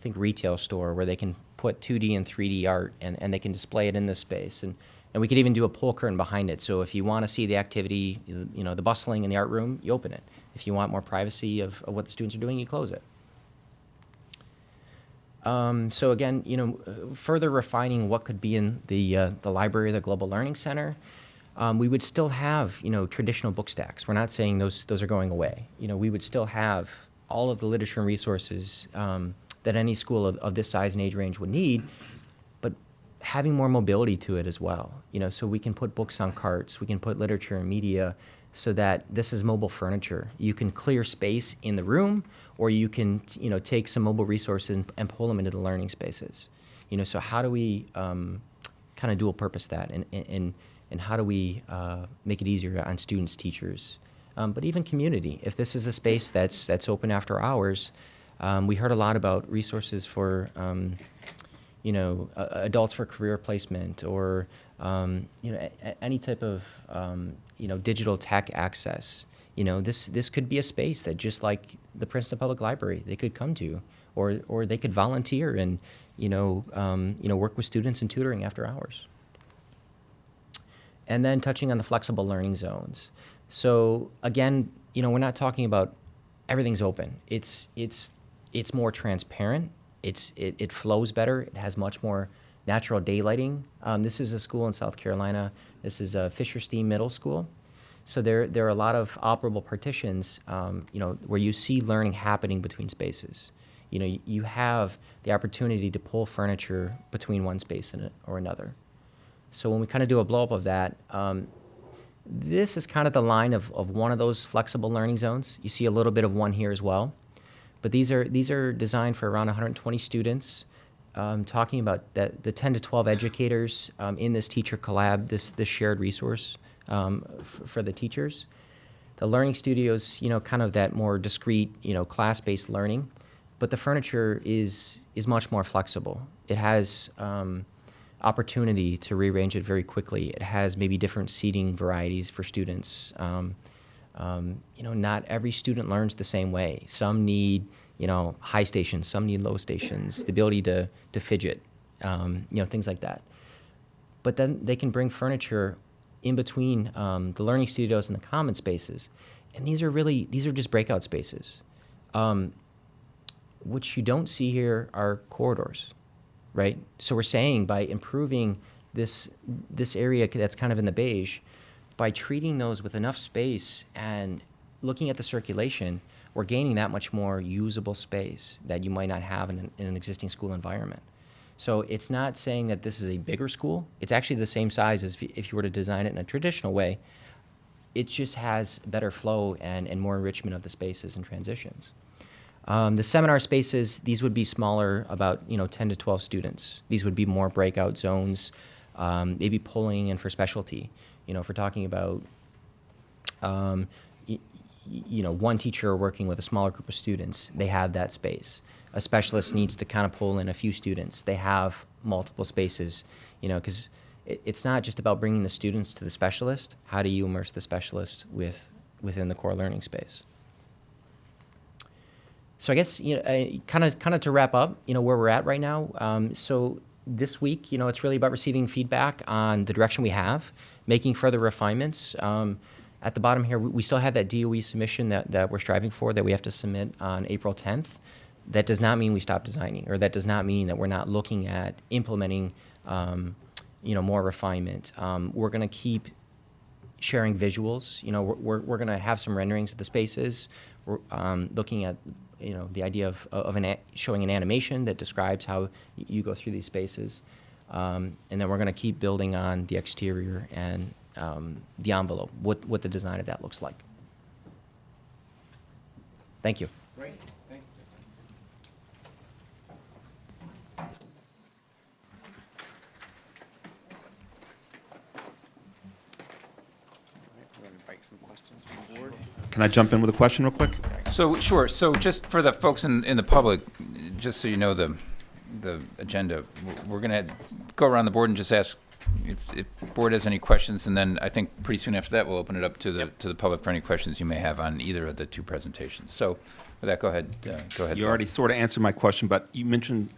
think retail store where they can put 2D and 3D art and they can display it in this space. And we could even do a pull curtain behind it. So if you want to see the activity, the bustling in the art room, you open it. If you want more privacy of what the students are doing, you close it. So again, further refining what could be in the library or the Global Learning Center, we would still have, traditional book stacks. We're not saying those are going away. We would still have all of the literature and resources that any school of this size and age range would need, but having more mobility to it as well. So we can put books on carts, we can put literature and media, so that this is mobile furniture. You can clear space in the room, or you can, take some mobile resources and pull them into the learning spaces. So how do we kind of dual purpose that, and how do we make it easier on students, teachers, but even community? If this is a space that's open after hours, we heard a lot about resources for, adults for career placement, or any type of digital tech access. This could be a space that, just like the Princeton Public Library, they could come to, or they could volunteer and work with students in tutoring after hours. And then touching on the flexible learning zones. So again, we're not talking about everything's open. It's more transparent. It flows better. It has much more natural daylighting. This is a school in South Carolina. This is a Fisher Steam Middle School. So there are a lot of operable partitions, where you see learning happening between spaces. You have the opportunity to pull furniture between one space or another. So when we kind of do a blow up of that, this is kind of the line of one of those flexible learning zones. You see a little bit of one here as well. But these are designed for around 120 students, talking about the 10 to 12 educators in this teacher collab, this shared resource for the teachers. The learning studios, kind of that more discrete, class-based learning. But the furniture is much more flexible. It has opportunity to rearrange it very quickly. It has maybe different seating varieties for students. Not every student learns the same way. Some need, high stations, some need low stations, the ability to fidget, things like that. But then they can bring furniture in between the learning studios and the common spaces. And these are just breakout spaces. What you don't see here are corridors, right? So we're saying by improving this area that's kind of in the beige, by treating those with enough space and looking at the circulation, we're gaining that much more usable space that you might not have in an existing school environment. So it's not saying that this is a bigger school. It's actually the same size as if you were to design it in a traditional way. It just has better flow and more enrichment of the spaces and transitions. The seminar spaces, these would be smaller, about 10 to 12 students. These would be more breakout zones, maybe pulling in for specialty. If we're talking about one teacher working with a smaller group of students, they have that space. A specialist needs to kind of pull in a few students. They have multiple spaces, because it's not just about bringing the students to the specialist. How do you immerse the specialist within the core learning space? So I guess, kind of to wrap up, where we're at right now. So this week, it's really about receiving feedback on the direction we have, making further refinements. At the bottom here, we still have that DOE submission that we're striving for, that we have to submit on April 10th. That does not mean we stop designing, or that does not mean that we're not looking at implementing, more refinement. We're going to keep sharing visuals. We're going to have some renderings of the spaces. We're looking at, the idea of showing an animation that describes how you go through these spaces. And then we're going to keep building on the exterior and the envelope, what the design of that looks like. Thank you. Great. some questions from the board. Can I jump in with a question real quick? So, sure, so just for the folks in the public, just so you know the agenda, we're going to go around the board and just ask if the board has any questions, and then I think pretty soon after that, we'll open it up to the public for any questions you may have on either of the two presentations. So with that, go ahead. You already sort of answered my question, but you mentioned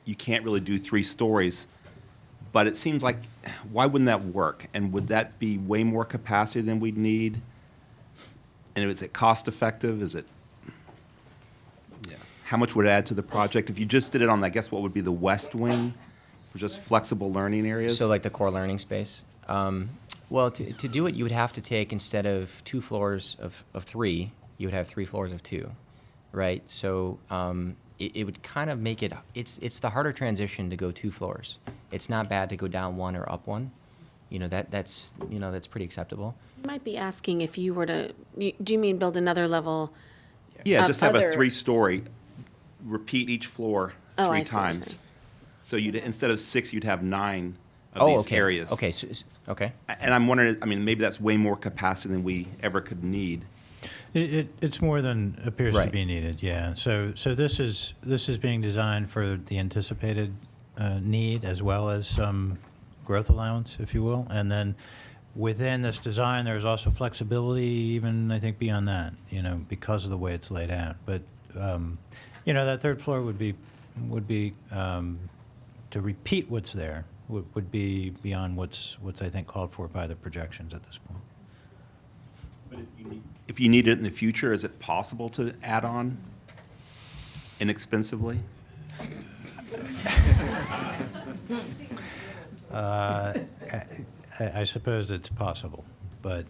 you can't really do 3 stories. But it seems like, why wouldn't that work? And would that be way more capacity than we'd need? And is it cost effective? Is it, yeah. How much would it add to the project? If you just did it on, I guess, what would be the west wing for just flexible learning areas? So like the core learning space? Well, to do it, you would have to take, instead of 2 floors of 3, you would have 3 floors of 2, right? So it would kind of make it, it's the harder transition to go 2 floors. It's not bad to go down 1 or up 1. You know, that's pretty acceptable. You might be asking if you were to, do you mean build another level? Yeah, of just have a other- 3-story, repeat each floor 3 Oh, I see what you're times. saying. So you'd, instead of 6, you'd have 9 of these okay. areas. Okay, okay. And I'm wondering, I mean, maybe that's way more capacity than we ever could need. It's more than appears to Right. be needed, yeah. So this is being designed for the anticipated need as well as some growth allowance, if you will. And then within this design, there's also flexibility, even I think beyond that, you know, because of the way it's laid out. But you know, that 3rd floor would be to repeat what's there would be beyond what's I think called for by the projections at this point. But if you need it in the future, is it possible to add on inexpensively? I suppose it's possible, but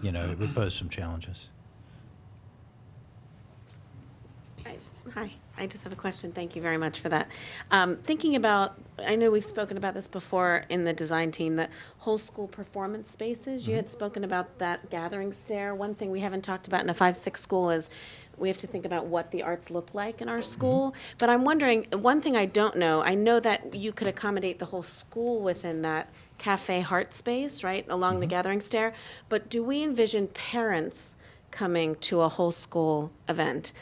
you know, it would pose some challenges. Hi, I just have a question. Thank you very much for that. Thinking about, I know we've spoken about this before in the design team, that whole school performance spaces. You had spoken about that gathering stair. One thing we haven't talked about in a 5-6 school is we have to think about what the arts look like in our school. But I'm wondering, one thing I don't know, I know that you could accommodate the whole school within that cafe heart space, right, along the gathering stair. But do we envision parents coming to a whole school event?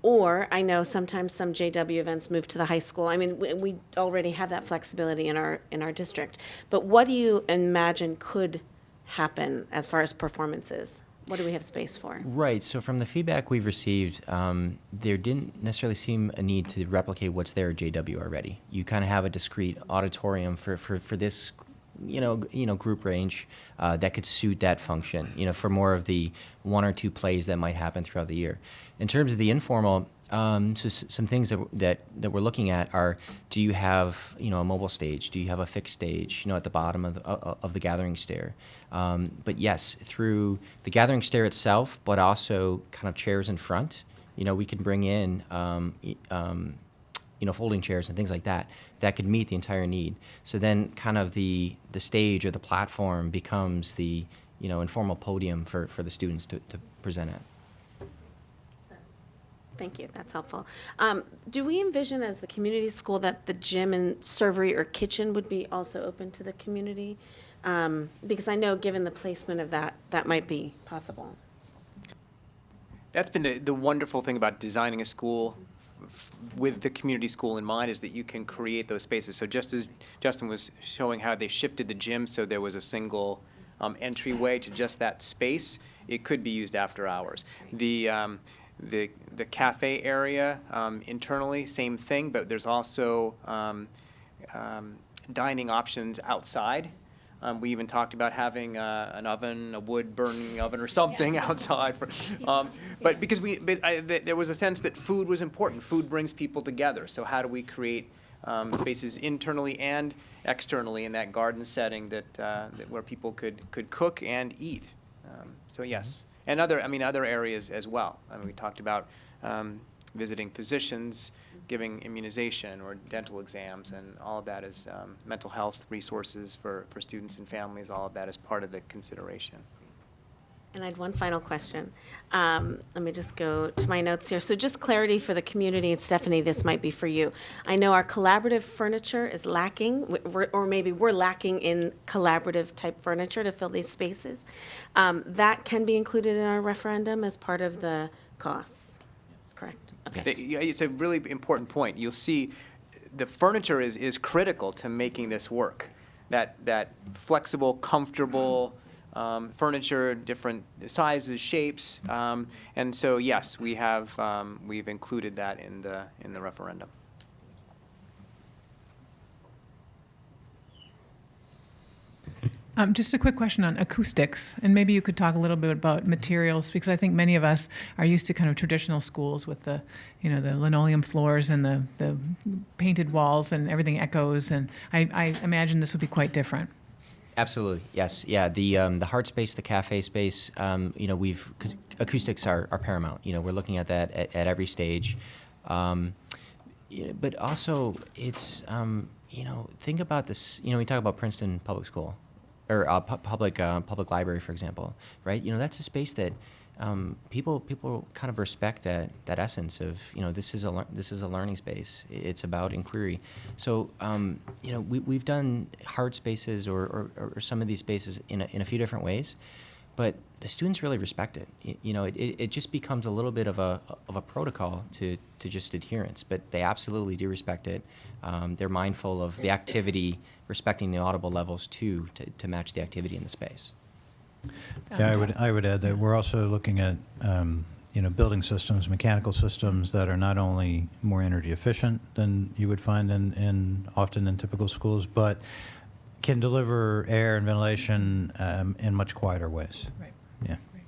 Or I know sometimes some JW events move to the high school. I mean, we already have that flexibility in our district. But what do you imagine could happen as far as performances? What do we have space for? Right. So from the feedback we've received, there didn't necessarily seem a need to replicate what's there at JW already. You kind of have a discrete auditorium for this, you know, group range that could suit that function. You know, for more of the 1 or 2 plays that might happen throughout the year. In terms of the informal, so some things that we're looking at are: do you have, you know, a mobile stage? Do you have a fixed stage, you know, at the bottom of the gathering stair? But yes, through the gathering stair itself, but also kind of chairs in front. You know, we can bring in you know, folding chairs and things like that could meet the entire need. So then kind of the stage or the platform becomes the, you know, informal podium for the students to present at. Thank you, that's helpful. Do we envision as the community school that the gym and servery or kitchen would be also open to the community? Because I know given the placement of that might be possible. That's been the wonderful thing about designing a school with the community school in mind, is that you can create those spaces. So just as Justin was showing how they shifted the gym so there was a single entryway to just that space, it could be used after hours. The cafe area internally, same thing, but there's also dining options outside. We even talked about having an oven, a wood-burning oven or something outside. But because there was a sense that food was important. Food brings people together. So how do we create spaces internally and externally in that garden setting that where people could cook and eat? So yes, and other areas as well. I mean, we talked about visiting physicians, giving immunization or dental exams, and all of that is mental health resources for students and families. All of that is part of the consideration. And I had one final question. Let me just go to my notes here. So just clarity for the community, and Stephanie, this might be for you. I know our collaborative furniture is lacking, or maybe we're lacking in collaborative type furniture to fill these spaces. That can be included in our referendum as part of the costs, correct? Okay. It's a really important point. You'll see the furniture is critical to making this work. That flexible, comfortable furniture, different sizes, shapes, and so yes, we've included that in the referendum. Just a quick question on acoustics, and maybe you could talk a little bit about materials, because I think many of us are used to kind of traditional schools with the linoleum floors and the painted walls and everything echoes, and I imagine this would be quite different. Absolutely, yes, yeah. The heart space, the cafe space, 'cause acoustics are paramount. We're looking at that at every stage, but also it's think about this. We talk about Princeton Public School, or public library, for example, right? That's a space that people kind of respect that essence of this is a learning space. It's about inquiry. So we've done hard spaces or some of these spaces in a few different ways, but the students really respect it. It just becomes a little bit of a protocol to just adherence, but they absolutely do respect it. They're mindful of the activity, respecting the audible levels too, to match the activity in the space. Yeah, I would add that we're also looking at building systems, mechanical systems that are not only more energy efficient than you would find often in typical schools, but can deliver air and ventilation in much quieter ways. Right. Yeah. Great.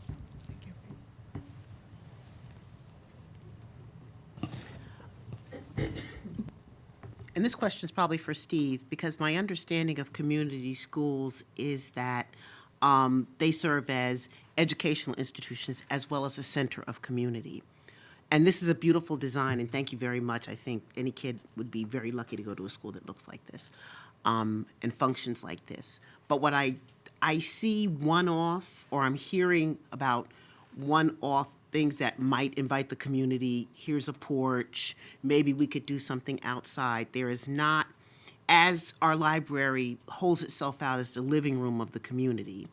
Thank you. And this question is probably for Steve, because my understanding of community schools is that they serve as educational institutions as well as a center of community. And this is a beautiful design, and thank you very much. I think any kid would be very lucky to go to a school that looks like this and functions like this. But what I see one-off, or I'm hearing about one-off things that might invite the community, here's a porch, maybe we could do something outside. There is not, as our library holds itself out as the living room of the community,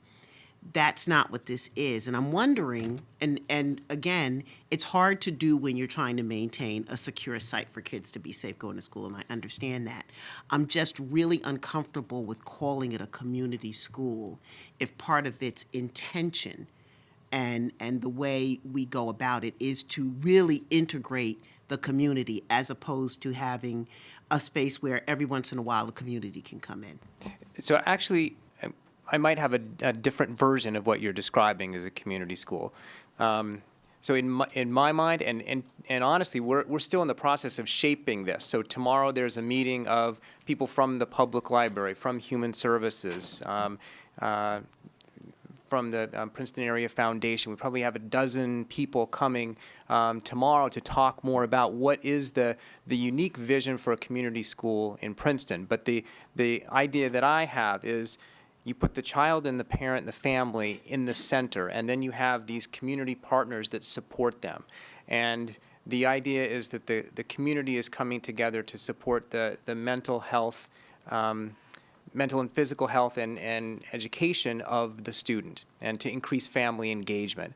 that's not what this is. And I'm wondering, and again, it's hard to do when you're trying to maintain a secure site for kids to be safe going to school, and I understand that. I'm just really uncomfortable with calling it a community school if part of its intention and the way we go about it is to really integrate the community as opposed to having a space where every once in a while the community can come in. So actually, I might have a different version of what you're describing as a community school. So in my mind, and honestly, we're still in the process of shaping this. So tomorrow there's a meeting of people from the public library, from Human Services, from the Princeton Area Foundation. We probably have a dozen people coming tomorrow to talk more about what is the unique vision for a community school in Princeton. But the idea that I have is you put the child and the parent and the family in the center, and then you have these community partners that support them. And the idea is that the community is coming together to support the mental health, mental and physical health and education of the student, and to increase family engagement.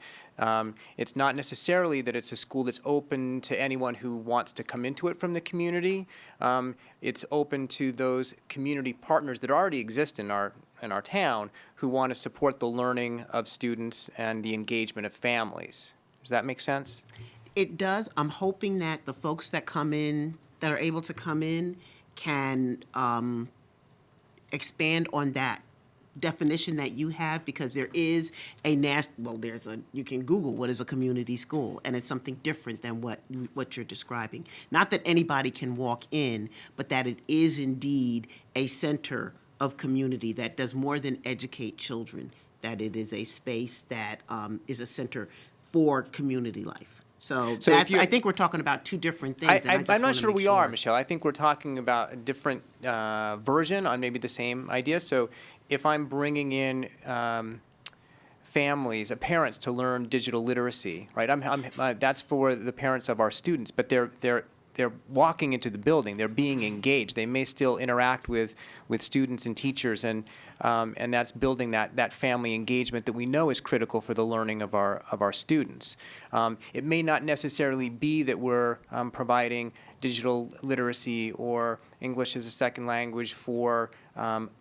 It's not necessarily that it's a school that's open to anyone who wants to come into it from the community. It's open to those community partners that already exist in our town who want to support the learning of students and the engagement of families. Does that make sense? It does. I'm hoping that the folks that come in, that are able to come in, can expand on that definition that you have, because there is a you can Google what is a community school, and it's something different than what you're describing. Not that anybody can walk in, but that it is indeed a center of community that does more than educate children, that it is a space that is a center for community life. So that's, I think we're talking about two different things. I'm not sure we are, Michelle. I think we're talking about a different version on maybe the same idea. So if I'm bringing in families, parents to learn digital literacy, right? That's for the parents of our students, but they're walking into the building, they're being engaged. They may still interact with students and teachers, and that's building that family engagement that we know is critical for the learning of our students. It may not necessarily be that we're providing digital literacy or English as a second language for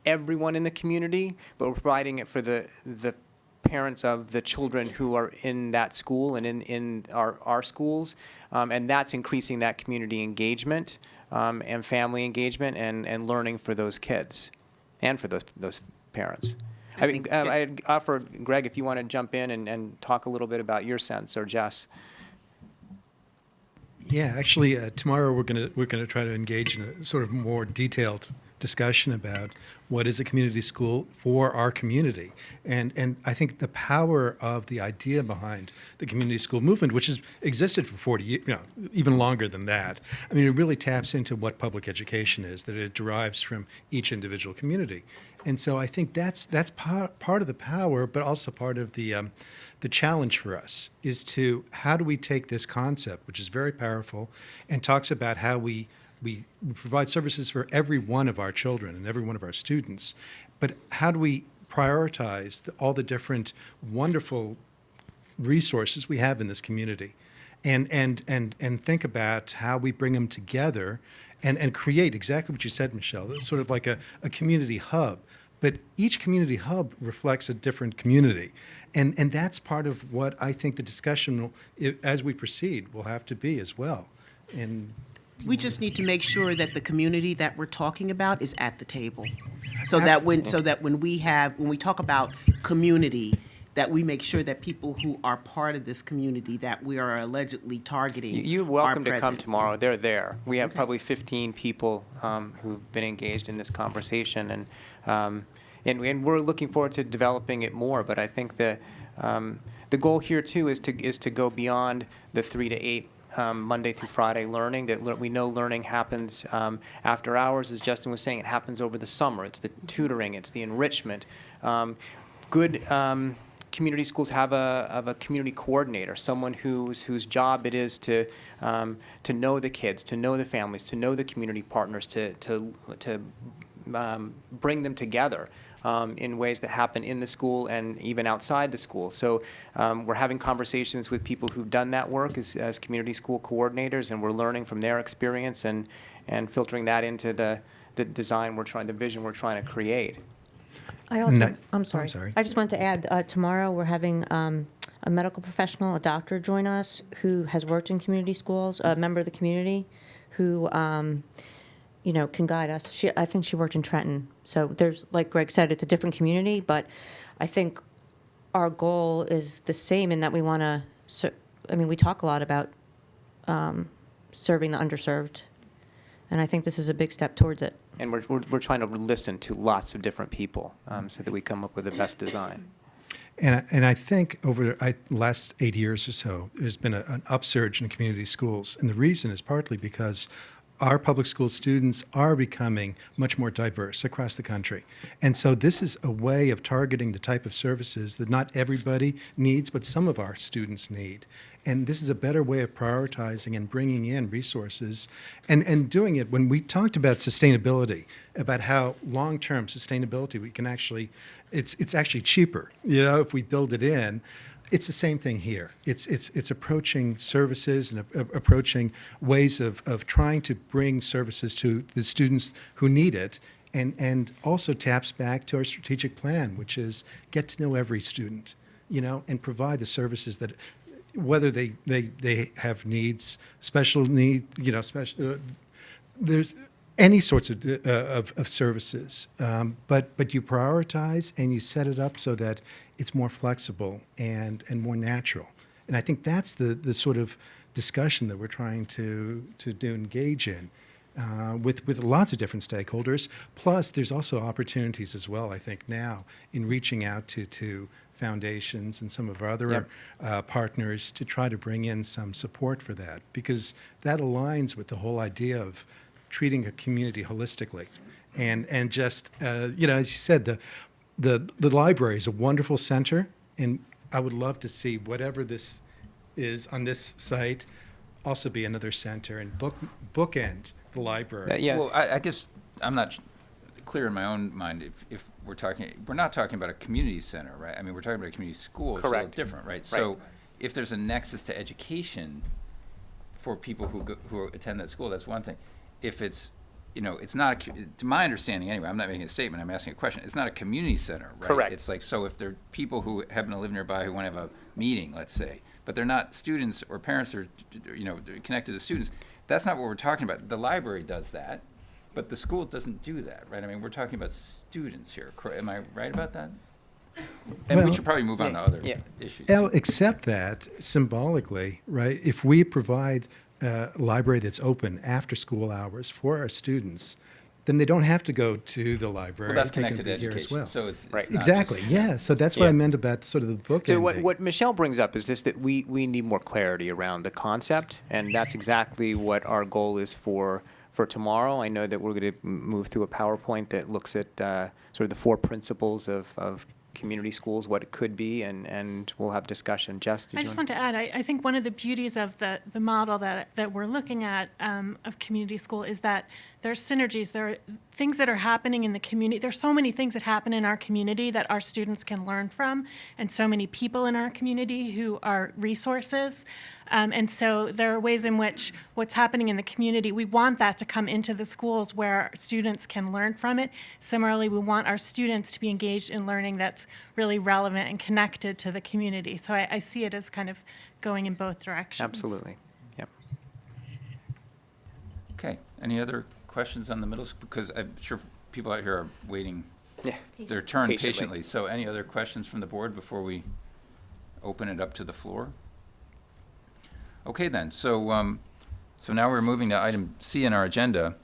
everyone in the community, but we're providing it for the parents of the children who are in that school and in our schools, and that's increasing that community engagement and family engagement and learning for those kids and for those parents. I'd offer, Greg, if you want to jump in and talk a little bit about your sense, or Jess. Yeah, actually, tomorrow we're gonna try to engage in a sort of more detailed discussion about what is a community school for our community, and I think the power of the idea behind the community school movement, which has existed for 40 years, even longer than that. I mean, it really taps into what public education is, that it derives from each individual community, and so I think that's part of the power, but also part of the challenge for us is to how do we take this concept, which is very powerful, and talks about how we provide services for every one of our children and every one of our students, but how do we prioritize all the different wonderful resources we have in this community, and think about how we bring them together and create exactly what you said, Michelle, sort of like a community hub. But each community hub reflects a different community. And that's part of what I think the discussion, as we proceed, will have to be as well. And We just need to make sure that the community that we're talking about is at the table. So that when we talk about community, that we make sure that people who are part of this community that we are allegedly targeting You're welcome are to come present. tomorrow. They're there. We have probably 15 people who've been engaged in this conversation, and we're looking forward to developing it more. But I think the goal here too is to go beyond the 3 to 8 Monday through Friday learning. That we know learning happens after hours, as Justin was saying. It happens over the summer. It's the tutoring. It's the enrichment. Good community schools have a community coordinator, someone whose job it is to know the kids, to know the families, to know the community partners, to bring them together in ways that happen in the school and even outside the school. So we're having conversations with people who've done that work as community school coordinators, and we're learning from their experience and filtering that into the design the vision we're trying to create. I'm sorry. I just wanted to add, tomorrow we're having a medical professional, a doctor, join us who has worked in community schools, a member of the community who, can guide us. I think she worked in Trenton. So there's, like Greg said, it's a different community, but I think our goal is the same in that we want to, we talk a lot about serving the underserved, and I think this is a big step towards it. And we're trying to listen to lots of different people so that we come up with the best design. And I think over the last 8 years or so, there's been an upsurge in community schools. And the reason is partly because our public school students are becoming much more diverse across the country. And so this is a way of targeting the type of services that not everybody needs, but some of our students need. And this is a better way of prioritizing and bringing in resources and doing it. When we talked about sustainability, about how long-term sustainability we can actually, it's actually cheaper, if we build it in. It's the same thing here. It's approaching services and approaching ways of trying to bring services to the students who need it, and also taps back to our strategic plan, which is get to know every student, and provide the services that, whether they have needs, special need, there's any sorts of services, but you prioritize and you set it up so that it's more flexible and more natural. And I think that's the sort of discussion that we're trying to engage in with lots of different stakeholders. Plus, there's also opportunities as well, I think, now in reaching out to foundations and some of our other partners to try to bring in some support for that, because that aligns with the whole idea of treating a community holistically. And just, as you said, the library is a wonderful center, And I would love to see whatever this is on this site also be another center and bookend the library. Yeah. Well, I guess I'm not clear in my own mind if we're not talking about a community center, right? I mean, we're talking about a community school. It's a little Correct. different, right? So if there's a nexus to education for people who attend that school, that's one thing. If it's, it's not, to my understanding anyway, I'm not making a statement, I'm asking a question. It's not a community center, right? Correct. It's like, so if there are people who happen to live nearby who want to have a meeting, let's say, but they're not students or parents or, connected to students, that's not what we're talking about. The library does that, but the school doesn't do that, right? I mean, we're talking about students here. Am I right about that? And we Well, should probably move on to other issues. Except that symbolically, right, if we provide a library that's open after school hours for our students, then they don't have to go to the library. Well, that's They can connected to be here as education, well. so it's Right. not Exactly, just- yeah. So that's what I meant about sort of the book. So what Michelle brings up is this, that we need more clarity around the concept, and that's exactly what our goal is for tomorrow. I know that we're going to move through a PowerPoint that looks at sort of the 4 principles of community schools, what it could be, and we'll have discussion. Jess, did I you just want want to add, I think one of the beauties of the model that we're looking at of community school is that there's synergies. There are things that are happening in the community. There's so many things that happen in our community that our students can learn from, and so many people in our community who are resources. And so there are ways in which what's happening in the community, we want that to come into the schools where students can learn from it. Similarly, we want our students to be engaged in learning that's really relevant and connected to the community. So I see it as kind of going in both directions. Absolutely. Yep. Okay, any other questions on the middle school? Because I'm sure people out here are waiting their turn patiently. So any other questions from the board before we open it up to the floor? Okay then, so now we're moving to item C in our agenda,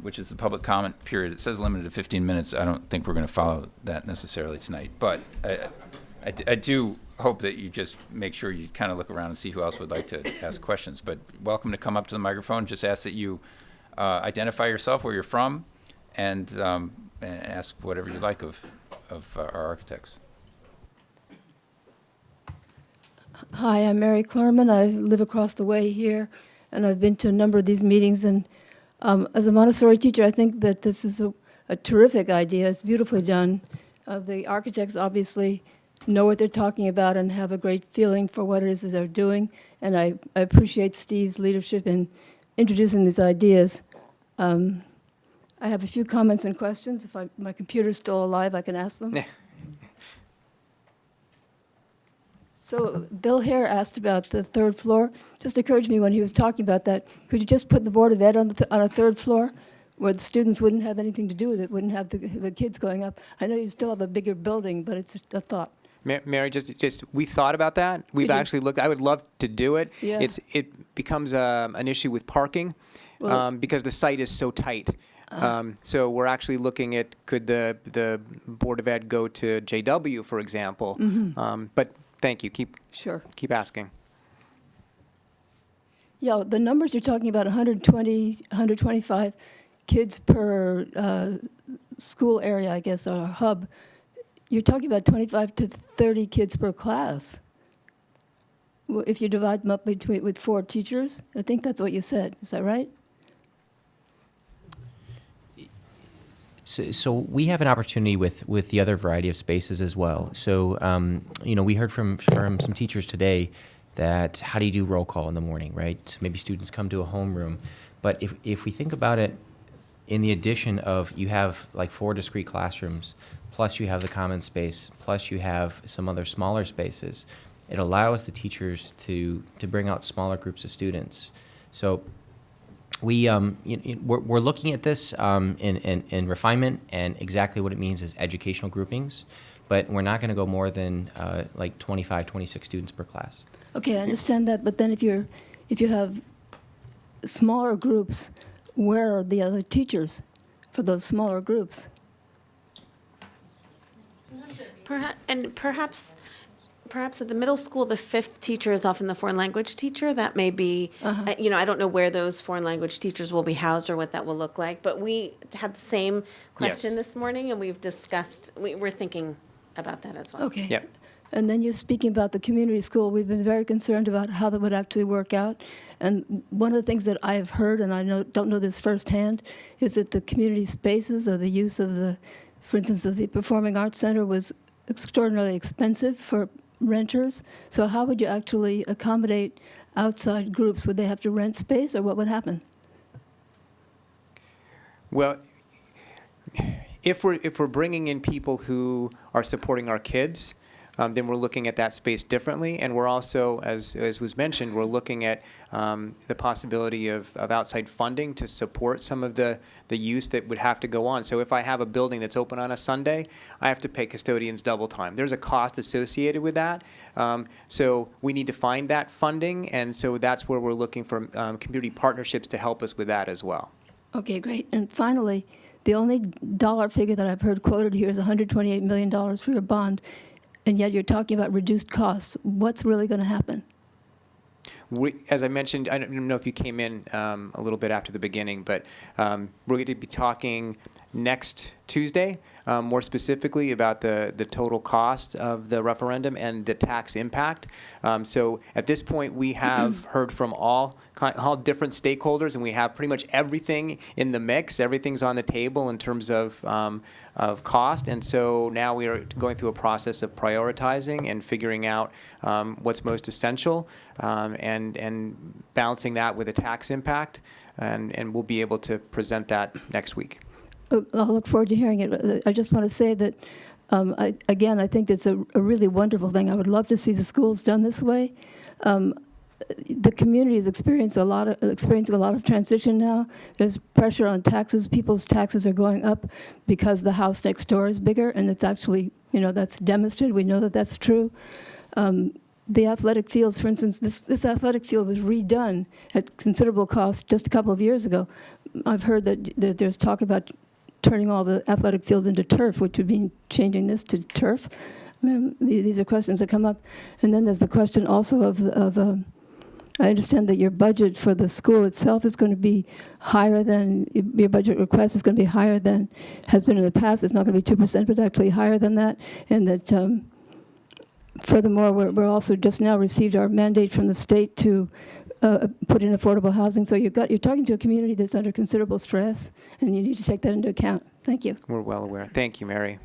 which is the public comment period. It says limited to 15 minutes. I don't think we're going to follow that necessarily tonight, but I do hope that you just make sure you kind of look around and see who else would like to ask questions. But welcome to come up to the microphone. Just ask that you identify yourself, where you're from, and ask whatever you like of our architects. Hi, I'm Mary Clerman. I live across the way here, and I've been to a number of these meetings. And as a Montessori teacher, I think that this is a terrific idea. It's beautifully done. The architects obviously know what they're talking about and have a great feeling for what it is that they're doing. And I appreciate Steve's leadership in introducing these ideas. I have a few comments and questions. If my computer's still alive, I can ask them. So Bill Hare asked about the 3rd floor. Just occurred to me when he was talking about that, could you just put the Board of Ed on a 3rd floor where the students wouldn't have anything to do with it, wouldn't have the kids going up? I know you still have a bigger building, but it's a thought. Mary, just we thought about that. We've actually looked. I would love to do it. Yeah. It becomes an issue with parking because the site is so tight. So we're actually looking at, could the Board of Ed go to JW, for example? But thank you. Keep asking. Yeah, the numbers you're talking about, 120, 125 kids per school area, I guess, or hub. You're talking about 25 to 30 kids per class. Well, if you divide them up with 4 teachers, I think that's what you said. Is that right? So we have an opportunity with the other variety of spaces as well. So, we heard from some teachers today that how do you do roll call in the morning, right? So maybe students come to a homeroom. But if we think about it in the addition of you have like 4 discrete classrooms, plus you have the common space, plus you have some other smaller spaces, it allows the teachers to bring out smaller groups of students. So we're looking at this in refinement, and exactly what it means is educational groupings, but we're not going to go more than like 25, 26 students per class. Okay, I understand that, but then if you have smaller groups, where are the other teachers for those smaller groups? Perhaps at the middle school, the 5th teacher is often the foreign language teacher. That may be, I don't know where those foreign language teachers will be housed or what that will look like. But we had the same question this morning, and we've discussed, we're thinking about that as well. Okay. Yep. And then you're speaking about the community school. We've been very concerned about how that would actually work out. And one of the things that I have heard, and don't know this firsthand, is that the community spaces or the use of the, for instance, of the Performing Arts Center was extraordinarily expensive for renters. So how would you actually accommodate outside groups? Would they have to rent space, or what would happen? Well, if we're bringing in people who are supporting our kids, then we're looking at that space differently. And we're also, as was mentioned, we're looking at the possibility of outside funding to support some of the use that would have to go on. So if I have a building that's open on a Sunday, I have to pay custodians double time. There's a cost associated with that. So we need to find that funding. And so that's where we're looking for community partnerships to help us with that as well. Okay, great. And finally, the only dollar figure that I've heard quoted here is $128 million for your bond, and yet you're talking about reduced costs. What's really going to happen? As I mentioned, I don't know if you came in a little bit after the beginning, but we're going to be talking next Tuesday, more specifically about the total cost of the referendum and the tax impact. So at this point, we have heard from all different stakeholders, and we have pretty much everything in the mix. Everything's on the table in terms of cost, and so now we are going through a process of prioritizing and figuring out what's most essential, and balancing that with a tax impact, and we'll be able to present that next week. I'll look forward to hearing it. I just want to say that, I think it's a really wonderful thing. I would love to see the schools done this way. The community is experiencing a lot of transition now. There's pressure on taxes. People's taxes are going up because the house next door is bigger, and it's actually, that's demonstrated. We know that that's true. The athletic fields, for instance, this athletic field was redone at considerable cost just a couple of years ago. I've heard that there's talk about turning all the athletic fields into turf, which would mean changing this to turf. These are questions that come up. And then there's the question also of I understand that your budget for the school itself is going to be higher than, your budget request is going to be higher than has been in the past. It's not going to be 2%, but actually higher than that. And that, furthermore, we're also just now received our mandate from the state to put in affordable housing. So you're talking to a community that's under considerable stress, and you need to take that into account. Thank you. We're well aware. Thank you, Mary.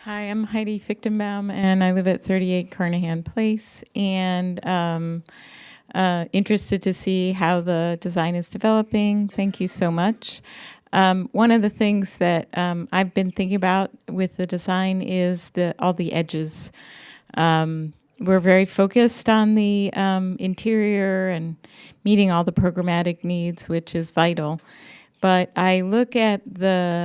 Hi, I'm Heidi Fichtenbaum, and I live at 38 Carnahan Place, and interested to see how the design is developing. Thank you so much. One of the things that I've been thinking about with the design is all the edges. We're very focused on the interior and meeting all the programmatic needs, which is vital. But I look at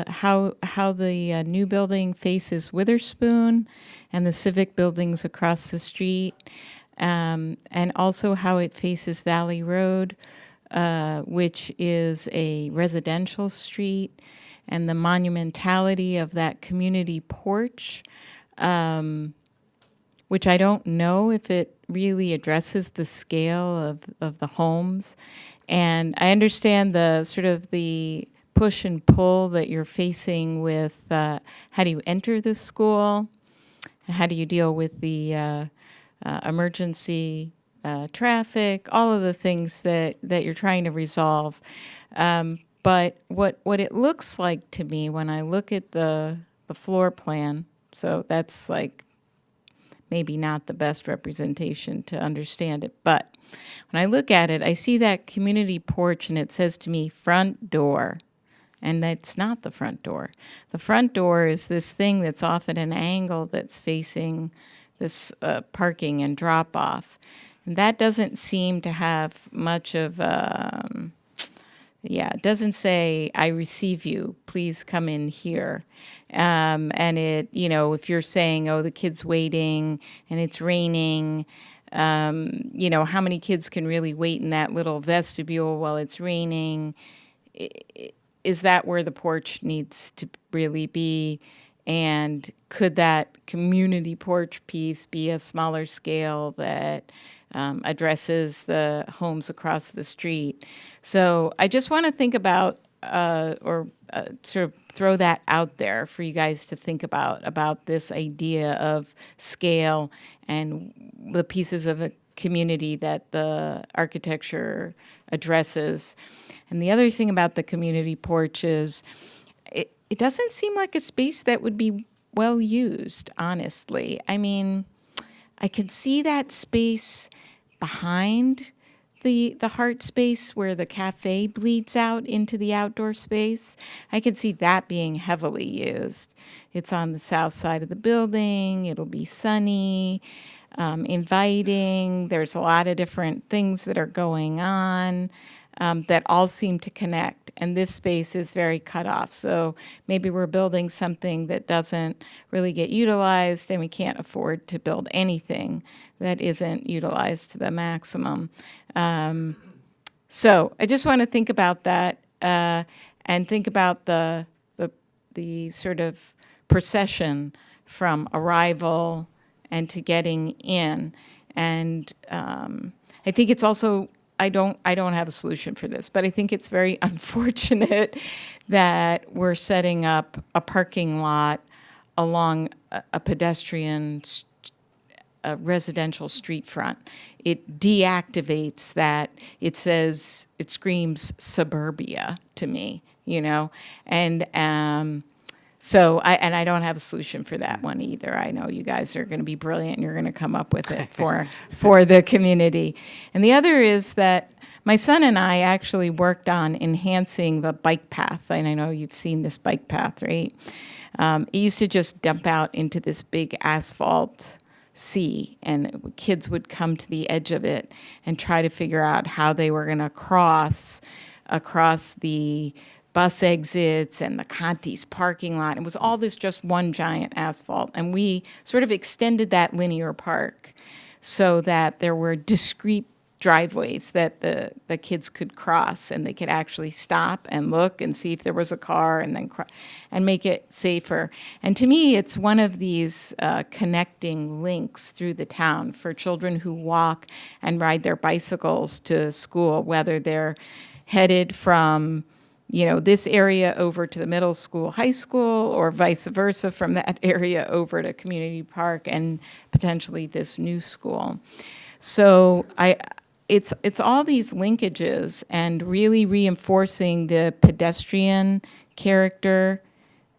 how the new building faces Witherspoon and the civic buildings across the street, and also how it faces Valley Road, which is a residential street, and the monumentality of that community porch, which I don't know if it really addresses the scale of the homes. And I understand the sort of the push and pull that you're facing with how do you enter the school, how do you deal with the emergency traffic, all of the things that you're trying to resolve. But what it looks like to me when I look at the floor plan, so that's like maybe not the best representation to understand it, but when I look at it, I see that community porch and it says to me front door, and that's not the front door. The front door is this thing that's off at an angle that's facing this parking and drop off. And that doesn't seem to have much of, it doesn't say, I receive you, please come in here. And it, if you're saying, oh, the kid's waiting and it's raining, how many kids can really wait in that little vestibule while it's raining? Is that where the porch needs to really be? And could that community porch piece be a smaller scale that addresses the homes across the street? So I just want to think about sort of throw that out there for you guys to think about this idea of scale and the pieces of a community that the architecture addresses. And the other thing about the community porch is it doesn't seem like a space that would be well used, honestly. I mean, I can see that space behind the heart space where the cafe bleeds out into the outdoor space. I can see that being heavily used. It's on the south side of the building. It'll be sunny, inviting. There's a lot of different things that are going on that all seem to connect. And this space is very cut off. So maybe we're building something that doesn't really get utilized, and we can't afford to build anything that isn't utilized to the maximum. So I just want to think about that and think about the sort of procession from arrival and to getting in. And I think it's also, I don't have a solution for this, but I think it's very unfortunate that we're setting up a parking lot along a pedestrian a residential street front. It deactivates that. It says, it screams suburbia to me, you know? And so I don't have a solution for that one either. I know you guys are going to be brilliant and you're going to come up with it for the community. And the other is that my son and I actually worked on enhancing the bike path. And I know you've seen this bike path, right? It used to just dump out into this big asphalt sea, and kids would come to the edge of it and try to figure out how they were going to cross across the bus exits and the Conti's parking lot. It was all this just one giant asphalt. And we sort of extended that linear park so that there were discrete driveways that the kids could cross, and they could actually stop and look and see if there was a car and then and make it safer. And to me, it's one of these connecting links through the town for children who walk and ride their bicycles to school, whether they're headed from this area over to the middle school, high school, or vice versa from that area over to community park and potentially this new school. So it's all these linkages and really reinforcing the pedestrian character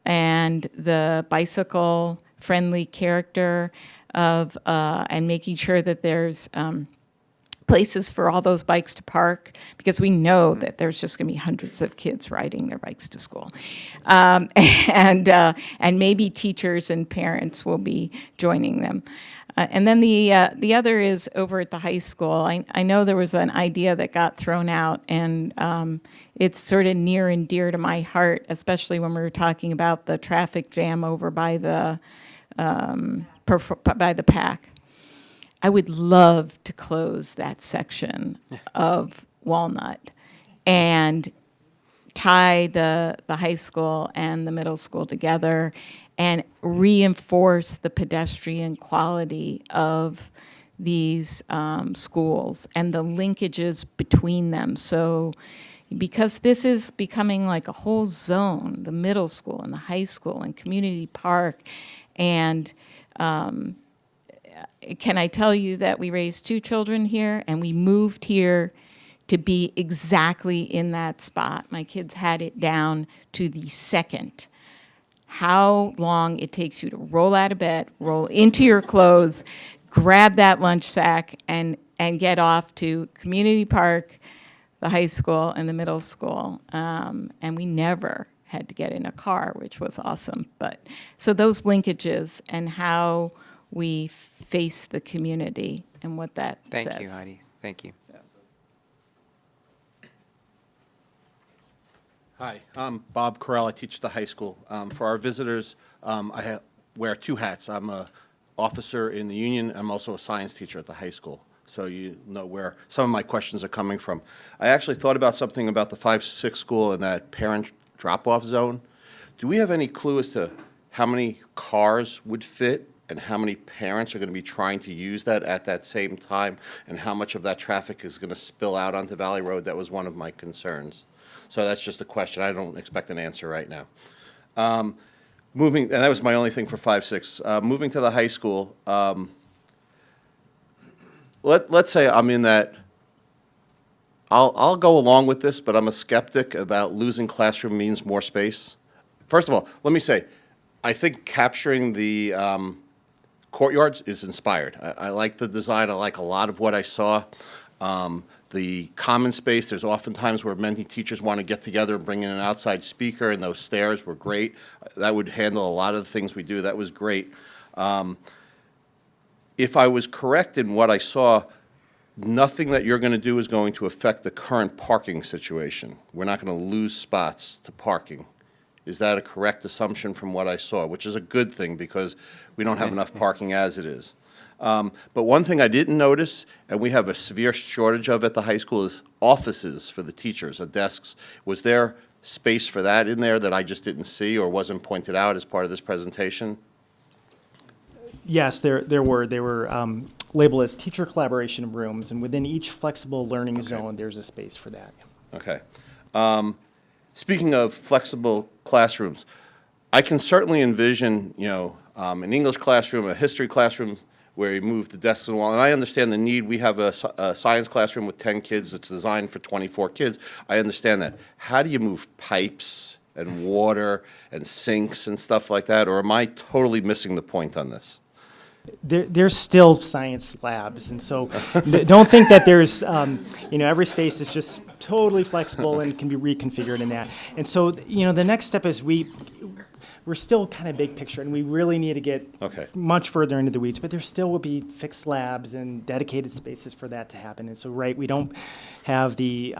and the bicycle friendly character of and making sure that there's places for all those bikes to park, because we know that there's just going to be hundreds of kids riding their bikes to school. And maybe teachers and parents will be joining them. And then the other is over at the high school. I know there was an idea that got thrown out, and it's sort of near and dear to my heart, especially when we were talking about the traffic jam over by the PAC. I would love to close that section of Walnut and tie the high school and the middle school together and reinforce the pedestrian quality of these schools and the linkages between them. So because this is becoming like a whole zone, the middle school and the high school and community park, and can I tell you that we raised 2 children here, and we moved here to be exactly in that spot. My kids had it down to the second. How long it takes you to roll out of bed, roll into your clothes, grab that lunch sack, and get off to community park, the high school, and the middle school. And we never had to get in a car, which was awesome. But so those linkages and how we face the community and what that says. Thank you, Heidi. Thank you. Hi, I'm Bob Corral. I teach at the high school. For our visitors, I wear 2 hats. I'm an officer in the union. I'm also a science teacher at the high school, so you know where some of my questions are coming from. I actually thought about something about the 5-6 school and that parent drop-off zone. Do we have any clue as to how many cars would fit and how many parents are going to be trying to use that at that same time, and how much of that traffic is going to spill out onto Valley Road? That was one of my concerns. So that's just a question. I don't expect an answer right now. Moving, and that was my only thing for 5-6. Moving to the high school, let's say I'm in that, I'll go along with this, but I'm a skeptic about losing classroom means more space. First of all, let me say, I think capturing the courtyards is inspired. I like the design. I like a lot of what I saw. The common space, there's often times where many teachers want to get together and bring in an outside speaker, and those stairs were great. That would handle a lot of the things we do. That was great. If I was correct in what I saw, nothing that you're going to do is going to affect the current parking situation. We're not going to lose spots to parking. Is that a correct assumption from what I saw? Which is a good thing because we don't have enough parking as it is. But one thing I didn't notice, and we have a severe shortage of at the high school, is offices for the teachers, desks. Was there space for that in there that I just didn't see or wasn't pointed out as part of this presentation? Yes, there were. They were labeled as teacher collaboration rooms, and within each flexible learning zone, there's a space for that. Okay. Speaking of flexible classrooms, I can certainly envision, an English classroom, a history classroom, where you move the desks and wall. And I understand the need. We have a science classroom with 10 kids that's designed for 24 kids. I understand that. How do you move pipes and water and sinks and stuff like that? Or am I totally missing the point on this? There's still science labs, and so don't think that there's, every space is just totally flexible and can be reconfigured in that. And so, the next step is we're still kind of big picture, and we really need to get much further into the weeds, but there still will be fixed labs and dedicated spaces for that to happen. And so, we don't have the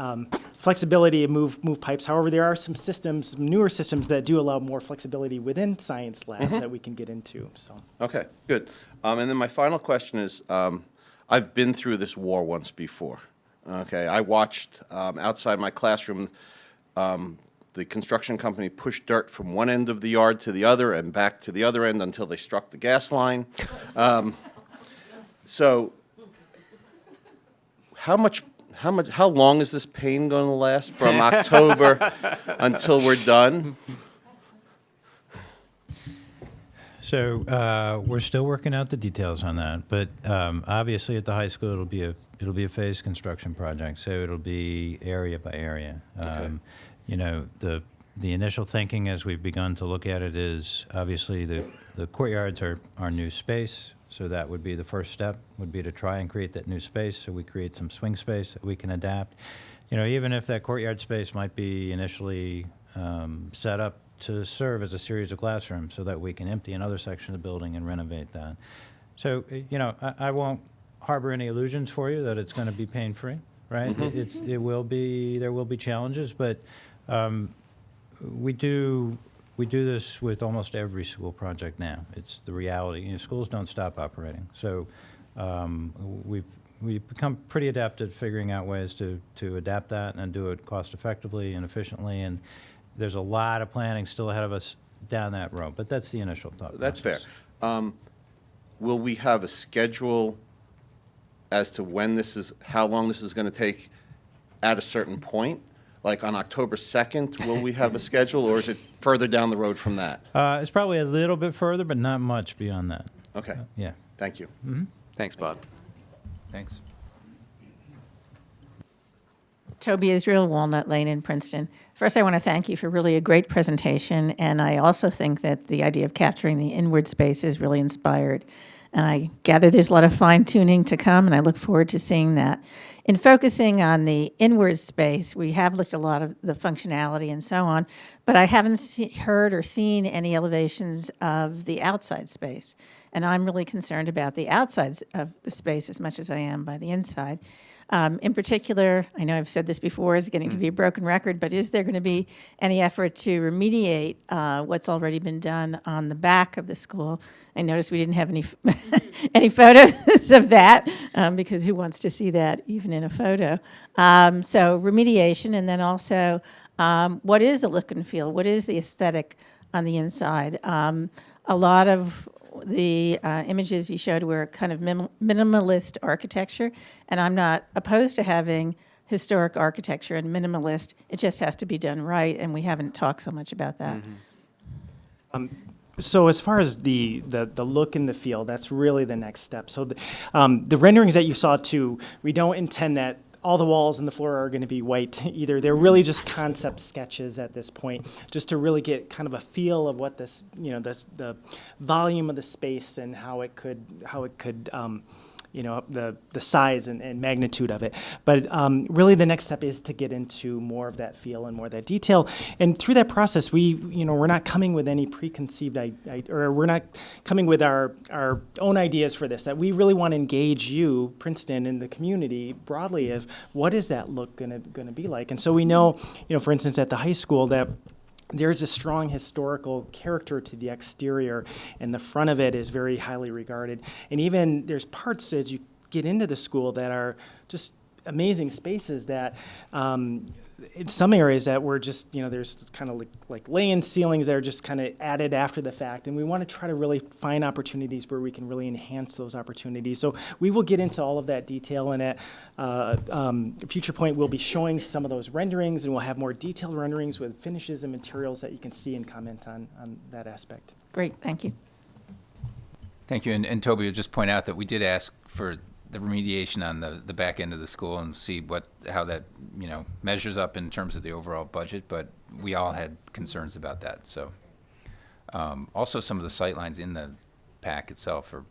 flexibility to move pipes. However, there are some systems, newer systems, that do allow more flexibility within science labs that we can get into. So. Okay, good. And then my final question is, I've been through this war once before. Okay, I watched outside my classroom the construction company push dirt from one end of the yard to the other and back to the other end until they struck the gas line. So how long is this pain going to last from October until we're done? So we're still working out the details on that, but obviously at the high school it'll be a phased construction project, so it'll be area by area. The initial thinking as we've begun to look at it is obviously the courtyards are our new space, so that would be the first step, would be to try and create that new space, so we create some swing space that we can adapt. Even if that courtyard space might be initially set up to serve as a series of classrooms so that we can empty another section of the building and renovate that. So, I won't harbor any illusions for you that it's going to be pain-free, right? There will be challenges, but we do this with almost every school project now. It's the reality. Schools don't stop operating. So we've become pretty adept at figuring out ways to adapt that and do it cost effectively and efficiently. And there's a lot of planning still ahead of us down that road, but that's the initial thought. That's fair. Will we have a schedule as to how long this is going to take at a certain point? Like on October 2nd, will we have a schedule, or is it further down the road from that? It's probably a little bit further, but not much beyond that. Okay. Yeah. Thank you. Thanks, Bob. Thanks. Toby Israel, Walnut Lane in Princeton. First, I want to thank you for really a great presentation, and I also think that the idea of capturing the inward space is really inspired. And I gather there's a lot of fine-tuning to come, and I look forward to seeing that. In focusing on the inward space, we have looked at a lot of the functionality and so on, but I haven't heard or seen any elevations of the outside space. And I'm really concerned about the outside of the space as much as I am by the inside. In particular, I know I've said this before, it's getting to be a broken record, but is there going to be any effort to remediate what's already been done on the back of the school? I noticed we didn't have any any photos of that because who wants to see that even in a photo? So remediation, and then also what is the look and feel? What is the aesthetic on the inside? A lot of the images you showed were kind of minimalist architecture, and I'm not opposed to having historic architecture and minimalist. It just has to be done right, and we haven't talked so much about that. So as far as the look and the feel, that's really the next step. So the renderings that you saw too, we don't intend that all the walls and the floor are going to be white either. They're really just concept sketches at this point, just to really get kind of a feel of what this, the volume of the space and how it could the size and magnitude of it. But really the next step is to get into more of that feel and more of that detail. And through that process, we're not coming with any preconceived, or we're not coming with our own ideas for this, that we really want to engage you, Princeton, and the community broadly of what is that look going to be like. And so we know, for instance, at the high school that there's a strong historical character to the exterior, and the front of it is very highly regarded. And even there's parts as you get into the school that are just amazing spaces that in some areas that were just, there's kind of like lay-in ceilings that are just kind of added after the fact. And we want to try to really find opportunities where we can really enhance those opportunities. So we will get into all of that detail, and at a future point, we'll be showing some of those renderings, and we'll have more detailed renderings with finishes and materials that you can see and comment on that aspect. Great, thank you. Thank you. And Toby, would just point out that we did ask for the remediation on the back end of the school and see how that measures up in terms of the overall budget, but we all had concerns about that. So also some of the sight lines in the pack itself are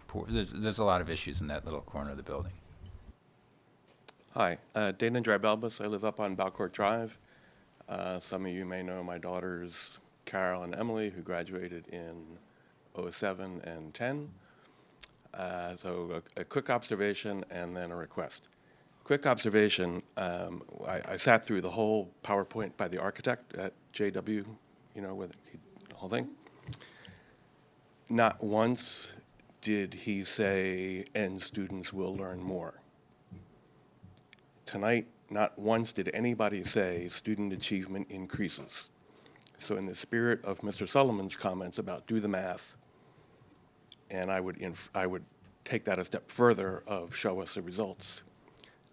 poor. There's a lot of issues in that little corner of the building. Hi, Dana Drybalbus. I live up on Balcourt Drive. Some of you may know my daughters Carol and Emily, who graduated in 07 and 10. So a quick observation and then a request. Quick observation, I sat through the whole PowerPoint by the architect at JW, with the whole thing. Not once did he say, and students will learn more. Tonight, not once did anybody say student achievement increases. So in the spirit of Mr. Sullivan's comments about do the math, and I would take that a step further of show us the results.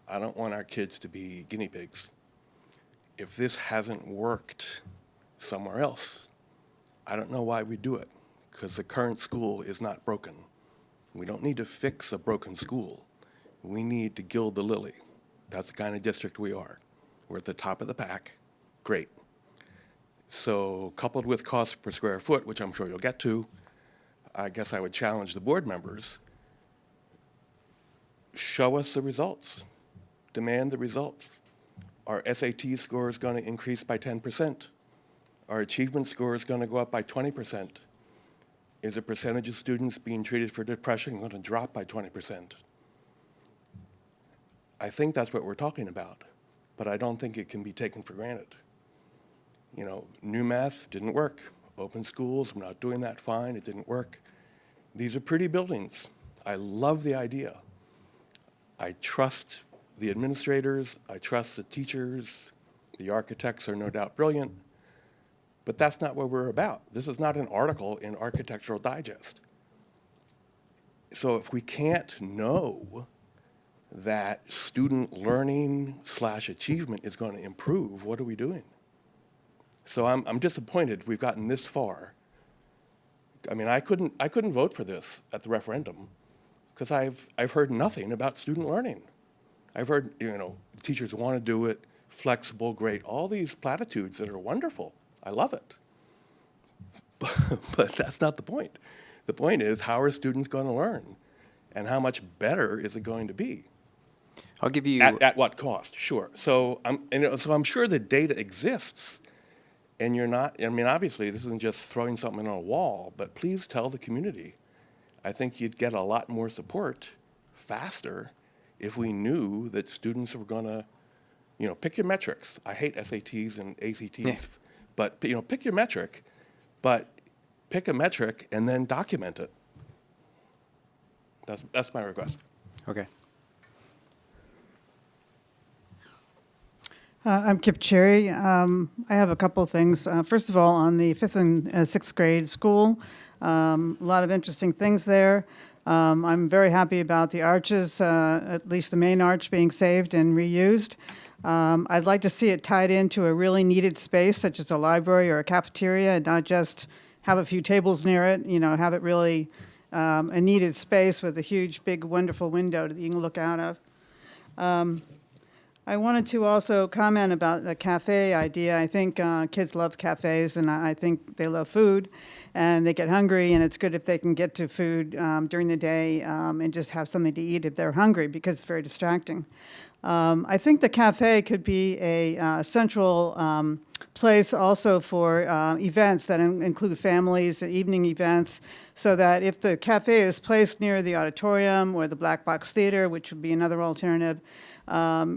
I don't want our kids to be guinea pigs. If this hasn't worked somewhere else, I don't know why we do it, because the current school is not broken. We don't need to fix a broken school. We need to gild the lily. That's the kind of district we are. We're at the top of the pack. Great. So coupled with cost per square foot, which I'm sure you'll get to, I guess I would challenge the board members. Show us the results. Demand the results. Are SAT scores going to increase by 10%? Are achievement scores going to go up by 20%? Is the percentage of students being treated for depression going to drop by 20%? I think that's what we're talking about, but I don't think it can be taken for granted. New math didn't work. Open schools, I'm not doing that, fine, it didn't work. These are pretty buildings. I love the idea. I trust the administrators, I trust the teachers, the architects are no doubt brilliant, but that's not what we're about. This is not an article in Architectural Digest. So if we can't know that student learning / achievement is going to improve, what are we doing? So I'm disappointed we've gotten this far. I mean, I couldn't vote for this at the referendum because I've heard nothing about student learning. I've heard, teachers want to do it, flexible, great, all these platitudes that are wonderful. I love it. But that's not the point. The point is, how are students going to learn? And how much better is it going to be? I'll give you... At what cost? Sure. So I'm sure the data exists. And you're not, obviously this isn't just throwing something on a wall, but please tell the community. I think you'd get a lot more support faster if we knew that students were gonna, pick your metrics. I hate SATs and ACTs, but pick your metric, but pick a metric and then document it. That's my request. Okay. I'm Kip Cherry. I have a couple of things. First of all, on the 5th and 6th grade school, a lot of interesting things there. I'm very happy about the arches, at least the main arch being saved and reused. I'd like to see it tied into a really needed space, such as a library or a cafeteria, and not just have a few tables near it, have it really a needed space with a huge, big, wonderful window that you can look out of. I wanted to also comment about the cafe idea. I think kids love cafes, and I think they love food, and they get hungry, and it's good if they can get to food during the day and just have something to eat if they're hungry, because it's very distracting. I think the cafe could be a central place also for events that include families, evening events, so that if the cafe is placed near the auditorium or the Black Box Theater, which would be another alternative,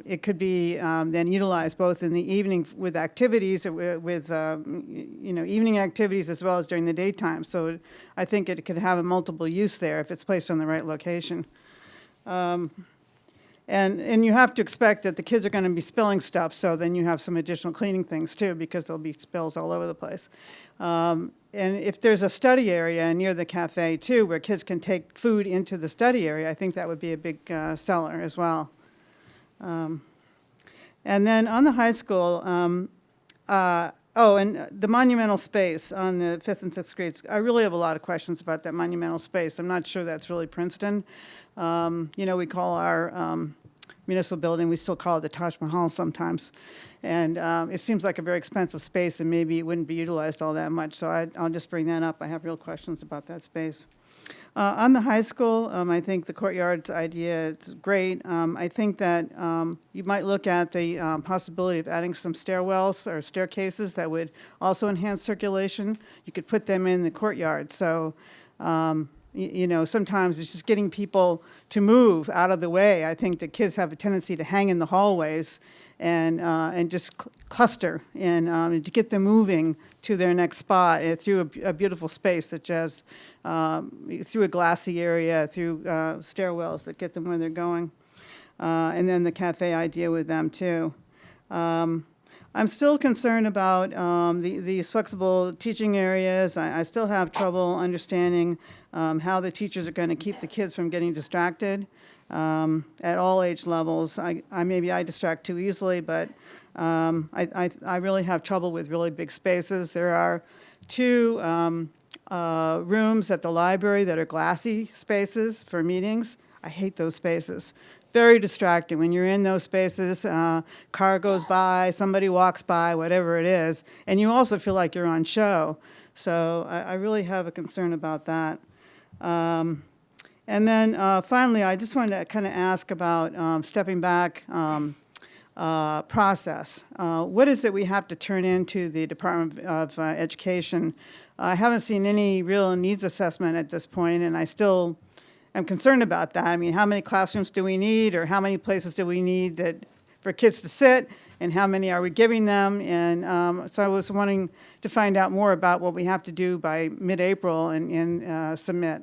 it could be then utilized both in the evening with activities, with evening activities as well as during the daytime. So I think it could have a multiple use there if it's placed on the right location. And you have to expect that the kids are going to be spilling stuff, so then you have some additional cleaning things too, because there'll be spills all over the place. And if there's a study area near the cafe too, where kids can take food into the study area, I think that would be a big seller as well. And then on the high school, and the monumental space on the 5th and 6th grades, I really have a lot of questions about that monumental space. I'm not sure that's really Princeton. We call our municipal building, we still call it the Taj Mahal sometimes. And it seems like a very expensive space, and maybe it wouldn't be utilized all that much. So I'll just bring that up. I have real questions about that space. On the high school, I think the courtyards idea is great. I think that you might look at the possibility of adding some stairwells or staircases that would also enhance circulation. You could put them in the courtyard. So, sometimes it's just getting people to move out of the way. I think the kids have a tendency to hang in the hallways and just cluster and to get them moving to their next spot through a beautiful space, such as through a glassy area, through stairwells that get them where they're going. And then the cafe idea with them too. I'm still concerned about these flexible teaching areas. I still have trouble understanding how the teachers are going to keep the kids from getting distracted at all age levels. Maybe I distract too easily, but I really have trouble with really big spaces. There are 2 rooms at the library that are glassy spaces for meetings. I hate those spaces. Very distracting. When you're in those spaces, car goes by, somebody walks by, whatever it is, and you also feel like you're on show. So I really have a concern about that. And then finally, I just wanted to kind of ask about stepping back process. What is it we have to turn into the Department of Education? I haven't seen any real needs assessment at this point, and I still am concerned about that. I mean, how many classrooms do we need, or how many places do we need for kids to sit, and how many are we giving them? And so I was wanting to find out more about what we have to do by mid-April and submit.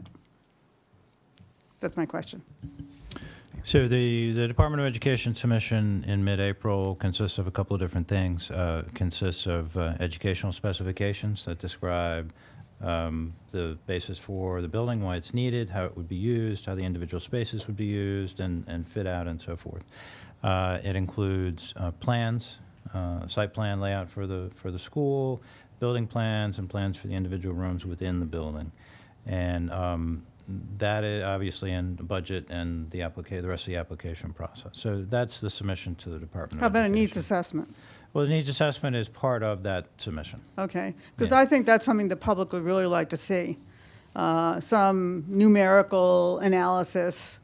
That's my question. So the Department of Education submission in mid-April consists of a couple of different things. Consists of educational specifications that describe the basis for the building, why it's needed, how it would be used, how the individual spaces would be used, and fit out and so forth. It includes plans, site plan layout for the school, building plans, and plans for the individual rooms within the building. And that is obviously in the budget and the rest of the application process. So that's the submission to the Department How of about a Education. needs assessment? Well, the needs assessment is part of that submission. Okay, because I think that's something the public would really like to see. Some numerical analysis.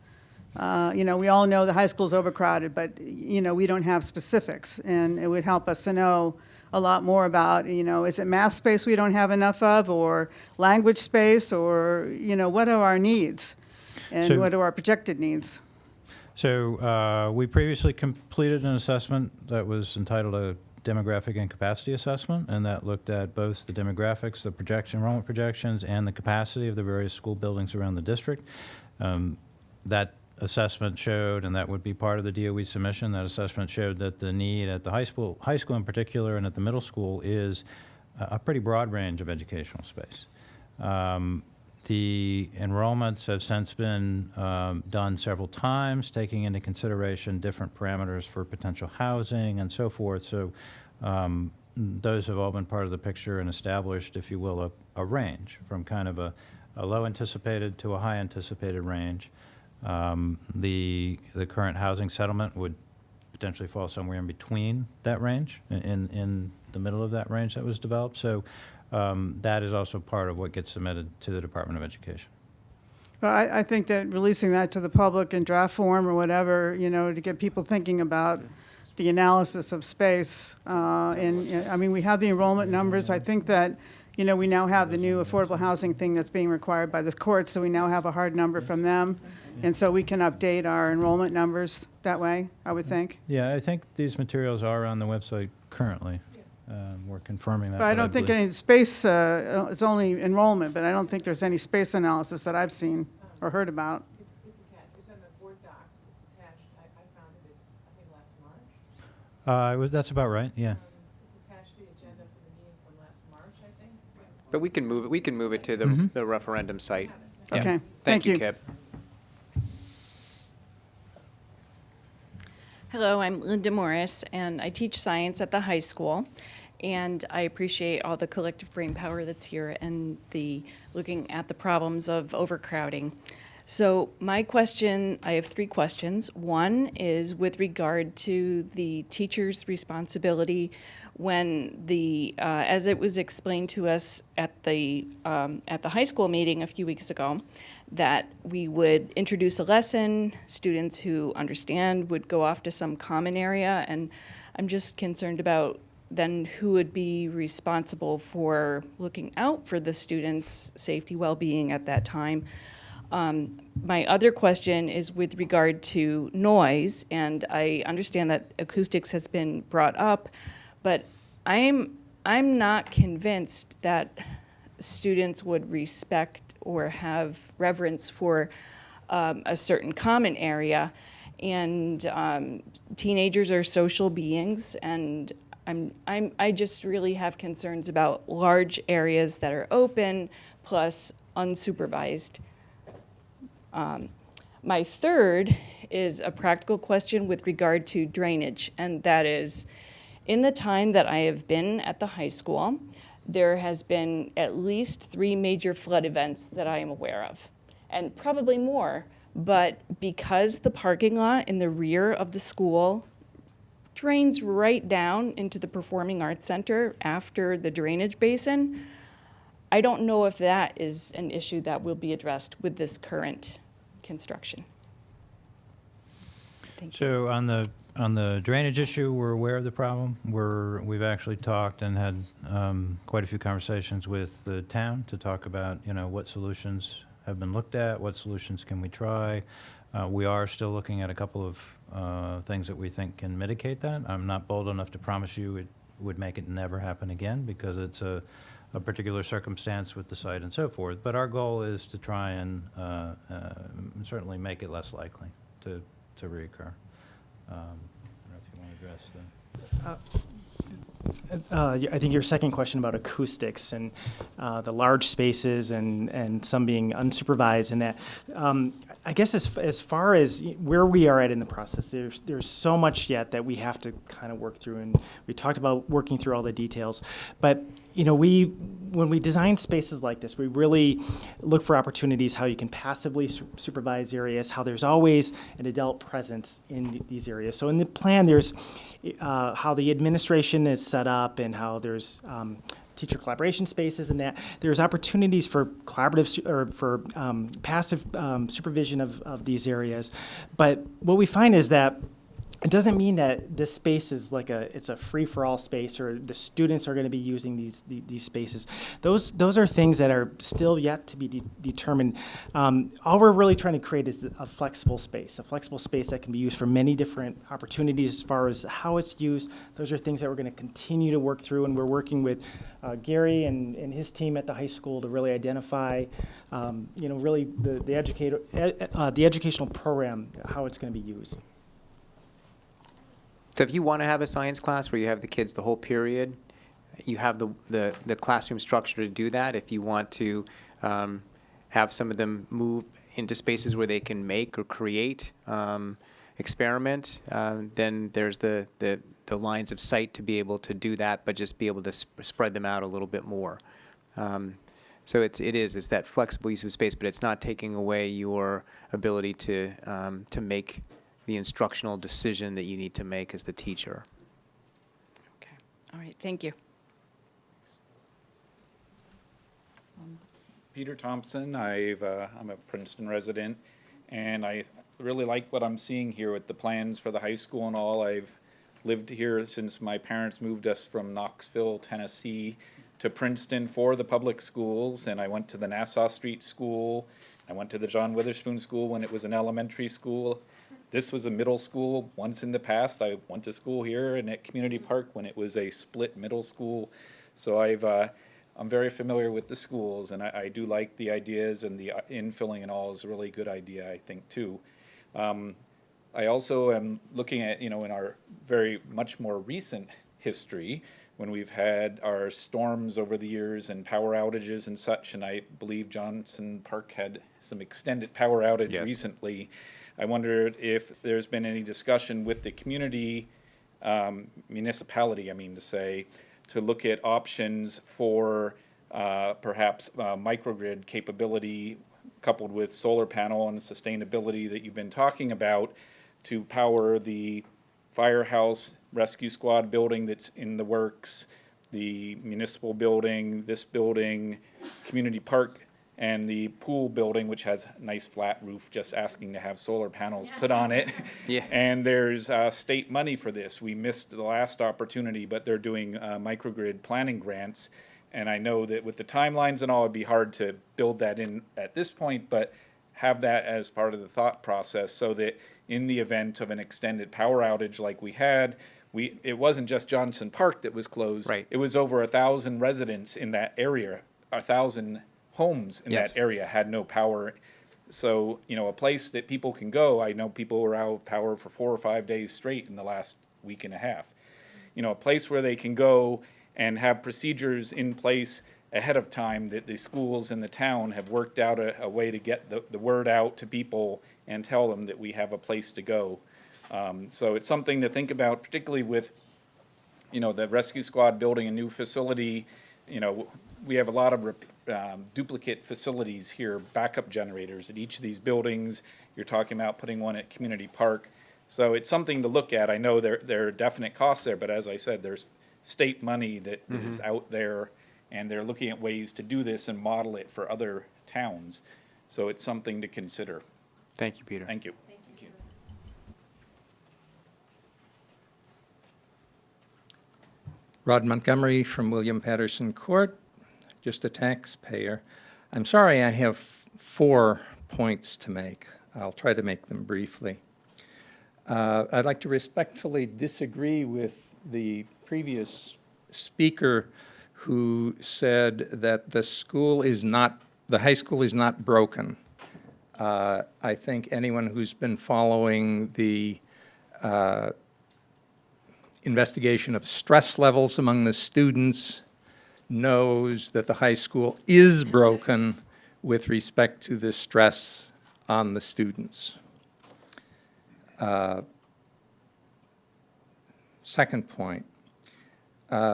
We all know the high school's overcrowded, but, we don't have specifics. And it would help us to know a lot more about, is it math space we don't have enough of, or language space, or, what are our needs? And what are our projected needs? So we previously completed an assessment that was entitled a demographic and capacity assessment, and that looked at both the demographics, the enrollment projections, and the capacity of the various school buildings around the district. That assessment showed, and that would be part of the DOE submission, that assessment showed that the need at the high school in particular, and at the middle school is a pretty broad range of educational space. The enrollments have since been done several times, taking into consideration different parameters for potential housing and so forth. So those have all been part of the picture and established, if you will, a range from kind of a low anticipated to a high anticipated range. The current housing settlement would potentially fall somewhere in between that range, in the middle of that range that was developed. So that is also part of what gets submitted to the Department of Education. Well, I think that releasing that to the public in draft form or whatever, to get people thinking about the analysis of space. And I mean, we have the enrollment numbers. I think that, we now have the new affordable housing thing that's being required by the court, so we now have a hard number from them. And so we can update our enrollment numbers that way, I would think. Yeah, I think these materials are on the website currently. We're confirming that. But I don't think any space, it's only enrollment, but I don't think there's any space analysis that I've seen or heard about. It's attached. It's on the board docs. It's attached. I found it. I think last March. That's about right. Yeah. It's attached to the agenda for the meeting from last March, I think. But we can move it. We can move it to the Mhm. the referendum site. Yeah. Okay. Thank you, you. Kip. Hello, I'm Linda Morris, and I teach science at the high school. And I appreciate all the collective brain power that's here and the looking at the problems of overcrowding. So my question, I have 3 questions. One is with regard to the teacher's responsibility when as it was explained to us at the high school meeting a few weeks ago, that we would introduce a lesson, students who understand would go off to some common area, and I'm just concerned about then who would be responsible for looking out for the students' safety, well-being at that time. My other question is with regard to noise, and I understand that acoustics has been brought up, but I'm not convinced that students would respect or have reverence for a certain common area. And teenagers are social beings, and I just really have concerns about large areas that are open plus unsupervised. My third is a practical question with regard to drainage, and that is, in the time that I have been at the high school, there has been at least 3 major flood events that I am aware of, and probably more. But because the parking lot in the rear of the school drains right down into the Performing Arts Center after the drainage basin, I don't know if that is an issue that will be addressed with this current construction. Thank you. So on the drainage issue, we're aware of the problem. We've actually talked and had quite a few conversations with the town to talk about, what solutions have been looked at, what solutions can we try. We are still looking at a couple of things that we think can mitigate that. I'm not bold enough to promise you it would make it never happen again, because it's a particular circumstance with the site and so forth. But our goal is to try and certainly make it less likely to reoccur. I don't know if you want to address I think your second question about acoustics and the large spaces and some being unsupervised and that, I guess as far as where we are at in the process, there's so much yet that we have to kind of work through, and we talked about working through all the details. But when we design spaces like this, we really look for opportunities how you can passively supervise areas, how there's always an adult presence in these areas. So in the plan, there's how the administration is set up and how there's teacher collaboration spaces and that. There's opportunities for collaborative or for passive supervision of these areas. But what we find is that it doesn't mean that this space is like it's a free-for-all space, or the students are going to be using these spaces. Those are things that are still yet to be determined. All we're really trying to create is a flexible space that can be used for many different opportunities. As far as how it's used, those are things that we're going to continue to work through, and we're working with Gary and his team at the high school to really identify, really the educational program, how it's going to be used. So if you want to have a science class where you have the kids the whole period, you have the classroom structure to do that. If you want to have some of them move into spaces where they can make or create, experiment, then there's the lines of sight to be able to do that, but just be able to spread them out a little bit more. So it's that flexible use of space, but it's not taking away your ability to make the instructional decision that you need to make as the teacher. Okay. All right. Thank you. Peter Thompson. I'm a Princeton resident, and I really like what I'm seeing here with the plans for the high school and all. I've lived here since my parents moved us from Knoxville, Tennessee, to Princeton for the public schools, and I went to the Nassau Street School. I went to the John Witherspoon School when it was an elementary school. This was a middle school. Once in the past, I went to school here and at Community Park when it was a split middle school. So I'm very familiar with the schools, and I do like the ideas, and the infilling and all is a really good idea, I think, too. I also am looking at, in our very much more recent history, when we've had our storms over the years and power outages and such, and I believe Johnson Park had some extended power outage recently. I wondered if there's been any discussion with the community, municipality, to look at options for perhaps microgrid capability coupled with solar panel and sustainability that you've been talking about to power the firehouse rescue squad building that's in the works, the municipal building, this building, community park, and the pool building, which has a nice flat roof, just asking to have solar panels put on it. Yeah. And there's state money for this. We missed the last opportunity, but they're doing microgrid planning grants. And I know that with the timelines and all, it'd be hard to build that in at this point, but have that as part of the thought process so that in the event of an extended power outage like we had, it wasn't just Johnson Park that was closed. Right. It was over 1,000 residents in that area, 1,000 homes in that area had no power. So, a place that people can go, I know people were out of power for 4 or 5 days straight in the last week and a half. A place where they can go and have procedures in place ahead of time that the schools in the town have worked out a way to get the word out to people and tell them that we have a place to go. So it's something to think about, particularly with, the rescue squad building a new facility. We have a lot of duplicate facilities here, backup generators at each of these buildings. You're talking about putting one at Community Park. So it's something to look at. I know there are definite costs there, but as I said, there's state money that is out there, and they're looking at ways to do this and model it for other towns. So it's something to consider. Thank you, Peter. Thank you. Rod Montgomery from William Patterson Court, just a taxpayer. I'm sorry, I have 4 points to make. I'll try to make them briefly. I'd like to respectfully disagree with the previous speaker who said that the high school is not broken. I think anyone who's been following the investigation of stress levels among the students knows that the high school is broken with respect to the stress on the students. Second point,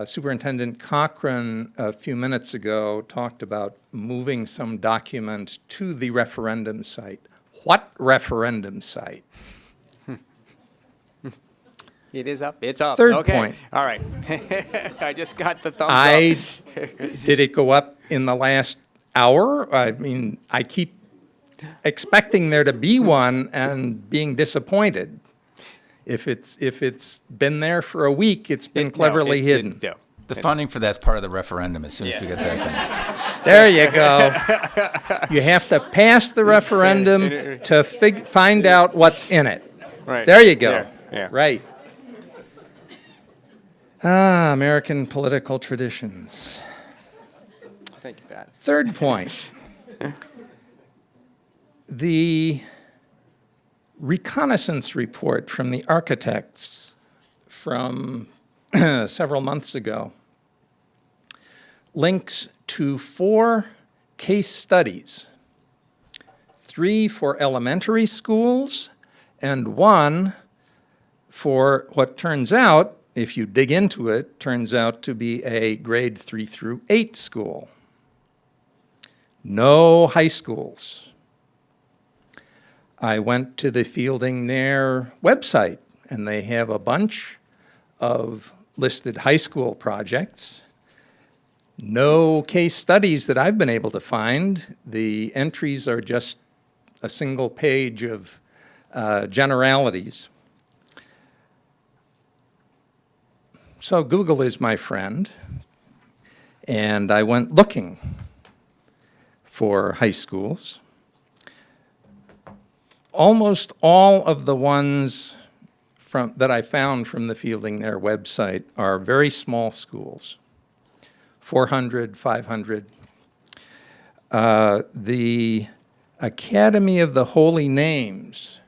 Superintendent Cochran a few minutes ago talked about moving some document to the referendum site. What referendum site? It is up. It's up. Third okay. point. All right. I just got the thumbs up. Did it go up in the last hour? I keep expecting there to be one and being disappointed. If it's been there for a week, it's been cleverly hidden. The funding for that's part of the referendum as soon as we get that done. There you go. You have to pass the referendum to find out what's in it. Right. There you go. Yeah. Right. Ah, American political traditions. Thank you, Pat. Third point. The reconnaissance report from the architects from several months ago links to 4 case studies, 3 for elementary schools and 1 for what turns out, if you dig into it, turns out to be a grade 3 through 8 school. No high schools. I went to the Fielding Nair website, and they have a bunch of listed high school projects. No case studies that I've been able to find. The entries are just a single page of generalities. So Google is my friend, and I went looking for high schools. Almost all of the ones that I found from the Fielding Nair website are very small schools, 400, 500. The Academy of the Holy Names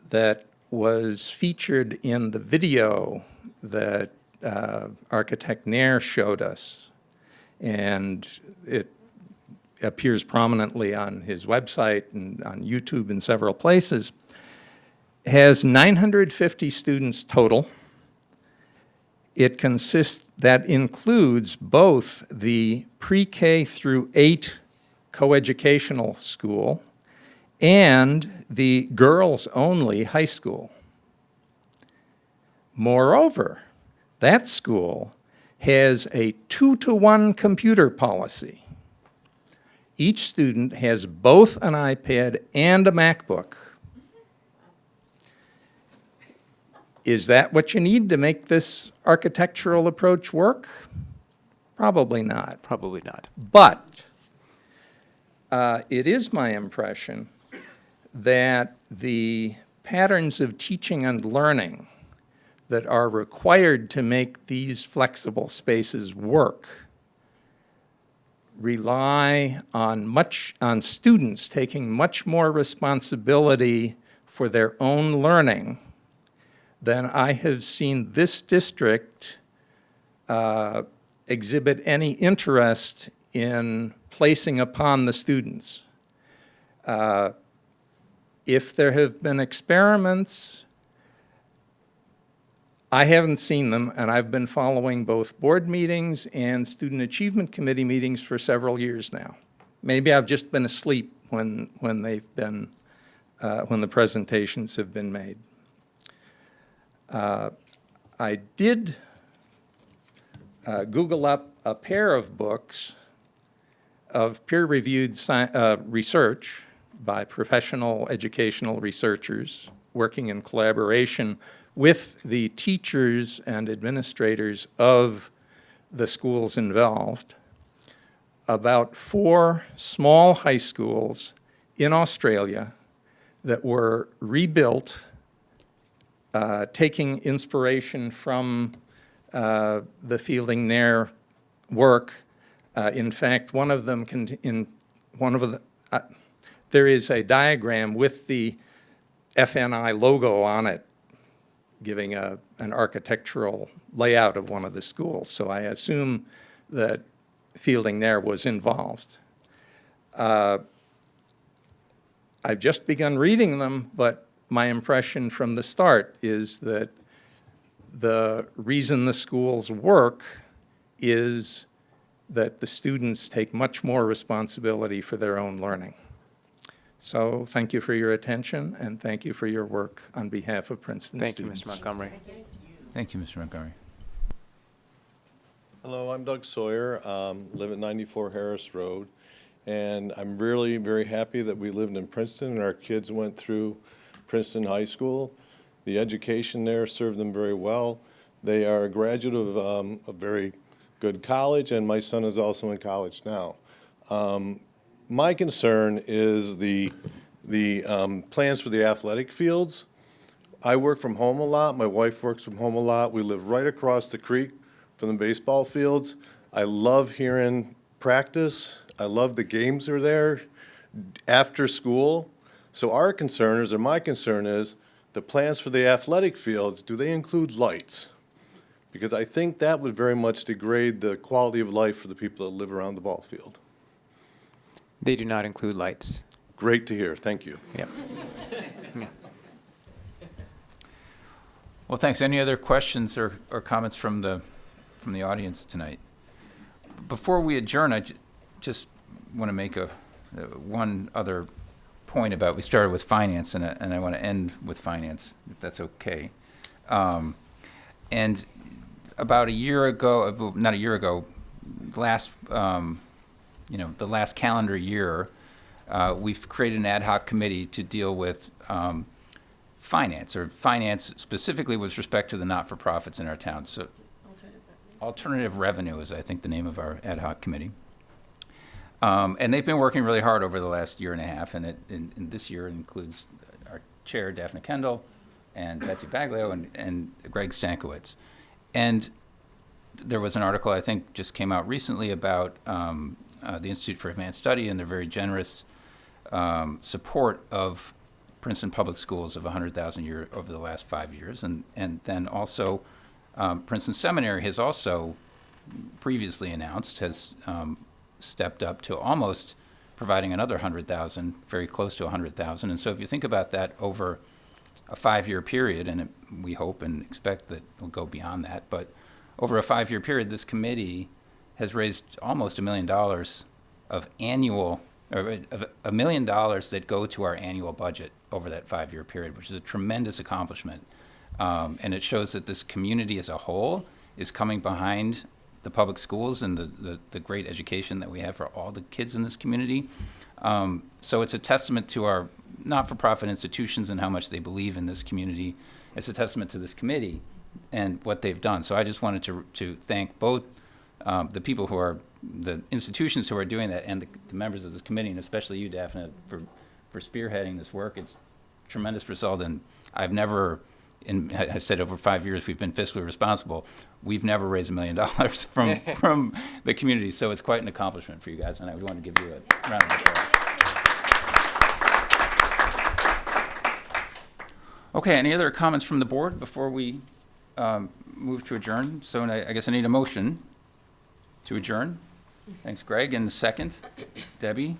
that was featured in the video that architect Nair showed us, and it appears prominently on his website and on YouTube in several places, has 950 students total. That includes both the pre-K through 8 coeducational school and the girls-only high school. Moreover, that school has a 2-to-1 computer policy. Each student has both an iPad and a MacBook. Is that what you need to make this architectural approach work? Probably not. Probably not. But it is my impression that the patterns of teaching and learning that are required to make these flexible spaces work rely on students taking much more responsibility for their own learning than I have seen this district exhibit any interest in placing upon the students. If there have been experiments, I haven't seen them, and I've been following both board meetings and Student Achievement Committee meetings for several years now. Maybe I've just been asleep when they've been, when the presentations have been made. I did Google up a pair of books of peer-reviewed research by professional educational researchers working in collaboration with the teachers and administrators of the schools involved, about 4 small high schools in Australia that were rebuilt, taking inspiration from the Fielding Nair work. In fact, one of them, there is a diagram with the FNI logo on it, giving an architectural layout of one of the schools. So I assume that Fielding Nair was involved. I've just begun reading them, but my impression from the start is that the reason the schools work is that the students take much more responsibility for their own learning. So thank you for your attention, and thank you for your work on behalf of Princeton students. Thank you, Mr. Montgomery. Thank you, Mr. Montgomery. Hello, I'm Doug Sawyer, live at 94 Harris Road, and I'm really very happy that we lived in Princeton and our kids went through Princeton High School. The education there served them very well. They are a graduate of a very good college, and my son is also in college now. My concern is the plans for the athletic fields. I work from home a lot. My wife works from home a lot. We live right across the creek from the baseball fields. I love hearing practice. I love the games are there after school. So our concern is, or my concern is, the plans for the athletic fields, do they include lights? Because I think that would very much degrade the quality of life for the people that live around the ball field. They do not include lights. Great to hear. Thank you. Yep. Yeah. Well, thanks. Any other questions or comments from the audience tonight? Before we adjourn, I just want to make one other point about, we started with finance, and I want to end with finance, if that's okay. And about a year ago, not a year ago, the last calendar year, we've created an ad hoc committee to deal with finance specifically with respect to the not-for-profits in our town. So alternative revenue is, I think, the name of our ad hoc committee. And they've been working really hard over the last year and a half, and this year includes our chair, Daphne Kendall, and Betsy Baglio, and Greg Stankiewicz. And there was an article, I think, just came out recently about the Institute for Advanced Study and their very generous support of Princeton Public Schools of $100,000 a year over the last 5 years. And then also Princeton Seminary has also previously announced, has stepped up to almost providing another $100,000, very close to $100,000. And so if you think about that over a 5-year period, and we hope and expect that it'll go beyond that, but over a 5-year period, this committee has raised almost $1 million of annual, or $1 million that go to our annual budget over that 5-year period, which is a tremendous accomplishment. And it shows that this community as a whole is coming behind the public schools and the great education that we have for all the kids in this community. So it's a testament to our not-for-profit institutions and how much they believe in this community. It's a testament to this committee and what they've done. So I just wanted to thank both the people who are, the institutions who are doing that, and the members of this committee, and especially you, Daphne, for spearheading this work. It's a tremendous result, and I've never, I said over 5 years we've been fiscally responsible. We've never raised $1 million from the community, so it's quite an accomplishment for you guys, and I would want to give you a round of applause. Okay, any other comments from the board before we move to adjourn? So I guess I need a motion to adjourn. Thanks, Greg. And the second, Debbie.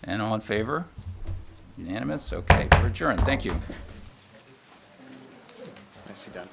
And all in favor? Unanimous? Okay, we're adjourned. Thank you. Nicely done.